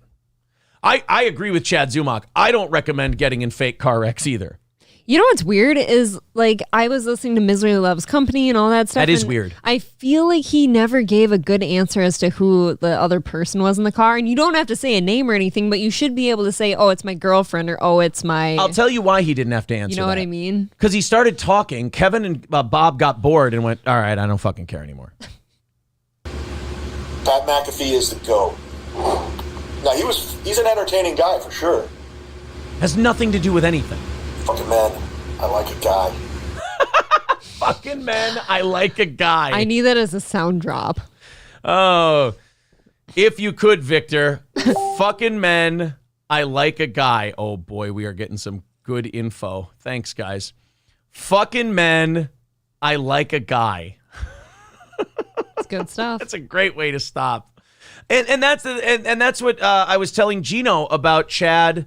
I agree with Chad Zumock. I don't recommend getting in fake car wrecks either. You know what's weird is, like, I was listening to Misery Loves Company and all that stuff. That is weird. I feel like he never gave a good answer as to who the other person was in the car. And you don't have to say a name or anything, but you should be able to say, oh, it's my girlfriend, or oh, it's my... I'll tell you why he didn't have to answer. You know what I mean? Because he started talking. Kevin and Bob got bored and went, all right, I don't fucking care anymore. Pat McAfee is the GOAT. Now, he's an entertaining guy, for sure. Has nothing to do with anything. Fucking man, I like a guy. Fucking man, I like a guy. I need that as a sound drop. Oh, if you could, Victor. Fucking men, I like a guy. Oh boy, we are getting some good info. Thanks, guys. Fucking men, I like a guy. It's good stuff. That's a great way to stop. And that's what I was telling Geno about Chad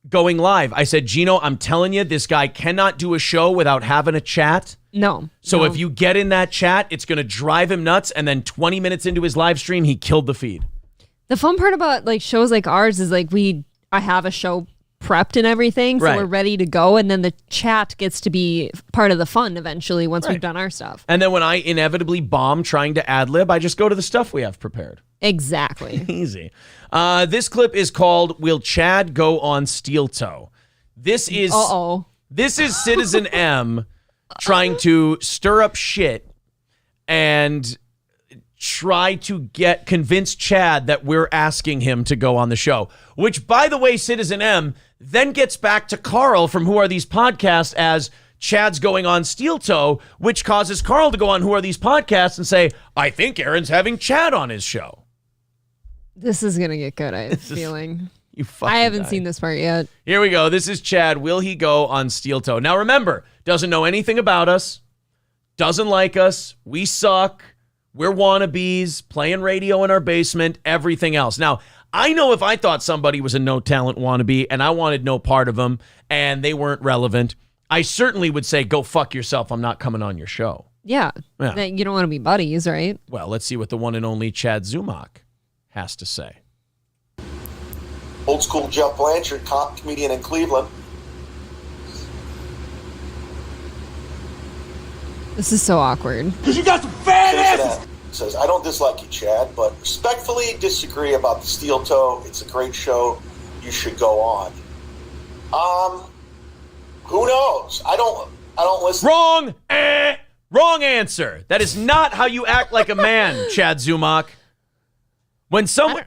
going live. I said, Geno, I'm telling you, this guy cannot do a show without having a chat. No. So if you get in that chat, it's going to drive him nuts. And then 20 minutes into his live stream, he killed the feed. The fun part about like shows like ours is like I have a show prepped and everything, so Right. we're ready to go, and then the chat gets to be part of the fun eventually once Right. we've done our stuff. And then when I inevitably bomb trying to ad-lib, I just go to the stuff we have prepared. Exactly. Easy. This clip is called "Will Chad Go on Steel Toe?" This is Citizen M trying to stir up shit and try to convince Chad that we're asking him to go on the show. Which, by the way, Citizen M then gets back to Carl from Who Are These Podcasts as Chad's going on Steel Toe, which causes Carl to go on Who Are These Podcasts and say, I think Aaron's having Chad on his show. This is going to get good, I have a feeling. You fucking I haven't guy. seen this part yet. Here we go. This is Chad. Will he go on Steel Toe? Now remember, doesn't know anything about us, doesn't like us, we suck, we're wannabes, playing radio in our basement, everything else. Now, I know if I thought somebody was a no-talent wannabe and I wanted no part of them and they weren't relevant, I certainly would say, go fuck yourself, I'm not coming on your show. Yeah. Yeah. You don't want to be buddies, right? Well, let's see what the one and only Chad Zumock has to say. Old school Jeff Blanchard, comedian in Cleveland. This is so awkward. Because you got some fat asses! Says, I don't dislike you, Chad, but respectfully disagree about the Steel Toe. It's a great show. You should go on. Who knows? I don't listen. Wrong! Wrong answer. That is not how you act like a man, Chad Zumock. When someone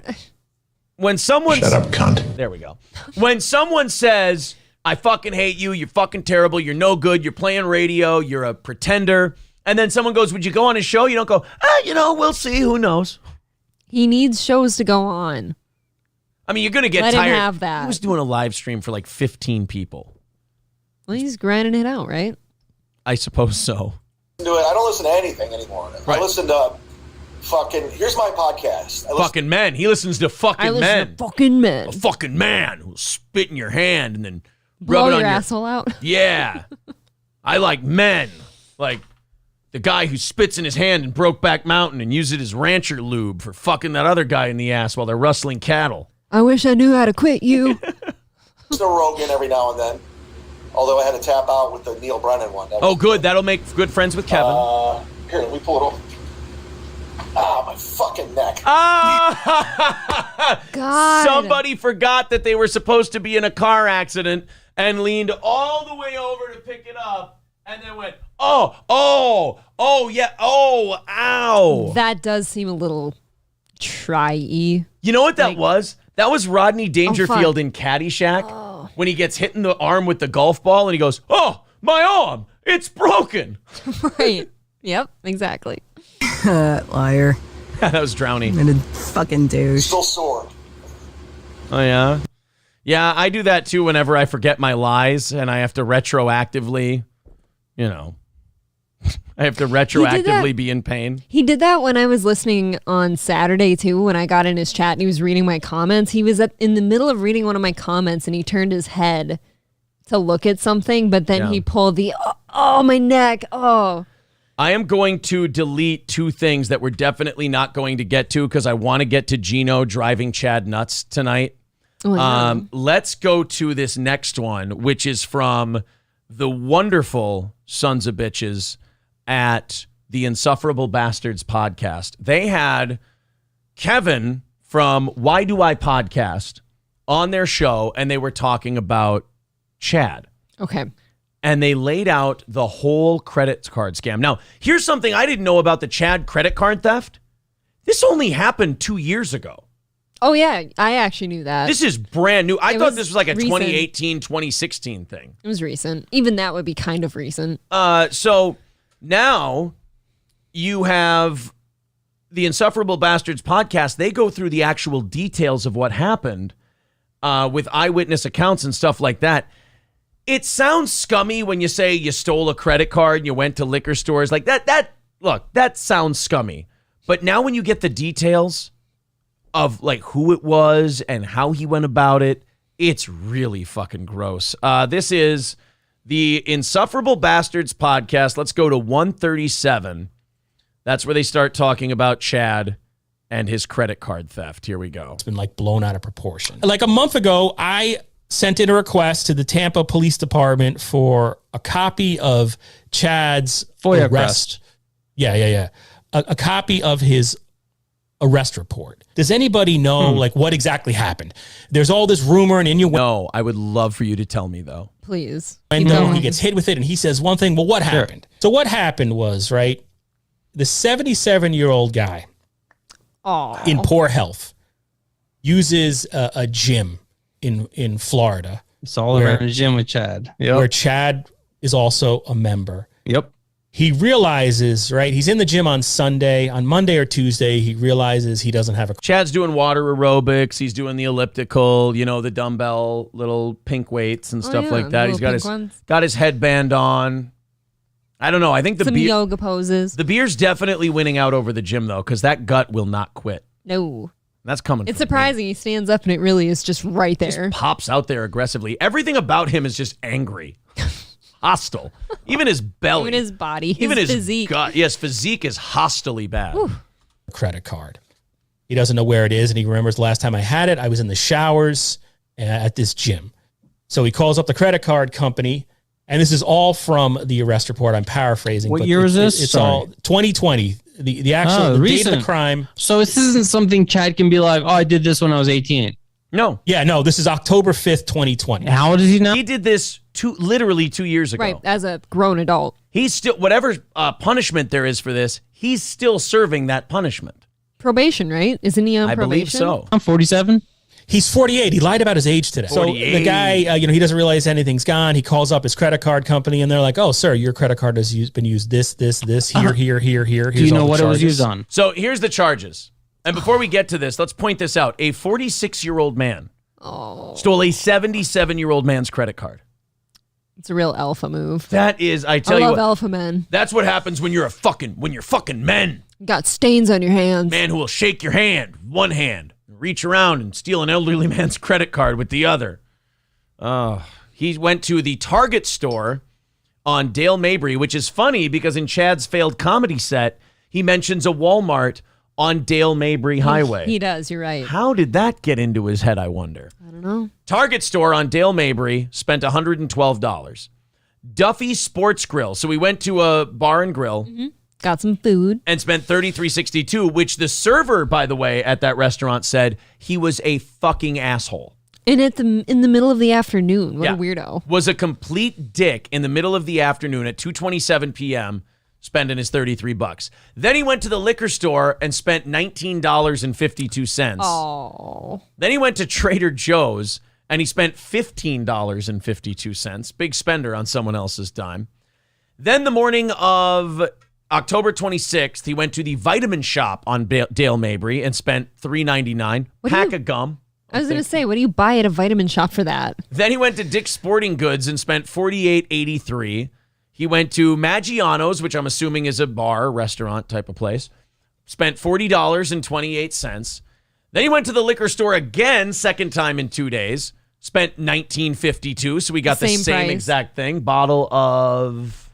Shut up, cunt. There we go. When someone says, I fucking hate you, you're fucking terrible, you're no good, you're playing radio, you're a pretender, and then someone goes, would you go on his show? You don't go, we'll see, who knows. He needs shows to go on. I mean, you're going to get Let tired. him have that. He was doing a live stream for like 15 people. Well, he's grinding it out, right? I suppose so. I don't listen to anything anymore. Right. I listen to here's my podcast. Fucking men. He listens to fucking I listen men. to fucking men. A fucking man who'll spit in your hand and then Blow rub it on your asshole out. Yeah. I like men. Like the guy who spits in his hand in Brokeback Mountain and uses it as rancher lube for fucking that other guy in the ass while they're rustling cattle. I wish I knew how to quit you. Listen to Rogan every now and then. Although I had to tap out with the Neil Brennan one. Oh, good. That'll make good friends with Kevin. Here, let me pull it over. My fucking neck. God. Somebody forgot that they were supposed to be in a car accident and leaned all the way over to pick it up and then went, oh, yeah, ow. That does seem a little try-y. You know what that was? That was Rodney Dangerfield fuck. in Caddyshack when he gets hit in the arm with the golf ball and he goes, oh, my arm, it's broken. Right. Yep, exactly. Liar. That was Drowning. And a fucking douche. Still sore. Oh, yeah? Yeah, I do that too whenever I forget my lies and I have to retroactively, I have to retroactively be in pain. He did that when I was listening on Saturday too, when I got in his chat and he was reading my comments. He was in the middle of reading one of my comments and he turned his head to look at something, but then he pulled my neck. Oh. I am going to delete two things that we're definitely not going to get to because I want to get to Geno driving Chad nuts tonight. Oh, yeah. Let's go to this next one, which is from the wonderful sons of bitches at the Insufferable Bastards podcast. They had Kevin from Why Do I Podcast on their show, and they were talking about Chad. Okay. And they laid out the whole credit card scam. Now, here's something I didn't know about the Chad credit card theft. This only happened 2 years ago. Oh, yeah. I actually knew that. This is brand new. I thought this was like a recent. 2018, 2016 thing. It was recent. Even that would be kind of recent. So now you have the Insufferable Bastards podcast. They go through the actual details of what happened with eyewitness accounts and stuff like that. It sounds scummy when you say you stole a credit card and you went to liquor stores like that. Look, that sounds scummy. But now when you get the details, of like who it was and how he went about it. It's really fucking gross. This is the Insufferable Bastards podcast. Let's go to 137. That's where they start talking about Chad and his credit card theft. Here we go. It's been like blown out of proportion. Like a month ago, I sent in a request to the Tampa Police Department for a copy of Chad's FOIA arrest. request. Yeah. A copy of his arrest report. Does anybody know like what exactly happened? There's all this rumor and innuendo. No, I would love for you to tell me though. Please. And then he gets hit with it and he says one thing, well, what happened? So what happened was, right, the 77-year-old guy in poor health uses a gym in Florida. It's all around a gym with Chad. Where Chad is also a member. Yep. He realizes, right, he's in the gym on Sunday. On Monday or Tuesday, he realizes he doesn't have a... Chad's doing water aerobics. He's doing the elliptical, the dumbbell, little pink weights and stuff like that. He's got his headband on. I don't know. I think some yoga poses. The beer's definitely winning out over the gym, though, because that gut will not quit. No. That's coming. It's surprising. He stands up and it really is just right there. Just pops out there aggressively. Everything about him is just angry. Hostile. Even his belly. Even his body. Even his physique. gut. Yes, physique is hostilely bad. Whew. Credit card. He doesn't know where it is, and he remembers the last time I had it, I was in the showers at this gym. So he calls up the credit card company, and this is all from the arrest report. I'm paraphrasing. What year is this? It's all 2020. The actual the date of the crime. So this isn't something Chad can be like, oh, I did this when I was 18. No. Yeah, no, this is October 5th, 2020. How old is he now? He did this literally 2 years ago. Right, as a grown adult. He's still, whatever punishment there is for this, he's still serving that punishment. Probation, right? Isn't he on I probation? believe so. I'm 47. He's 48. He lied about his age today. 48. So the guy, he doesn't realize anything's gone. He calls up his credit card company, and they're like, "Oh, sir, your credit card has been used this, here, here. Here's Do you know all the what it was charges." used on? So here's the charges. And before we get to this, let's point this out. A 46-year-old man stole a 77-year-old man's credit card. It's a real alpha move. That is, I I tell you love what, alpha men. that's what happens when you're fucking men. Got stains on your hands. Man who will shake your hand, one hand, reach around and steal an elderly man's credit card with the other. He went to the Target store on Dale Mabry, which is funny because in Chad's failed comedy set, he mentions a Walmart on Dale Mabry Highway. He does, you're right. How did that get into his head, I wonder? I don't know. Target store on Dale Mabry, spent $112. Duffy Sports Grill. So we went to a bar and grill. Mm-hmm. Got some food. And spent $33.62, which the server, by the way, at that restaurant said he was a fucking asshole. And in the middle of the afternoon. What a weirdo. Was a complete dick in the middle of the afternoon at 2:27 p.m., spending his $33. Then he went to the liquor store and spent $19.52. Oh. Then he went to Trader Joe's and he spent $15.52. Big spender on someone else's dime. Then the morning of October 26th, he went to the vitamin shop on Dale Mabry and spent $3.99. Pack of gum. I was going to say, what do you buy at a vitamin shop for that? Then he went to Dick's Sporting Goods and spent $48.83. He went to Maggiano's, which I'm assuming is a bar, restaurant type of place. Spent $40.28. Then he went to the liquor store again, second time in 2 days. Spent $19.52. So we got the same exact thing. Bottle of...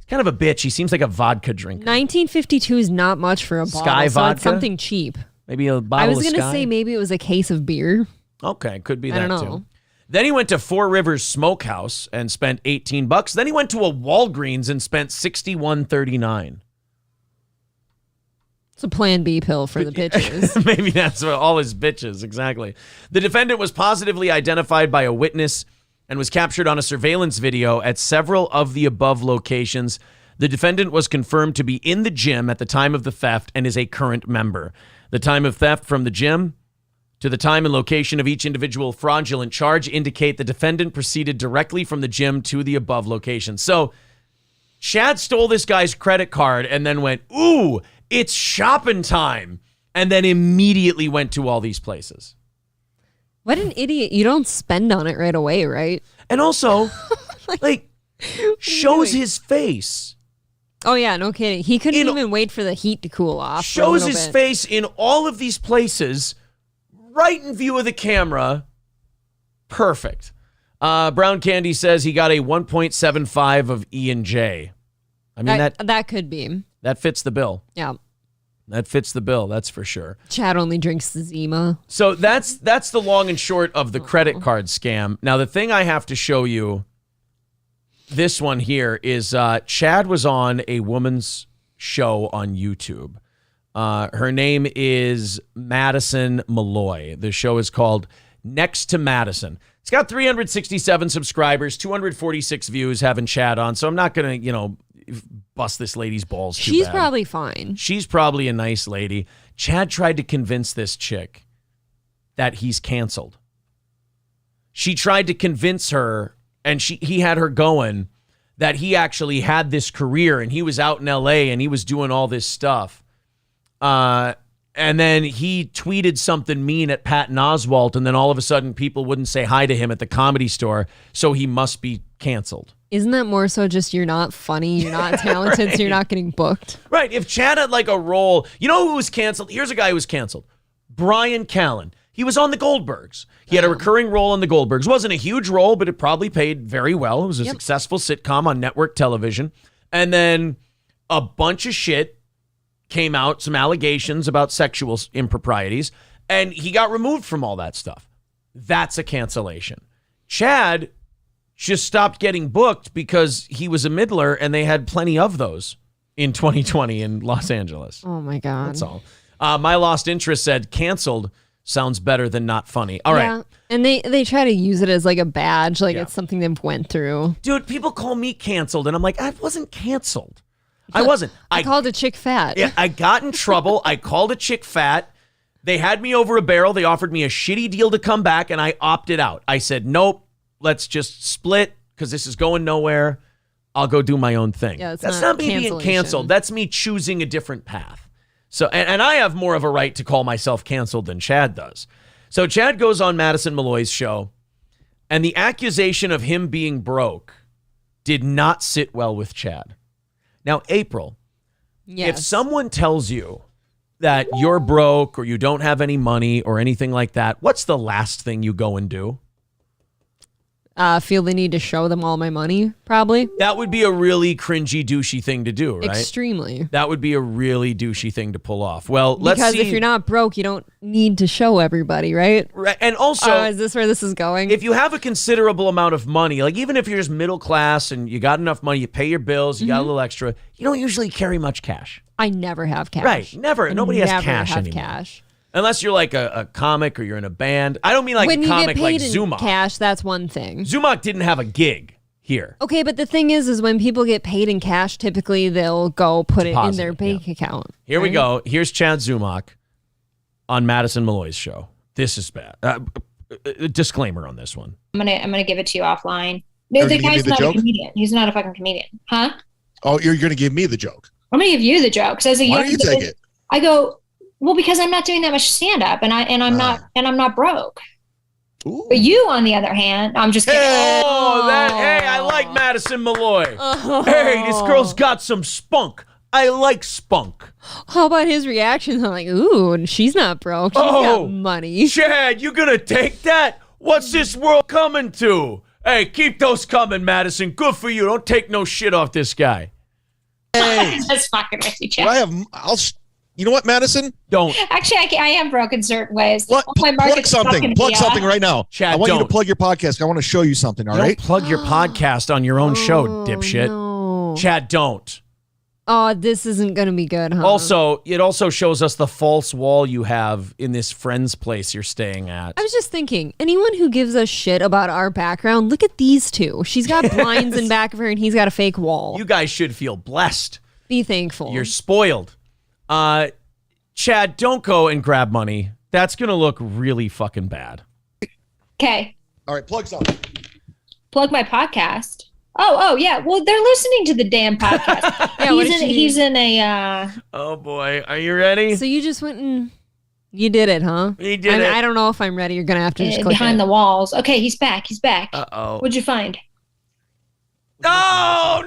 kind of a bitch. He seems like a vodka drinker. $19.52 is not much for a bottle. Sky so vodka? It's something cheap. Maybe a bottle of I was Sky? going to say maybe it was a case of beer. Okay, could be that I don't too. know. Then he went to Four Rivers Smokehouse and spent $18. Then he went to a Walgreens and spent $61.39. It's a Plan B pill for the bitches. Maybe that's what all his bitches, exactly. The defendant was positively identified by a witness and was captured on a surveillance video at several of the above locations. The defendant was confirmed to be in the gym at the time of the theft and is a current member. The time of theft from the gym to the time and location of each individual fraudulent charge indicate the defendant proceeded directly from the gym to the above location. So Chad stole this guy's credit card and then went, ooh, it's shopping time, and then immediately went to all these places. What an idiot. You don't spend on it right away, right? And also, like shows his face. Oh, yeah, no kidding. He couldn't even wait for the heat to cool off. Shows his face in all of these places right in view of the camera. Perfect. Brown Candy says he got a 1.75 of E&J. I mean, that could be. That fits the bill. Yeah. That fits the bill, that's for sure. Chad only drinks the Zima. So that's the long and short of the credit card scam. Now, the thing I have to show you, this one here, is Chad was on a woman's show on YouTube. Her name is Madison Malloy. The show is called Next to Madison. It's got 367 subscribers, 246 views having Chad on, so I'm not going to, bust this lady's balls too She's bad. probably fine. She's probably a nice lady. Chad tried to convince this chick that he's canceled. She tried to convince her, and he had her going, that he actually had this career and he was out in LA and he was doing all this stuff. And then he tweeted something mean at Patton Oswalt, and then all of a sudden people wouldn't say hi to him at the Comedy Store, so he must be canceled. Isn't that more so just you're not funny, you're not talented, right. So you're not getting booked? Right. If Chad had like a role, you know who was canceled? Here's a guy who was canceled. Brian Callen. He was on the Goldbergs. He had a recurring role on the Goldbergs. Wasn't a huge role, but it probably paid very well. It was a successful sitcom on network television. And then a bunch of shit came out, some allegations about sexual improprieties, and he got removed from all that stuff. That's a cancellation. Chad just stopped getting booked because he was a middler, and they had plenty of those in 2020 in Los Angeles. Oh, my God. That's all. My Lost Interest said canceled sounds better than not funny. All right. And they try to use it as like a badge, like it's something they've went through. Dude, people call me canceled, and I'm like, I wasn't canceled. I wasn't. I called a chick fat. Yeah, I got in trouble. I called a chick fat. They had me over a barrel. They offered me a shitty deal to come back, and I opted out. I said, nope. Let's just split because this is going nowhere. I'll go do my own thing. Yeah, that's not me being canceled. That's me choosing a different path. So, and I have more of a right to call myself canceled than Chad does. So Chad goes on Madison Malloy's show, and the accusation of him being broke did not sit well with Chad. Now, April, if someone tells you that you're broke or you don't have any money or anything like that, what's the last thing you go and do? Feel the need to show them all my money, probably. That would be a really cringy, douchey thing to do, right? Extremely. That would be a really douchey thing to pull off. Well, let's see. Because if you're not broke, you don't need to show everybody, right? Right. And also, is this where this is going? If you have a considerable amount of money, like even if you're just middle class and you got enough money, you pay your bills, you got a little extra, you don't usually carry much cash. I never have cash. Right. Never. Nobody has cash anymore. Cash. Unless you're like a comic or you're in a band. I don't mean like when a comic you get paid like in Zumock. Cash, that's one thing. Zumock didn't have a gig here. Okay, but the thing is when people get paid in cash, typically they'll go put it in their bank account. Here we go. Here's Chad Zumock on Madison Malloy's show. This is bad. A disclaimer on this one. I'm gonna give it to you offline. No, the guy's not a comedian. He's not a fucking comedian, huh? Oh, you're gonna give me the joke. I'm gonna give you the joke. So why don't you take it? I go, well, because I'm not doing that much stand up, and I'm not broke. Ooh. But you, on the other hand, I'm just kidding. Hey, I like Madison Malloy. Hey, this girl's got some spunk. I like spunk. How about his reaction? I'm like, ooh, she's not broke. She's got money. Chad, you gonna take that? What's this world coming to? Hey, keep those coming, Madison. Good for you. Don't take no shit off this guy. Hey, that's fucking with you, Chad. You know what, Madison? Don't. Actually, I am broke in certain ways. Plug something. Plug something right now. Chad, I want you to plug your podcast. I want to show you something, all right? Don't plug your podcast on your own show, dipshit. No. Chad, don't. Oh, this isn't going to be good, huh? Also, it also shows us the false wall you have in this friend's place you're staying at. I was just thinking, anyone who gives a shit about our background, look at these two. She's got blinds in back of her and he's got a fake wall. You guys should feel blessed. Be thankful. You're spoiled. Chad, don't go and grab money. That's going to look really fucking bad. Okay. All right, plug something. Plug my podcast. Oh, yeah. Well, they're listening to the damn podcast. Yeah, he's in a... Oh, boy. Are you ready? So you just went and... You did it, huh? He did it. I don't know if I'm ready. You're going to have to just click behind the walls. Okay, he's back. Uh-oh. What'd you find? Oh,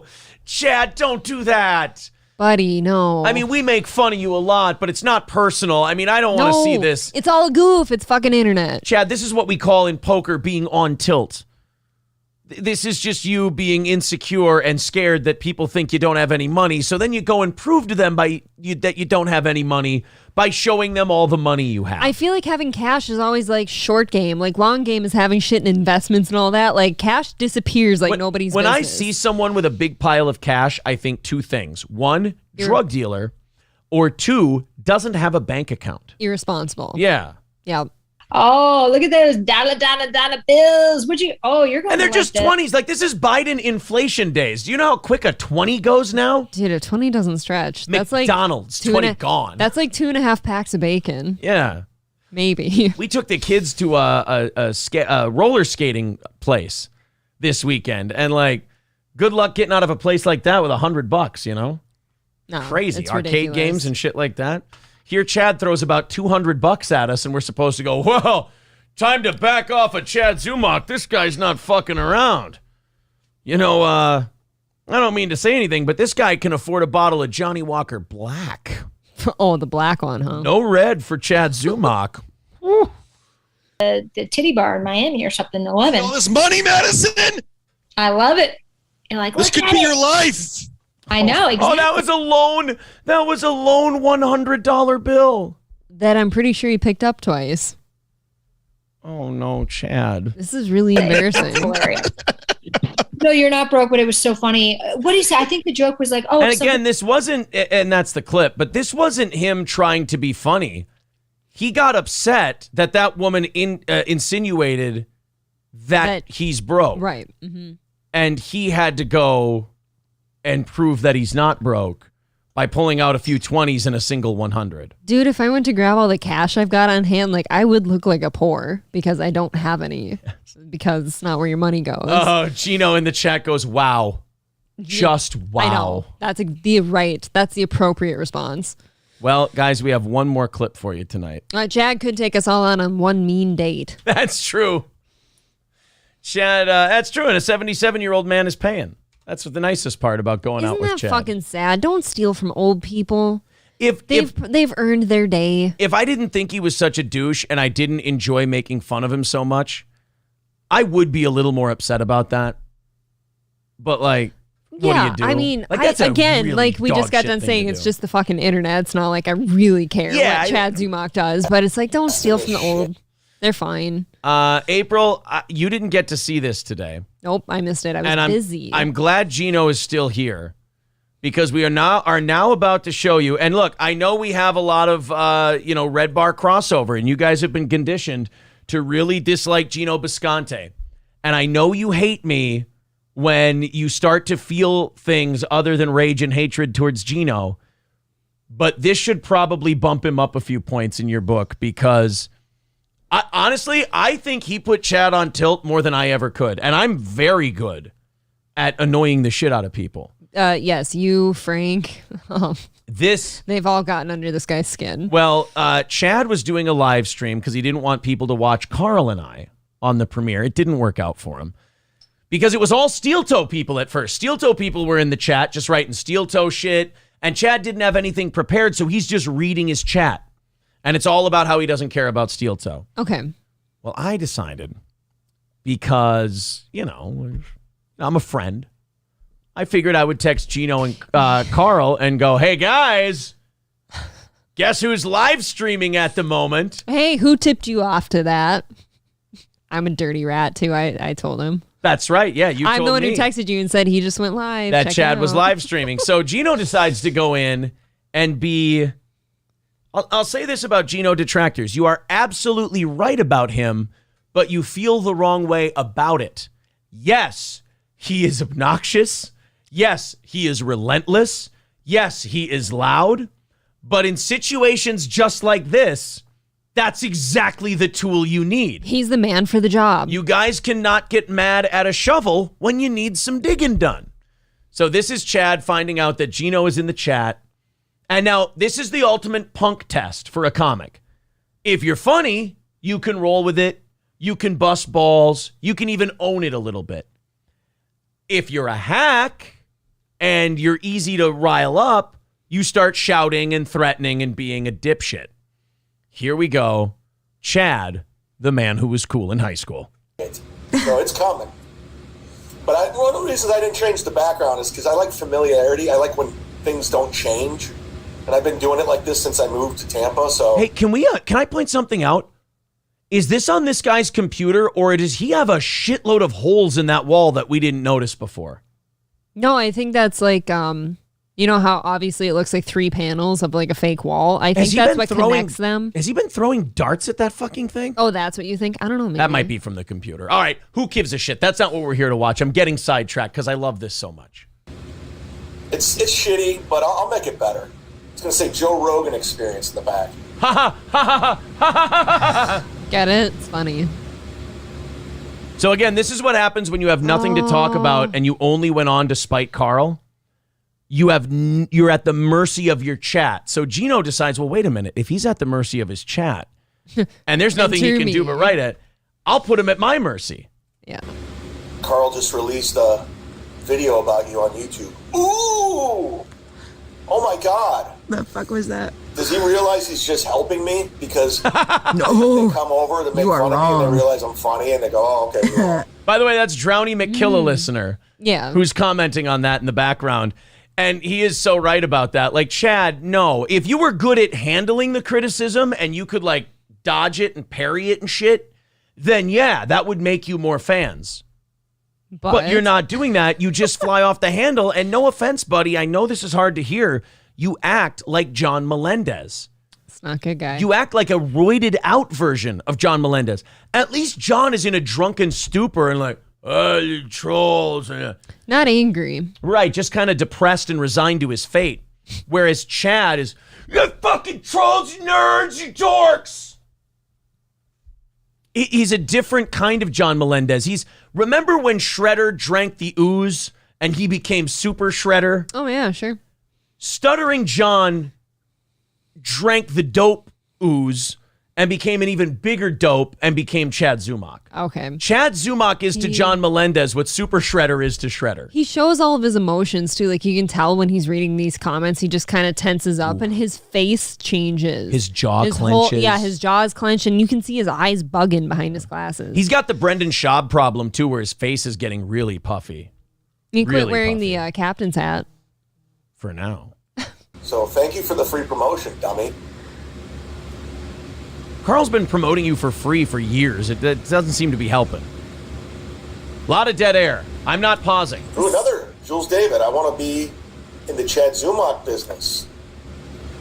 no! Chad, don't do that. Buddy, no. I mean, we make fun of you a lot, but it's not personal. I mean, I don't want to see this. It's all a goof. It's fucking internet. Chad, this is what we call in poker being on tilt. This is just you being insecure and scared that people think you don't have any money. So then you go and prove to them that you don't have any money by showing them all the money you have. I feel like having cash is always like short game. Like long game is having shit in investments and all that. Like cash disappears like nobody's When business. I see someone with a big pile of cash, I think two things. One, drug dealer, or two, doesn't have a bank account. Irresponsible. Yeah. Yeah. Oh, look at those dollar bills. You're going And they're to just 20s. Like, this is Biden inflation days. Do you know how quick a 20 goes now? Dude, a 20 doesn't stretch. That's like McDonald's, 20 gone. That's like 2.5 packs of bacon. Yeah. Maybe. We took the kids to a roller skating place this weekend. And, like, good luck getting out of a place like that with $100, you know? No, crazy. it's Arcade ridiculous. games and shit like that. Here, Chad throws about $200 at us, and we're supposed to go, well, time to back off of Chad Zumock. This guy's not fucking around. You know, I don't mean to say anything, but this guy can afford a bottle of Johnny Walker Black. Oh, the black one, huh? No red for Chad Zumock. the titty bar in Miami or something. 11. All this money, Madison. I love it. And like, This look could at be it. your life. I know. Exactly. Oh, that was a loan. That was a loan $100 bill. That I'm pretty sure he picked up twice. Oh, no, Chad. This is really embarrassing. Hilarious. No, you're not broke, but it was so funny. What do you say? I think the joke was like, oh. And again, this wasn't, and that's the clip, but this wasn't him trying to be funny. He got upset that woman insinuated that he's broke. Right. Mm-hmm. And he had to go and prove that he's not broke by pulling out a few 20s and a single 100. Dude, if I went to grab all the cash I've got on hand, like I would look like a poor because I don't have any. Because it's not where your money goes. Oh, Geno in the chat goes, wow. Just wow. I know. That's that's the appropriate response. Well, guys, we have one more clip for you tonight. Chad could take us all on one mean date. That's true. Chad, that's true. And a 77-year-old man is paying. That's the nicest part about going out with Chad. Isn't that fucking sad? Don't steal from old people. If they've earned their day. If I didn't think he was such a douche and I didn't enjoy making fun of him so much, I would be a little more upset about that. But like, what do you do? I mean, like, that's again, really like we just got dog done shit saying, thing to it's do. just the fucking internet. It's not like I really care Yeah, what Chad Zumock does, but it's like, don't steal from the old. They're fine. April, you didn't get to see this today. Nope, I missed it. I was busy. I'm glad Geno is still here because we are now about to show you. And look, I know we have a lot of Red Bar crossover, and you guys have been conditioned to really dislike Geno Bisconte. And I know you hate me when you start to feel things other than rage and hatred towards Geno. But this should probably bump him up a few points in your book because honestly, I think he put Chad on tilt more than I ever could. And I'm very good at annoying the shit out of people. Yes, you, Frank. They've all gotten under this guy's skin. Well, Chad was doing a live stream because he didn't want people to watch Carl and I on the premiere. It didn't work out for him because it was all steel toe people at first. Steel toe people were in the chat just writing steel toe shit. And Chad didn't have anything prepared, so he's just reading his chat. And it's all about how he doesn't care about steel toe. Okay. Well, I decided because, I'm a friend. I figured I would text Geno and Carl and go, hey, guys, guess who's live streaming at the moment? Hey, who tipped you off to that? I'm a dirty rat, too. I told him. That's right. Yeah, you told me. I'm the one who texted you and said he just went live. That Check Chad it was out. live streaming. So Geno decides to go in and be... I'll say this about Geno detractors. You are absolutely right about him, but you feel the wrong way about it. Yes, he is obnoxious. Yes, he is relentless. Yes, he is loud. But in situations just like this, that's exactly the tool you need. He's the man for the job. You guys cannot get mad at a shovel when you need some digging done. So this is Chad finding out that Geno is in the chat. And now, this is the ultimate punk test for a comic. If you're funny, you can roll with it. You can bust balls. You can even own it a little bit. If you're a hack and you're easy to rile up, you start shouting and threatening and being a dipshit. Here we go. Chad, the man who was cool in high school. So it's coming. But one of the reasons I didn't change the background is because I like familiarity. I like when things don't change. And I've been doing it like this since I moved to Tampa. So hey, can I point something out? Is this on this guy's computer, or does he have a shitload of holes in that wall that we didn't notice before? No, I think that's like, you know how obviously it looks like 3 panels of like a fake wall? I think that's what connects them. Has he been throwing darts at that fucking thing? Oh, that's what you think? I don't know. Maybe. That might be from the computer. All right, who gives a shit? That's not what we're here to watch. I'm getting sidetracked because I love this so much. It's shitty, but I'll make it better. It's going to say Joe Rogan experience in the back. Ha ha ha ha ha ha. Get it? It's funny. So again, this is what happens when you have nothing to talk about and you only went on to spite Carl. You're at the mercy of your chat. So Geno decides, well, wait a minute. If he's at the mercy of his chat and there's nothing he can do but write it, I'll put him at my mercy. Yeah. Carl just released a video about you on YouTube. Ooh! Oh my God. The fuck was that? Does he realize he's just helping me? Because No. they come over to make fun of me and they realize I'm funny and they go, oh, okay. By the way, that's Drowny McKilla listener. Yeah. Who's commenting on that in the background. And he is so right about that. Like, Chad, no. If you were good at handling the criticism and you could, like, dodge it and parry it and shit, then, yeah, that would make you more fans. But you're not doing that. You just fly off the handle. And no offense, buddy, I know this is hard to hear. You act like John Melendez. It's not a good guy. You act like a roided out version of John Melendez. At least John is in a drunken stupor and like, oh, you trolls. Not angry. Right, just kind of depressed and resigned to his fate. Whereas Chad is, you fucking trolls, you nerds, you dorks. He's a different kind of John Melendez. Remember when Shredder drank the ooze and he became Super Shredder? Oh, yeah, sure. Stuttering John drank the dope ooze and became an even bigger dope and became Chad Zumock. Okay. Chad Zumock is to John Melendez what Super Shredder is to Shredder. He shows all of his emotions, too. Like, you can tell when he's reading these comments, he just kind of tenses up and his face changes. His jaw clenches. His jaw is clenched, and you can see his eyes bugging behind his glasses. He's got the Brendan Schaub problem, too, where his face is getting really puffy. He quit wearing the captain's hat. For now. So thank you for the free promotion, dummy. Carl's been promoting you for free for years. It doesn't seem to be helping. A lot of dead air. I'm not pausing. Ooh, another Jules David. I want to be in the Chad Zumock business.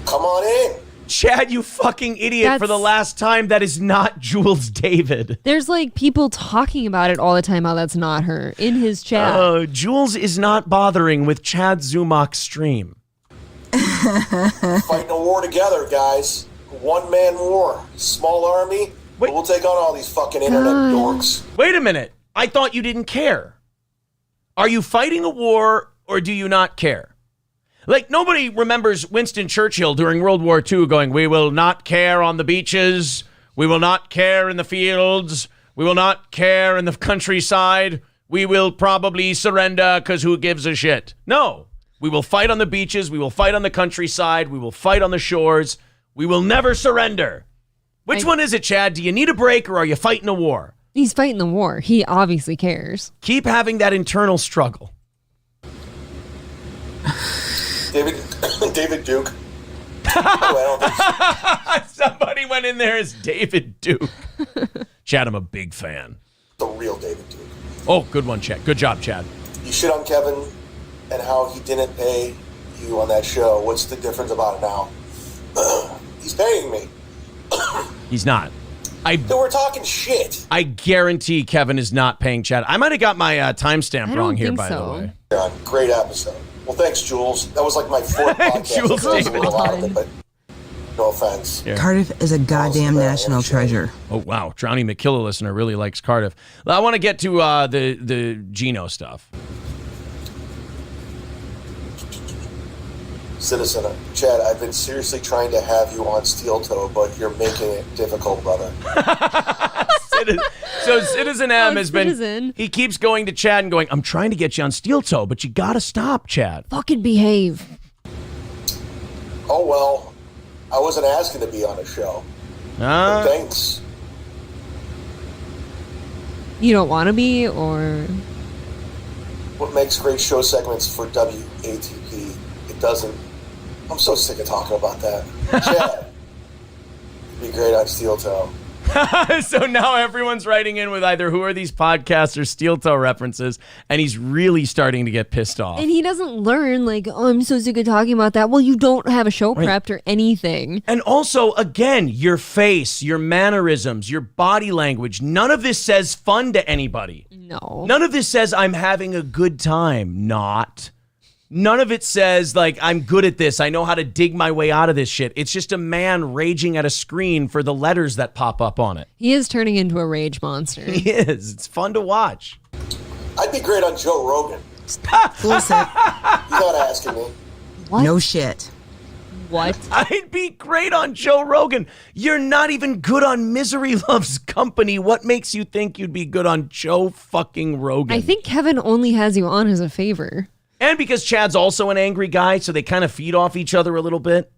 Come on in. Chad, you fucking idiot. For the last time, that is not Jules David. There's like people talking about it all the time how that's not her in his chat. Jules is not bothering with Chad Zumock's stream. Fighting a war together, guys. One-man war. Small army. But we'll take on all these fucking internet dorks. Wait a minute. I thought you didn't care. Are you fighting a war or do you not care? Like, nobody remembers Winston Churchill during World War II going, we will not care on the beaches. We will not care in the fields. We will not care in the countryside. We will probably surrender because who gives a shit? No. We will fight on the beaches. We will fight on the countryside. We will fight on the shores. We will never surrender. Which one is it, Chad? Do you need a break or are you fighting a war? He's fighting the war. He obviously cares. Keep having that internal struggle. David Duke. Somebody went in there as David Duke. Chad, I'm a big fan. The real David Duke. Oh, good one, Chad. Good job, Chad. You shit on Kevin and how he didn't pay you on that show. What's the difference about it now? He's paying me. He's not. So we're talking shit. I guarantee Kevin is not paying Chad. I might have got my timestamp wrong here, by the way. Yeah, great episode. Well, thanks, Jules. That was like my fourth podcast. Jules David. A lot of it, but no offense. Yeah. Cardiff is a goddamn national treasure. Oh, wow. Drowny McKilla listener really likes Cardiff. I want to get to the Geno stuff. Citizen, Chad, I've been seriously trying to have you on Steel Toe, but you're making it difficult, brother. So Citizen M has been, he keeps going to Chad and going, I'm trying to get you on Steel Toe, but you got to stop, Chad. Fucking behave. Oh, well, I wasn't asking to be on a show. But thanks. You don't want to be, or? What makes great show segments for WATP? It doesn't. I'm so sick of talking about that. Chad, you'd be great on Steel Toe. So now everyone's writing in with either who are these podcasts or Steel Toe references, and he's really starting to get pissed off. And he doesn't learn, like, oh, I'm so sick of talking about that. Well, you don't have a show prepped or anything. And also, again, your face, your mannerisms, your body language, none of this says fun to anybody. No. None of this says I'm having a good time. Not. None of it says, like, I'm good at this. I know how to dig my way out of this shit. It's just a man raging at a screen for the letters that pop up on it. He is turning into a rage monster. He is. It's fun to watch. I'd be great on Joe Rogan. Bullshit. You're not asking me. What? No shit. What? I'd be great on Joe Rogan. You're not even good on Misery Loves Company. What makes you think you'd be good on Joe fucking Rogan? I think Kevin only has you on as a favor. And because Chad's also an angry guy, so they kind of feed off each other a little bit.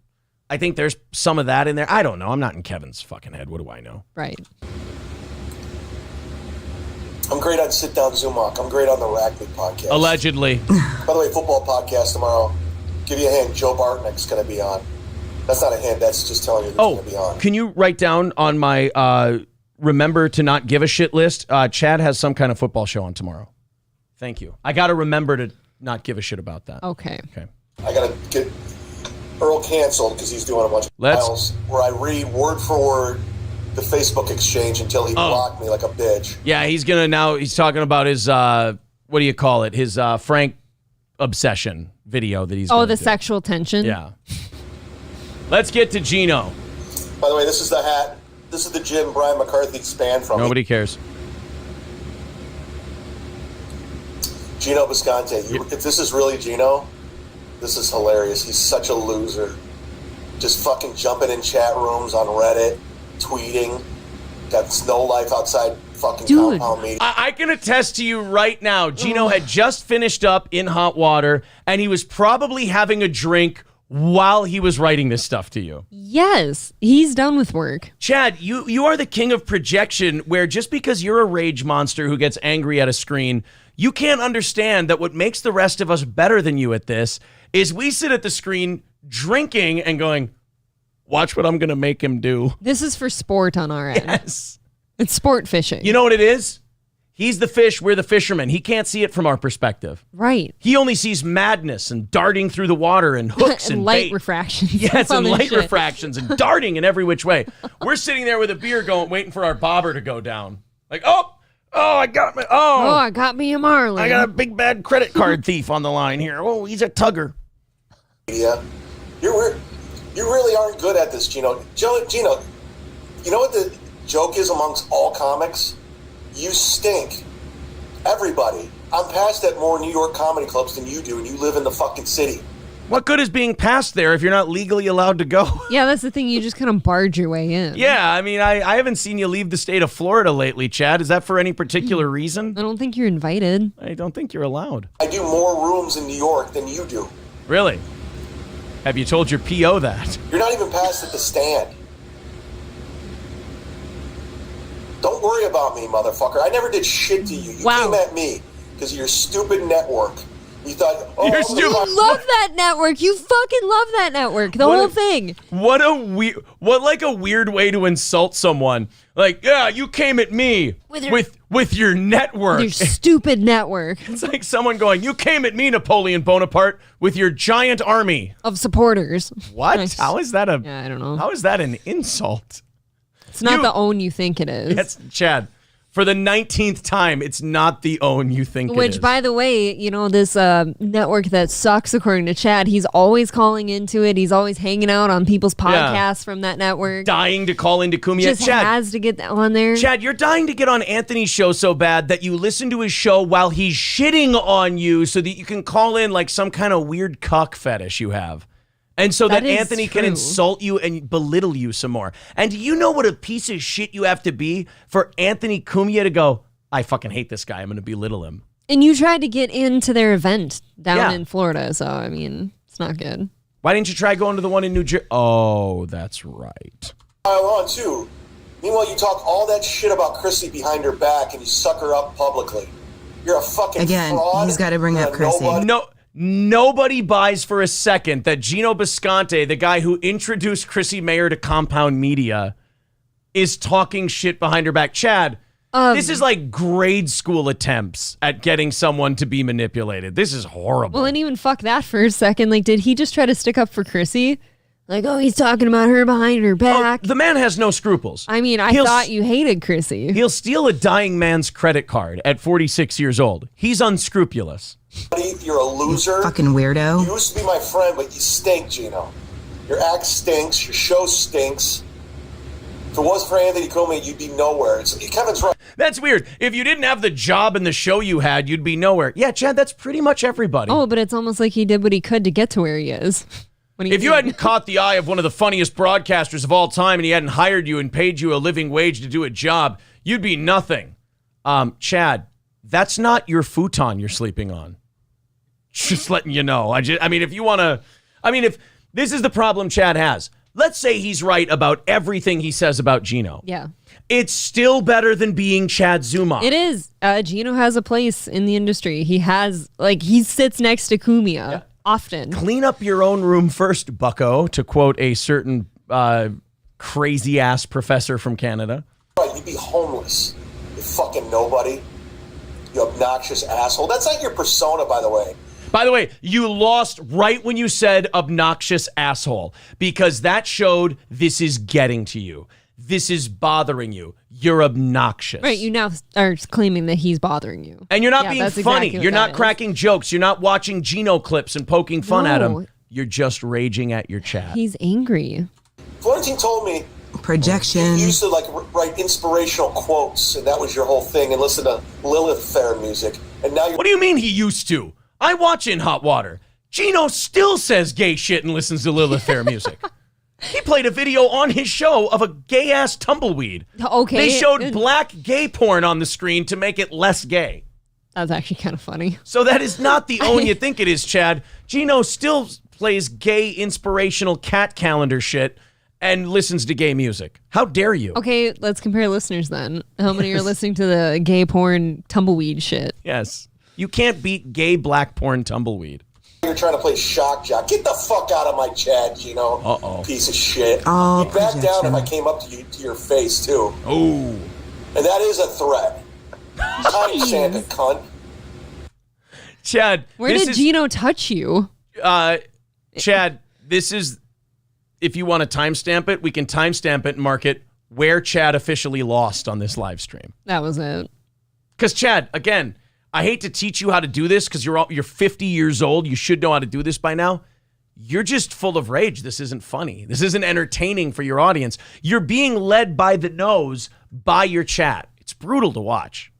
I think there's some of that in there. I don't know. I'm not in Kevin's fucking head. What do I know? Right. I'm great on Sit Down Zumock. I'm great on the Rackley podcast. Allegedly. By the way, football podcast tomorrow. Give you a hint. Joe Bartnick's going to be on. That's not a hint. That's just telling you he's going to be on. Can you write down on my remember to not give a shit list? Chad has some kind of football show on tomorrow. Thank you. I got to remember to not give a shit about that. Okay. I got to get Earl canceled because he's doing a bunch of files where I read word for word the Facebook exchange until he blocked me like a bitch. Yeah, he's talking about his, what do you call it? His Frank obsession video that he's the do. sexual tension? Yeah. Let's get to Geno. By the way, this is the hat. This is the Jim Brian McCarthy expand from. Nobody cares. Geno Bisconte. If this is really Geno, this is hilarious. He's such a loser. Just fucking jumping in chat rooms on Reddit, tweeting. Got no life outside fucking compound meeting. I can attest to you right now. Geno had just finished up in hot water, and he was probably having a drink while he was writing this stuff to you. Yes, he's done with work. Chad, you are the king of projection, where just because you're a rage monster who gets angry at a screen, you can't understand that what makes the rest of us better than you at this is we sit at the screen drinking and going, watch what I'm going to make him do. This is for sport on our end. Yes. It's sport fishing. You know what it is? He's the fish, we're the fishermen. He can't see it from our perspective. Right. He only sees madness and darting through the water and hooks and light bait. refractions. Yes, and light refractions and darting in every which way. We're sitting there with a beer going, waiting for our bobber to go down. Like, I got me. I got me a marlin. I got a big bad credit card thief on the line here. Oh, he's a tugger. Yeah, you really aren't good at this, Geno. Geno, you know what the joke is amongst all comics? You stink. Everybody. I'm passed at more New York comedy clubs than you do, and you live in the fucking city. What good is being passed there if you're not legally allowed to go? Yeah, that's the thing. You just kind of barge your way in. Yeah, I mean, I haven't seen you leave the state of Florida lately, Chad. Is that for any particular reason? I don't think you're invited. I don't think you're allowed. I do more rooms in New York than you do. Really? Have you told your PO that? You're not even passed at the stand. Don't worry about me, motherfucker. I never did shit to you. You came at me because of your stupid network. You thought, You're stupid. You love that network. You fucking love that network. The whole thing. What a weird way to insult someone. Like, yeah, you came at me with your network. Your stupid network. It's like someone going, you came at me, Napoleon Bonaparte, with your giant army of supporters. What? Nice. How is that I don't know. How is that an insult? It's not the own you think it is. Yes, Chad. For the 19th time, it's not the own you think it is. Which, by the way, this network that sucks, according to Chad, he's always calling into it. He's always hanging out on people's podcasts from that network. Dying to call into Cumia. Just Chad, has to get on there. Chad, you're dying to get on Anthony's show so bad that you listen to his show while he's shitting on you so that you can call in like some kind of weird cuck fetish you have. And so that Anthony can insult you and belittle you some more. And do you know what a piece of shit you have to be for Anthony Cumia to go, I fucking hate this guy, I'm going to belittle him? And you tried to get into their event down in Florida, so, I mean, it's not good. Why didn't you try going to the one in New Jersey? Oh, that's right. Pile on, too. Meanwhile, you talk all that shit about Chrissy behind her back and you suck her up publicly. You're a fucking fraud. He's got to bring up Chrissy. Nobody buys for a second that Geno Bisconte, the guy who introduced Chrissy Mayer to Compound Media, is talking shit behind her back. Chad, this is like grade school attempts at getting someone to be manipulated. This is horrible. Well, and even fuck that for a second. Like, did he just try to stick up for Chrissy? Like, oh, he's talking about her behind her back. Oh, the man has no scruples. I mean, I thought you hated Chrissy. He'll steal a dying man's credit card at 46 years old. He's unscrupulous. You're a loser. You fucking weirdo. You used to be my friend, but you stink, Geno. Your act stinks. Your show stinks. If it wasn't for Anthony Cumia, you'd be nowhere. Kevin's right. That's weird. If you didn't have the job and the show you had, you'd be nowhere. Yeah, Chad, that's pretty much everybody. Oh, but it's almost like he did what he could to get to where he is. If you hadn't caught the eye of one of the funniest broadcasters of all time and he hadn't hired you and paid you a living wage to do a job, you'd be nothing. Chad, that's not your futon you're sleeping on. Just letting you know. If this is the problem Chad has. Let's say he's right about everything he says about Geno. Yeah. It's still better than being Chad Zumock. It is. Geno has a place in the industry. He sits next to Cumia often. Clean up your own room first, bucko, to quote a certain crazy-ass professor from Canada. You'd be homeless. You fucking nobody. You obnoxious asshole. That's not your persona, by the way. By the way, you lost right when you said obnoxious asshole, because that showed this is getting to you. This is bothering you. You're obnoxious. Right, you now are claiming that he's bothering you. And you're not being funny. You're not cracking jokes. You're not watching Geno clips and poking fun at him. You're just raging at your chat. He's angry. Florentine told me projection. You used to write inspirational quotes, and that was your whole thing, and listen to Lilith Fair music. And now What do you mean he used to? I watch In Hot Water. Geno still says gay shit and listens to Lilith Fair music. He played a video on his show of a gay-ass tumbleweed. Okay. They showed black gay porn on the screen to make it less gay. That's actually kind of funny. So that is not the own you think it is, Chad. Geno still plays gay inspirational cat calendar shit and listens to gay music. How dare you? Okay, let's compare listeners then. How many are listening to the gay porn tumbleweed shit? Yes. You can't beat gay black porn tumbleweed. You're trying to play shock jock. Get the fuck out of my chat, Geno. Uh-oh. Piece of shit. Oh, you'd back down if I came up to your face, too. Oh. And that is a threat. Tiny Santa, cunt. Chad. Where did Geno touch you? Chad, this is, if you want to timestamp it, we can timestamp it and mark it where Chad officially lost on this live stream. That was it. Because Chad, again, I hate to teach you how to do this because you're 50 years old. You should know how to do this by now. You're just full of rage. This isn't funny. This isn't entertaining for your audience. You're being led by the nose by your chat. It's brutal to watch.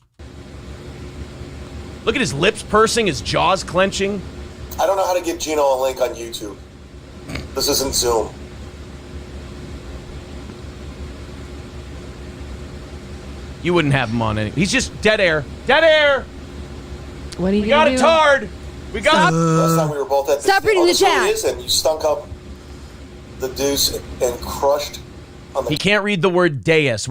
Look at his lips pursing, his jaws clenching. I don't know how to give Geno a link on YouTube. This isn't Zoom. You wouldn't have him on any. He's just dead air. Dead air! What are you We got it tarred. We got it. Last time we were both at Stop reading the chat. It is, and you stunk up the deuce and crushed on the... He can't read the word deus.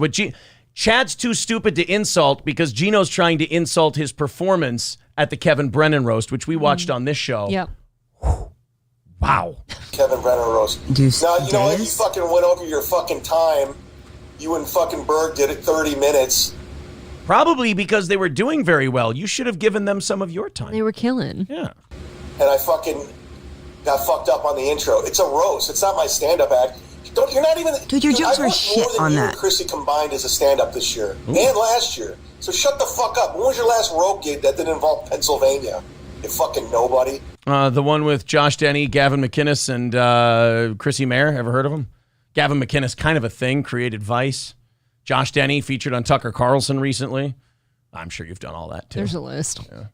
Chad's too stupid to insult because Geno's trying to insult his performance at the Kevin Brennan roast, which we watched on this show. Yep. Wow. Kevin Brennan roast. Now, you know what? You fucking went over your fucking time. You and fucking Berg did it 30 minutes. Probably because they were doing very well. You should have given them some of your time. They were killing. Yeah. And I fucking got fucked up on the intro. It's a roast. It's not my stand-up act. You're not even... Dude, your jokes were shit on you that. And Chrissy combined as a stand-up this year. Ooh. And last year. So shut the fuck up. When was your last rope gig that didn't involve Pennsylvania? You fucking nobody. The one with Josh Denny, Gavin McInnes, and Chrissy Mayer. Ever heard of him? Gavin McInnes, kind of a thing, created Vice. Josh Denny featured on Tucker Carlson recently. I'm sure you've done all that, too. There's a list. Yeah.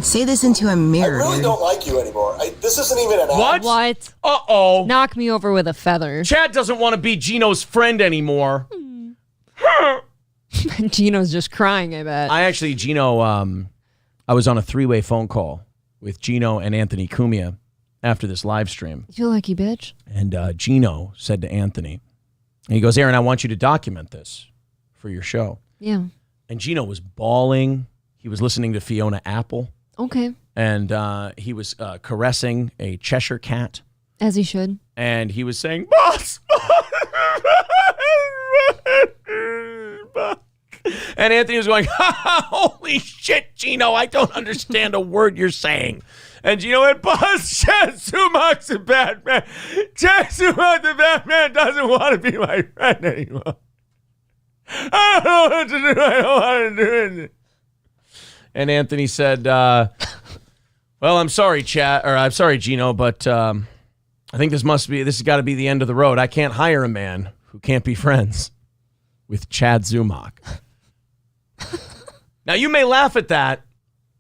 Say this into a mirror. I really dude. don't like you anymore. This isn't even an act. What? Uh-oh. Knock me over with a feather. Chad doesn't want to be Geno's friend anymore. Geno's just crying, I bet. Geno, I was on a three-way phone call with Geno and Anthony Cumia, after this live stream. You lucky bitch. And Geno said to Anthony, and he goes, Aaron, I want you to document this for your show. Yeah. And Geno was bawling. He was listening to Fiona Apple. Okay. And he was caressing a Cheshire cat. As he should. And he was saying, boss. And Anthony was going, holy shit, Geno, I don't understand a word you're saying. And Geno went, boss, Chad Zumock's a bad man. Chad Zumock, the bad man, doesn't want to be my friend anymore. I don't know what to do. I don't want to do it. And Anthony said, well, I'm sorry, Chad, or I'm sorry, Geno, but I think this has got to be the end of the road. I can't hire a man who can't be friends with Chad Zumock. Now, you may laugh at that,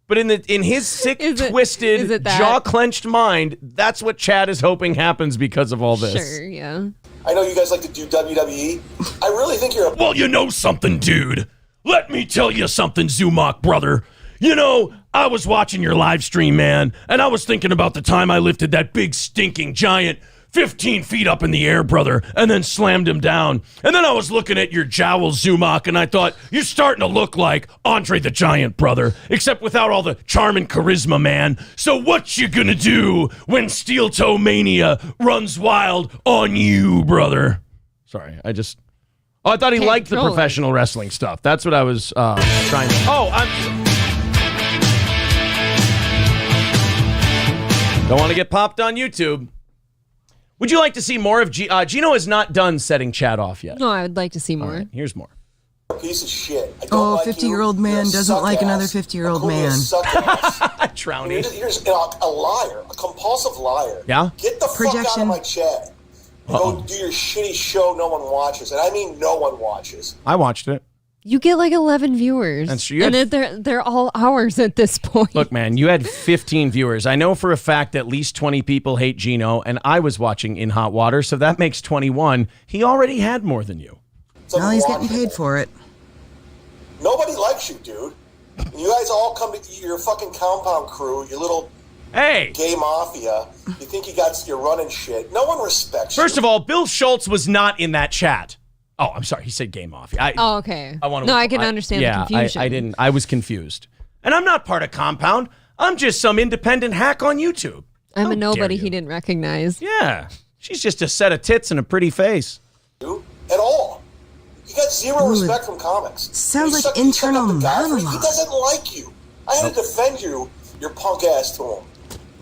but in his sick, twisted, jaw-clenched mind, that's what Chad is hoping happens because of all this. Sure, yeah. I know you guys like to do WWE. I really think you're Well, you know something, dude. Let me tell you something, Zumock, brother. You know, I was watching your live stream, man, and I was thinking about the time I lifted that big, stinking giant 15 feet up in the air, brother, and then slammed him down. And then I was looking at your jowl, Zumock, and I thought, you're starting to look like Andre the Giant, brother, except without all the charm and charisma, man. So what you gonna do when Steel Toe Mania runs wild on you, brother? Sorry, I thought he liked the professional wrestling stuff. That's what I was trying to... Don't want to get popped on YouTube. Would you like to see more of Geno is not done setting Chad off yet. No, I would like to see more. Right, here's more. a piece of shit. I don't Oh, like 50-year-old man doesn't like another 50-year-old man. Drowning. Here's a liar, a compulsive liar. Yeah? Get the fuck out of my chat. Go do your shitty show no one watches. And I mean no one watches. I watched it. You get like 11 viewers. That's true. And they're all ours at this point. Look, man, you had 15 viewers. I know for a fact at least 20 people hate Geno, and I was watching In Hot Water, so that makes 21. He already had more than you. Well, he's getting paid for it. Nobody likes you, dude. And you guys all come to your fucking compound crew, your little gay mafia. You think you're running shit. No one respects you. First of all, Bill Schultz was not in that chat. Oh, I'm sorry. He said gay mafia. Okay. I can understand the confusion. I didn't. I was confused. And I'm not part of Compound. I'm just some independent hack on YouTube. I'm a nobody he didn't recognize. Yeah. She's just a set of tits and a pretty face. At all. You got zero respect from comics. Sounds like internal monologue. He doesn't like you. I had to defend your punk ass to him.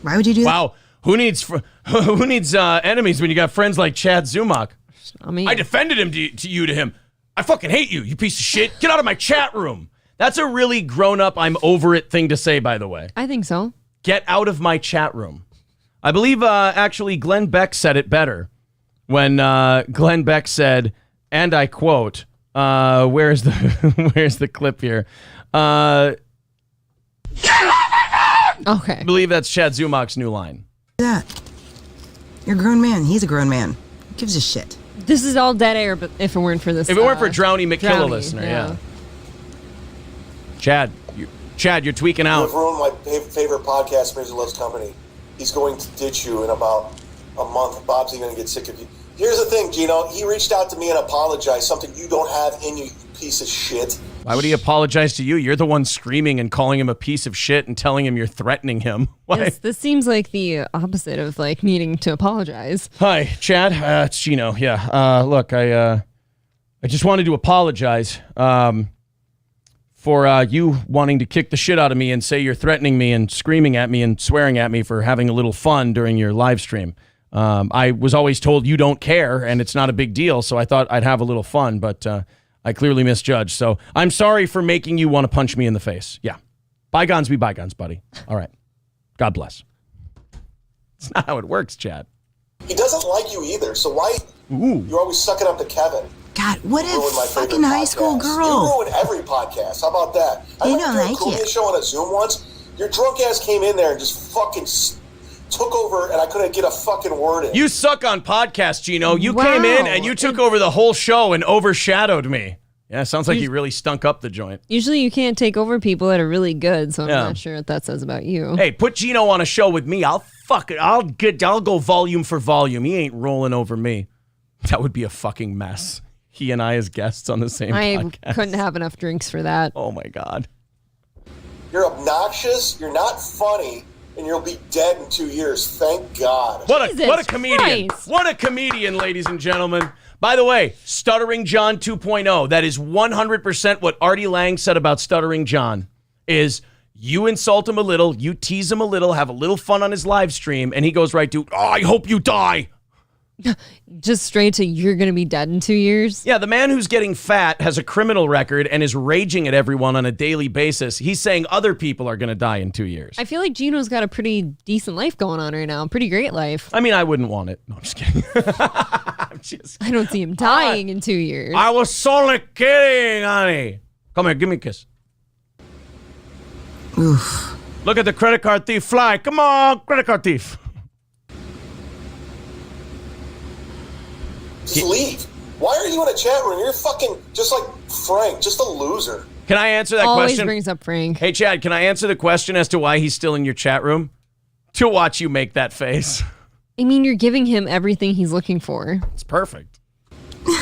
Why would you do that? Wow. Who needs enemies when you got friends like Chad Zumock? I defended him to him. I fucking hate you, you piece of shit. Get out of my chat room. That's a really grown-up, I'm over it thing to say, by the way. I think so. Get out of my chat room. I believe, actually, Glenn Beck said it better when Glenn Beck said, and I quote, where's the clip here? Okay. I believe that's Chad Zumock's new line. That. You're a grown man. He's a grown man. Who gives a shit? This is all dead air, but if it weren't for this. If it weren't for Drowny McKilla listener, yeah. Chad, you're tweaking out. You've ruined my favorite podcast, Razor Loves Company. He's going to ditch you in about a month. Bob's going to get sick of you. Here's the thing, Geno. He reached out to me and apologized, something you don't have in you, you piece of shit. Why would he apologize to you? You're the one screaming and calling him a piece of shit and telling him you're threatening him. Why? This seems like the opposite of like needing to apologize. Hi, Chad. It's Geno. Yeah. Look, I just wanted to apologize for you wanting to kick the shit out of me and say you're threatening me and screaming at me and swearing at me for having a little fun during your live stream. I was always told you don't care and it's not a big deal, so I thought I'd have a little fun, but I clearly misjudged. So I'm sorry for making you want to punch me in the face. Yeah. Bygones be bygones, buddy. All right. God bless. It's not how it works, Chad. He doesn't like you either, so why you're always sucking up to Kevin? God, what a fucking high school girl. You ruin every podcast. How about that? I went to a Korean show on a Zoom once. Your drunk ass came in there and just fucking took over, and I couldn't get a fucking word in. You suck on podcasts, Geno. You came in and you took over the whole show and overshadowed me. Yeah, sounds like you really stunk up the joint. Usually you can't take over people that are really good, so I'm not sure what that says about you. Hey, put Geno on a show with me. I'll fuck it. I'll go volume for volume. He ain't rolling over me. That would be a fucking mess. He and I as guests on the same podcast. I couldn't have enough drinks for that. Oh, my God. You're obnoxious, you're not funny, and you'll be dead in 2 years. Thank God. What a comedian. Christ. What a comedian, ladies and gentlemen. By the way, Stuttering John 2.0. That is 100% what Artie Lang said about Stuttering John is you insult him a little, you tease him a little, have a little fun on his live stream, and he goes right to, I hope you die. Just straight to you're going to be dead in 2 years? Yeah, the man who's getting fat has a criminal record and is raging at everyone on a daily basis. He's saying other people are going to die in 2 years. I feel like Geno's got a pretty decent life going on right now. Pretty great life. I mean, I wouldn't want it. No, I'm just kidding. I don't see him dying in 2 years. I was only kidding, honey. Come here, give me a kiss. Oof. Look at the credit card thief fly. Come on, credit card thief. Just leave. Why are you in a chat room? You're fucking just like Frank, just a loser. Can I answer that Always question? Brings up Frank. Hey, Chad, can I answer the question as to why he's still in your chat room? To watch you make that face. I mean, you're giving him everything he's looking for. It's perfect.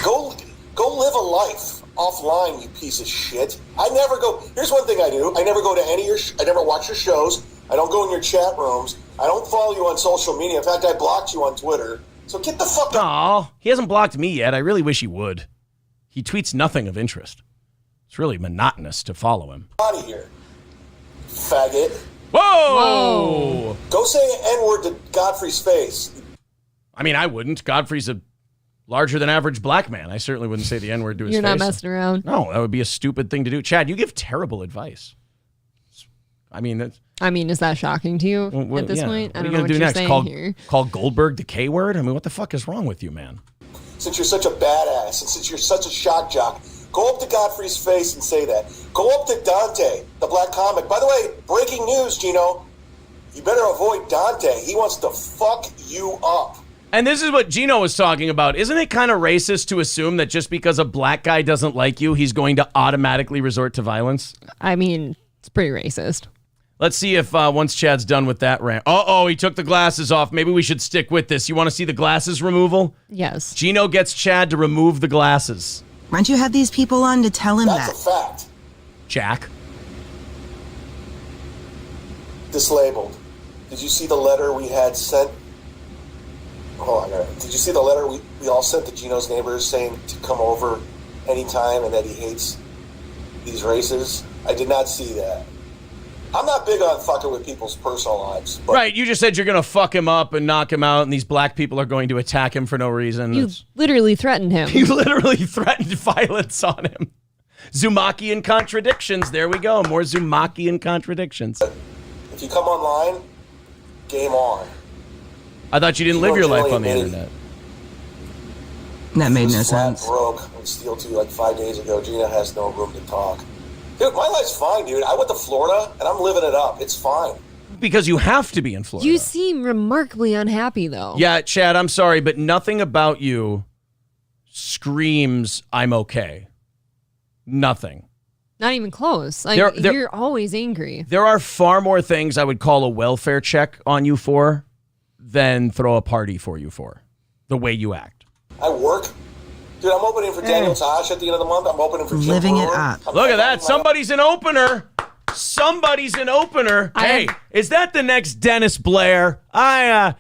Go live a life offline, you piece of shit. I never go. Here's one thing I do. I never go to any of your. I never watch your shows. I don't go in your chat rooms. I don't follow you on social media. In fact, I blocked you on Twitter. So get the fuck out. Aw, he hasn't blocked me yet. I really wish he would. He tweets nothing of interest. It's really monotonous to follow him. Out of here, faggot. Whoa! Go say an N-word to Godfrey's face. I mean, I wouldn't. Godfrey's a larger than average black man. I certainly wouldn't say the N-word to his face. You're not messing around. No, that would be a stupid thing to do. Chad, you give terrible advice. I mean, is that shocking to you at this point? I don't know what you're saying here. Call Goldberg the K-word? I mean, what the fuck is wrong with you, man? Since you're such a badass and since you're such a shock jock, go up to Godfrey's face and say that. Go up to Dante, the black comic. By the way, breaking news, Geno. You better avoid Dante. He wants to fuck you up. And this is what Geno was talking about. Isn't it kind of racist to assume that just because a black guy doesn't like you, he's going to automatically resort to violence? I mean, it's pretty racist. Let's see if once Chad's done with that rant. Uh-oh, he took the glasses off. Maybe we should stick with this. You want to see the glasses removal? Yes. Geno gets Chad to remove the glasses. Why don't you have these people on to tell him That's a fact. Jack. Dislabeled. Did you see the letter we had sent? Hold on. Did you see the letter we all sent to Geno's neighbors saying to come over anytime and that he hates these races? I did not see that. I'm not big on fucking with people's personal lives. But right, you just said you're going to fuck him up and knock him out, and these black people are going to attack him for no reason. You literally threatened him. You literally threatened violence on him. Zumockian contradictions. There we go. More Zumockian contradictions. If you come online, game on. I thought you didn't live your life on the internet. That made no sense. Broke and steal to you like 5 days ago. Geno has no room to talk. Dude, my life's fine, dude. I went to Florida, and I'm living it up. It's fine. Because you have to be in Florida. You seem remarkably unhappy, though. Yeah, Chad, I'm sorry, but nothing about you screams, I'm okay. Nothing. Not even close. Like, you're always angry. There are far more things I would call a welfare check on you for than throw a party for you for, the way you act. I work. Dude, I'm opening for Daniel Tosh at the end of the month. I'm opening for Jim Living Brewer. it up. Look at that. Somebody's an opener. Somebody's an opener. Hey, is that the next Dennis Blair? I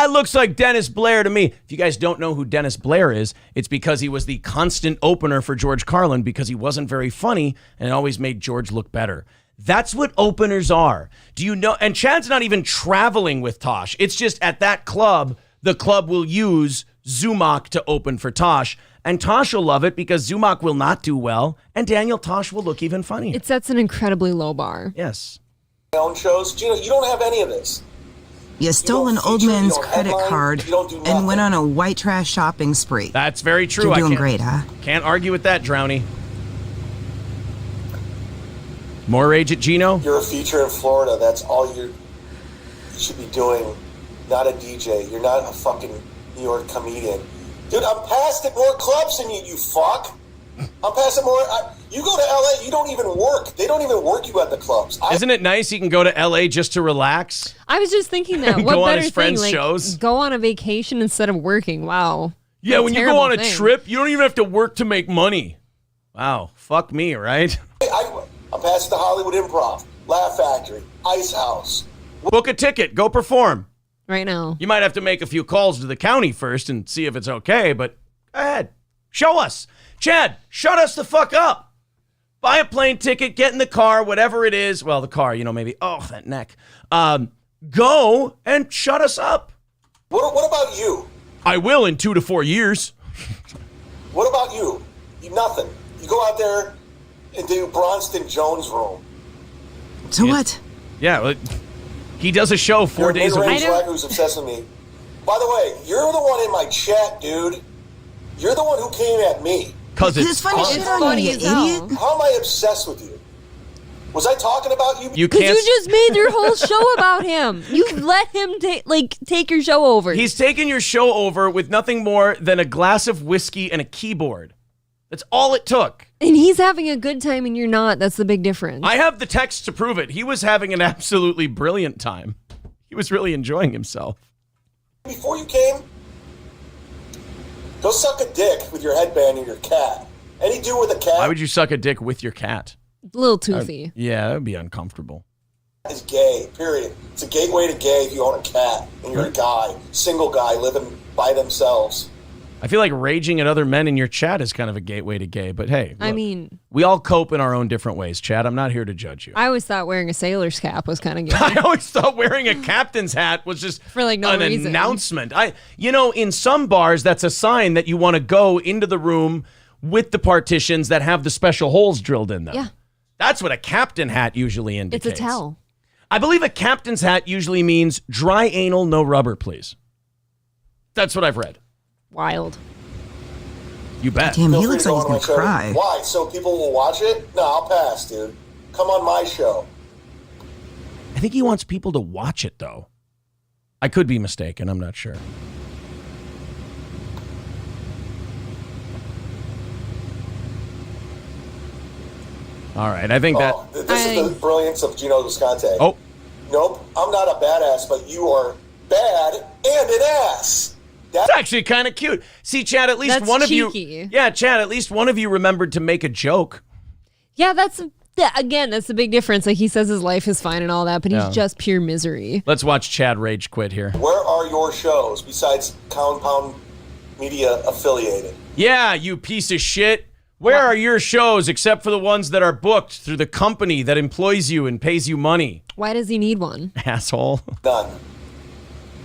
looks like Dennis Blair to me. If you guys don't know who Dennis Blair is, it's because he was the constant opener for George Carlin because he wasn't very funny and it always made George look better. That's what openers are. Do you know? And Chad's not even traveling with Tosh. It's just at that club, the club will use Zumock to open for Tosh. And Tosh will love it because Zumock will not do well, and Daniel Tosh will look even funnier. It sets an incredibly low bar. Yes. My own shows. Geno, you don't have any of this. You stole an old man's credit card and went on a white trash shopping spree. That's very true. You're doing great, huh? Can't argue with that, Drowny. More rage at Geno? You're a feature in Florida. That's all you should be doing. Not a DJ. You're not a fucking New York comedian. Dude, I'm past at more clubs than you fuck. I'm past at more. You go to LA, you don't even work. They don't even work you at the clubs. Isn't it nice he can go to LA just to relax? I was just thinking that. And What go on better his thing? friends' Like, shows? go on a vacation instead of working. Wow. Yeah, when you go on a thing. trip, you don't even have to work to make money. Wow, fuck me, right? I'm past the Hollywood Improv, Laugh Factory, Ice House. Book a ticket, go perform. Right now. You might have to make a few calls to the county first and see if it's okay, but go ahead. Show us. Chad, shut us the fuck up. Buy a plane ticket, get in the car, whatever it is. Well, the car, maybe. Oh, that neck. Go and shut us up. What about you? I will in 2 to 4 years. What about you? Nothing. You go out there and do Bronston Jones' room. So what? Yeah, well, he does a show 4 days a week. You're who's obsessed with me. By the way, you're the one in my chat, dude. You're the one who came at me. Because it's funny shit on you, idiot. How am I obsessed with you? Was I talking about you? You can't. You just made your whole show about him. You let him take your show over. He's taken your show over with nothing more than a glass of whiskey and a keyboard. That's all it took. And he's having a good time and you're not. That's the big difference. I have the text to prove it. He was having an absolutely brilliant time. He was really enjoying himself. Before you came, go suck a dick with your headband and your cat. Any dude with a cat Why would you suck a dick with your cat? A little toothy. Yeah, that would be uncomfortable. is gay, period. It's a gateway to gay if you own a cat and you're a guy, single guy living by themselves. I feel like raging at other men in your chat is kind of a gateway to gay, but hey, look, I mean, we all cope in our own different ways, Chad. I'm not here to judge you. I always thought wearing a sailor's cap was kind of gay. I always thought wearing a captain's hat was just for like no an reason. announcement. In some bars, that's a sign that you want to go into the room with the partitions that have the special holes drilled in them. Yeah. That's what a captain hat usually indicates. It's a tell. I believe a captain's hat usually means dry anal, no rubber, please. That's what I've read. Wild. You bet. Damn, he looks like he's gonna cry. Why? So people will watch it? No, I'll pass, dude. Come on my show. I think he wants people to watch it, though. I could be mistaken. I'm not sure. All right, I think This is the brilliance of Geno Visconti. Oh. Nope, I'm not a badass, but you are bad and an ass. That's actually kind of cute. See, Chad, at least That's one cheeky. of you. Yeah, Chad, at least one of you remembered to make a joke. Yeah, that's the big difference. Like, he says his life is fine and all that, but he's just pure misery. Let's watch Chad rage quit here. Where are your shows besides Compound Media affiliated? Yeah, you piece of shit. Where are your shows except for the ones that are booked through the company that employs you and pays you money? Why does he need one? Asshole. None.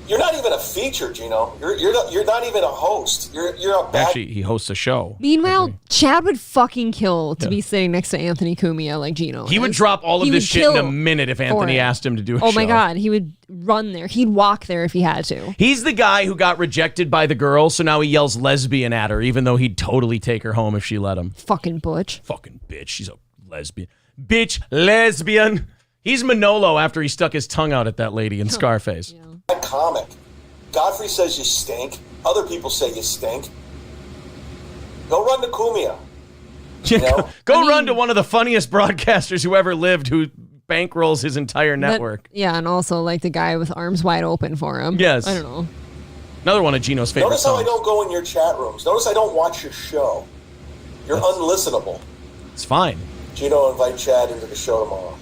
You're not even a feature, Geno. You're not even a host. You're a bad. Actually, he hosts a show. Meanwhile, Chad would fucking kill to be sitting next to Anthony Cumia like Geno. He would drop all of this shit in a minute if Anthony asked him to do a show. Oh my God, he would run there. He'd walk there if he had to. He's the guy who got rejected by the girl, so now he yells lesbian at her, even though he'd totally take her home if she let him. Fucking butch. Fucking bitch. She's a lesbian. Bitch, lesbian. He's Manolo after he stuck his tongue out at that lady in Scarface. Bad comic. Godfrey says you stink. Other people say you stink. Go run to Cumia. Go run to one of the funniest broadcasters who ever lived who bankrolls his entire network. And also like the guy with arms wide open for him. Yes. I don't know. Another one of Geno's favorite Notice how I songs. don't go in your chat rooms. Notice I don't watch your show. You're unlistenable. It's fine. Geno, invite Chad into the show tomorrow.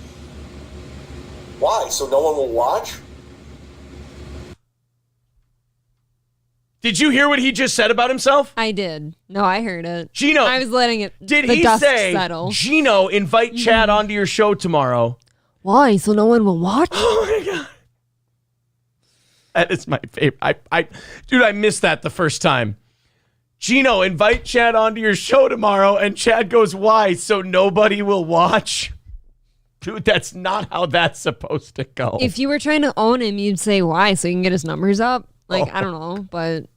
Why? So no one will watch? Did you hear what he just said about himself? I did. No, I heard it. Geno, I was letting it. Did the he dust say, settle. Geno, invite Chad onto your show tomorrow? Why? So no one will watch? Oh my God. That is my favorite. Dude, I missed that the first time. Geno, invite Chad onto your show tomorrow, and Chad goes, why? So nobody will watch? Dude, that's not how that's supposed to go. If you were trying to own him, you'd say why, so you can get his numbers up. Like, I don't know, but...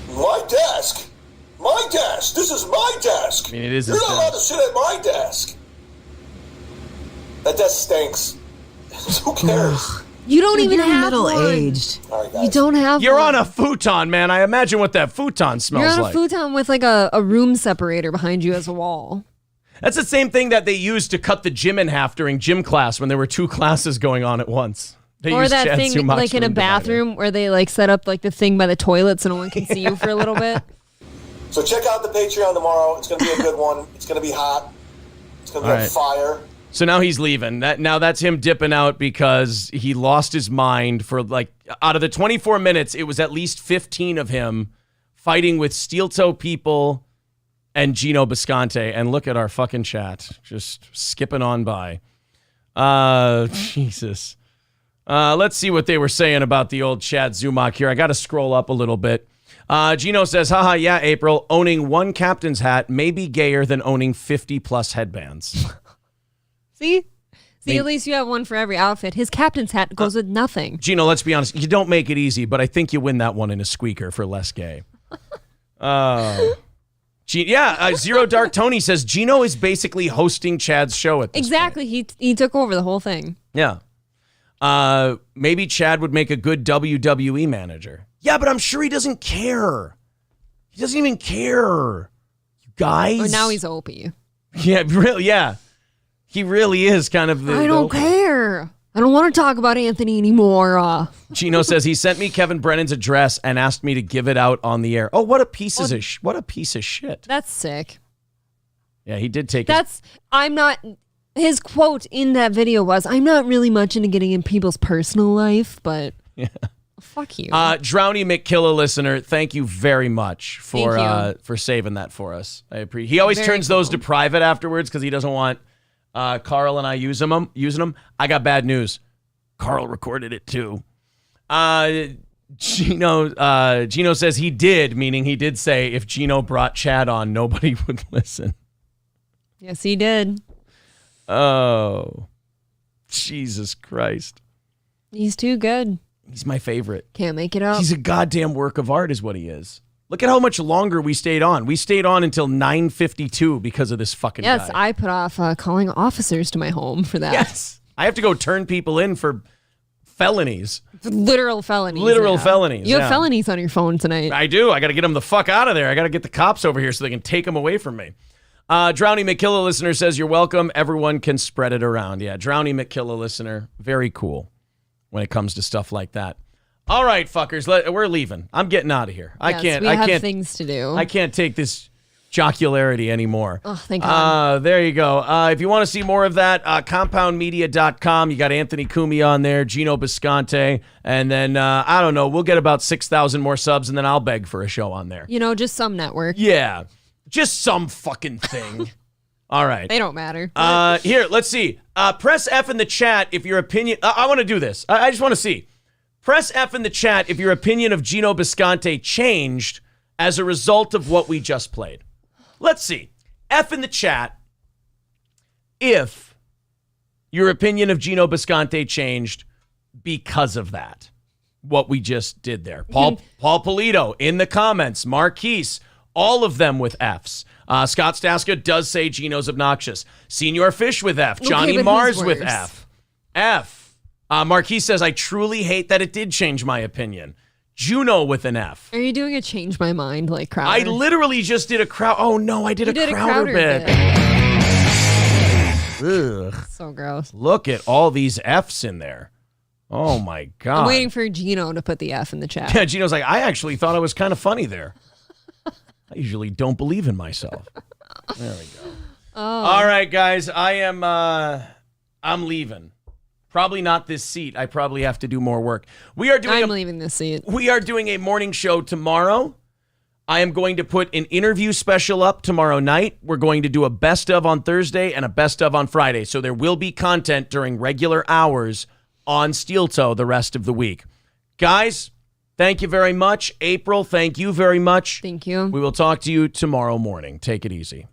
My desk! My desk! This is my desk! I mean, it is You're his not allowed to sit at my desk! That desk stinks. Who cares? You don't even You're have middle-aged. All right, guys. You don't have You're one. on a futon, man. I imagine what that futon smells You're on like. a futon with like a room separator behind you as a wall. That's the same thing that they used to cut the gym in half during gym class when there were 2 classes going on at once. Or that thing like in a bathroom where they like set up like the thing by the toilet so no one can see you for a little bit. So check out the Patreon tomorrow. It's going to be a good one. It's going to be hot. It's going to be on fire. So now he's leaving. Now that's him dipping out because he lost his mind for like out of the 24 minutes, it was at least 15 of him fighting with steel toe people and Geno Bisconte. And look at our fucking chat. Just skipping on by. Jesus. Let's see what they were saying about the old Chad Zumock here. I got to scroll up a little bit. Geno says, haha, yeah, April, owning 1 captain's hat may be gayer than owning 50 plus headbands. See, at least you have one for every outfit. His captain's hat goes with nothing. Geno, let's be honest. You don't make it easy, but I think you win that one in a squeaker for less gay. Zero Dark Tony says Geno is basically hosting Chad's show at this point. He took over the whole thing. Yeah. Maybe Chad would make a good WWE manager. Yeah, but I'm sure he doesn't care. He doesn't even care. You guys. Oh, now he's Opie. Yeah, really, yeah. He really is kind of the... I don't care. I don't want to talk about Anthony anymore. Geno says he sent me Kevin Brennan's address and asked me to give it out on the air. Oh, what a piece of shit. That's sick. Yeah, he did take His quote in that video was, I'm not really much into getting in people's personal life, but fuck you. Drowny McKilla listener, thank you very much for saving that for us. I appreciate. He always turns those to private afterwards because he doesn't want Carl and I using them. I got bad news. Carl recorded it too. Geno says he did, meaning he did say if Geno brought Chad on, nobody would listen. Yes, he did. Oh, Jesus Christ. He's too good. He's my favorite. Can't make it up. He's a goddamn work of art is what he is. Look at how much longer we stayed on. We stayed on until 9:52 because of this fucking guy. Yes, I put off calling officers to my home for that. Yes. I have to go turn people in for felonies. Literal felonies. Felonies. You have felonies on your phone tonight. I do. I got to get them the fuck out of there. I got to get the cops over here so they can take them away from me. Drowny McKilla listener says, you're welcome. Everyone can spread it around. Yeah, Drowny McKilla listener. Very cool when it comes to stuff like that. All right, fuckers. We're leaving. I'm getting out of here. Yes, we have things to do. I can't take this jocularity anymore. Oh, thank God. There you go. If you want to see more of that, compoundmedia.com. You got Anthony Cumia on there, Geno Bisconte, and then, I don't know, we'll get about 6,000 more subs, and then I'll beg for a show on there. Just some network. Yeah. Just some fucking thing. All right. They don't matter. Here, let's see. Press F in the chat if your opinion... I want to do this. I just want to see. Press F in the chat if your opinion of Geno Bisconte changed as a result of what we just played. Let's see. F in the chat if your opinion of Geno Bisconte changed because of that. What we just did there. Paul Polito in the comments. Marquise. All of them with Fs. Scott Staska does say Geno's obnoxious. Senior Fish with F. Johnny Mars with F. F. Marquis says, I truly hate that it did change my opinion. Juno with an F. Are you doing a change my mind like Crowder? I literally just did a Crowder. Oh, no, I did a Crowder bit. Ugh. So gross. Look at all these Fs in there. Oh, my God. I'm waiting for Geno to put the F in the chat. Yeah, Geno's like, I actually thought I was kind of funny there. I usually don't believe in myself. There we go. Oh. All right, guys. I'm leaving. Probably not this seat. I probably have to do more work. I'm leaving this seat. We are doing a morning show tomorrow. I am going to put an interview special up tomorrow night. We're going to do a best of on Thursday and a best of on Friday. So there will be content during regular hours on Steel Toe the rest of the week. Guys, thank you very much. April, thank you very much. Thank you. We will talk to you tomorrow morning. Take it easy.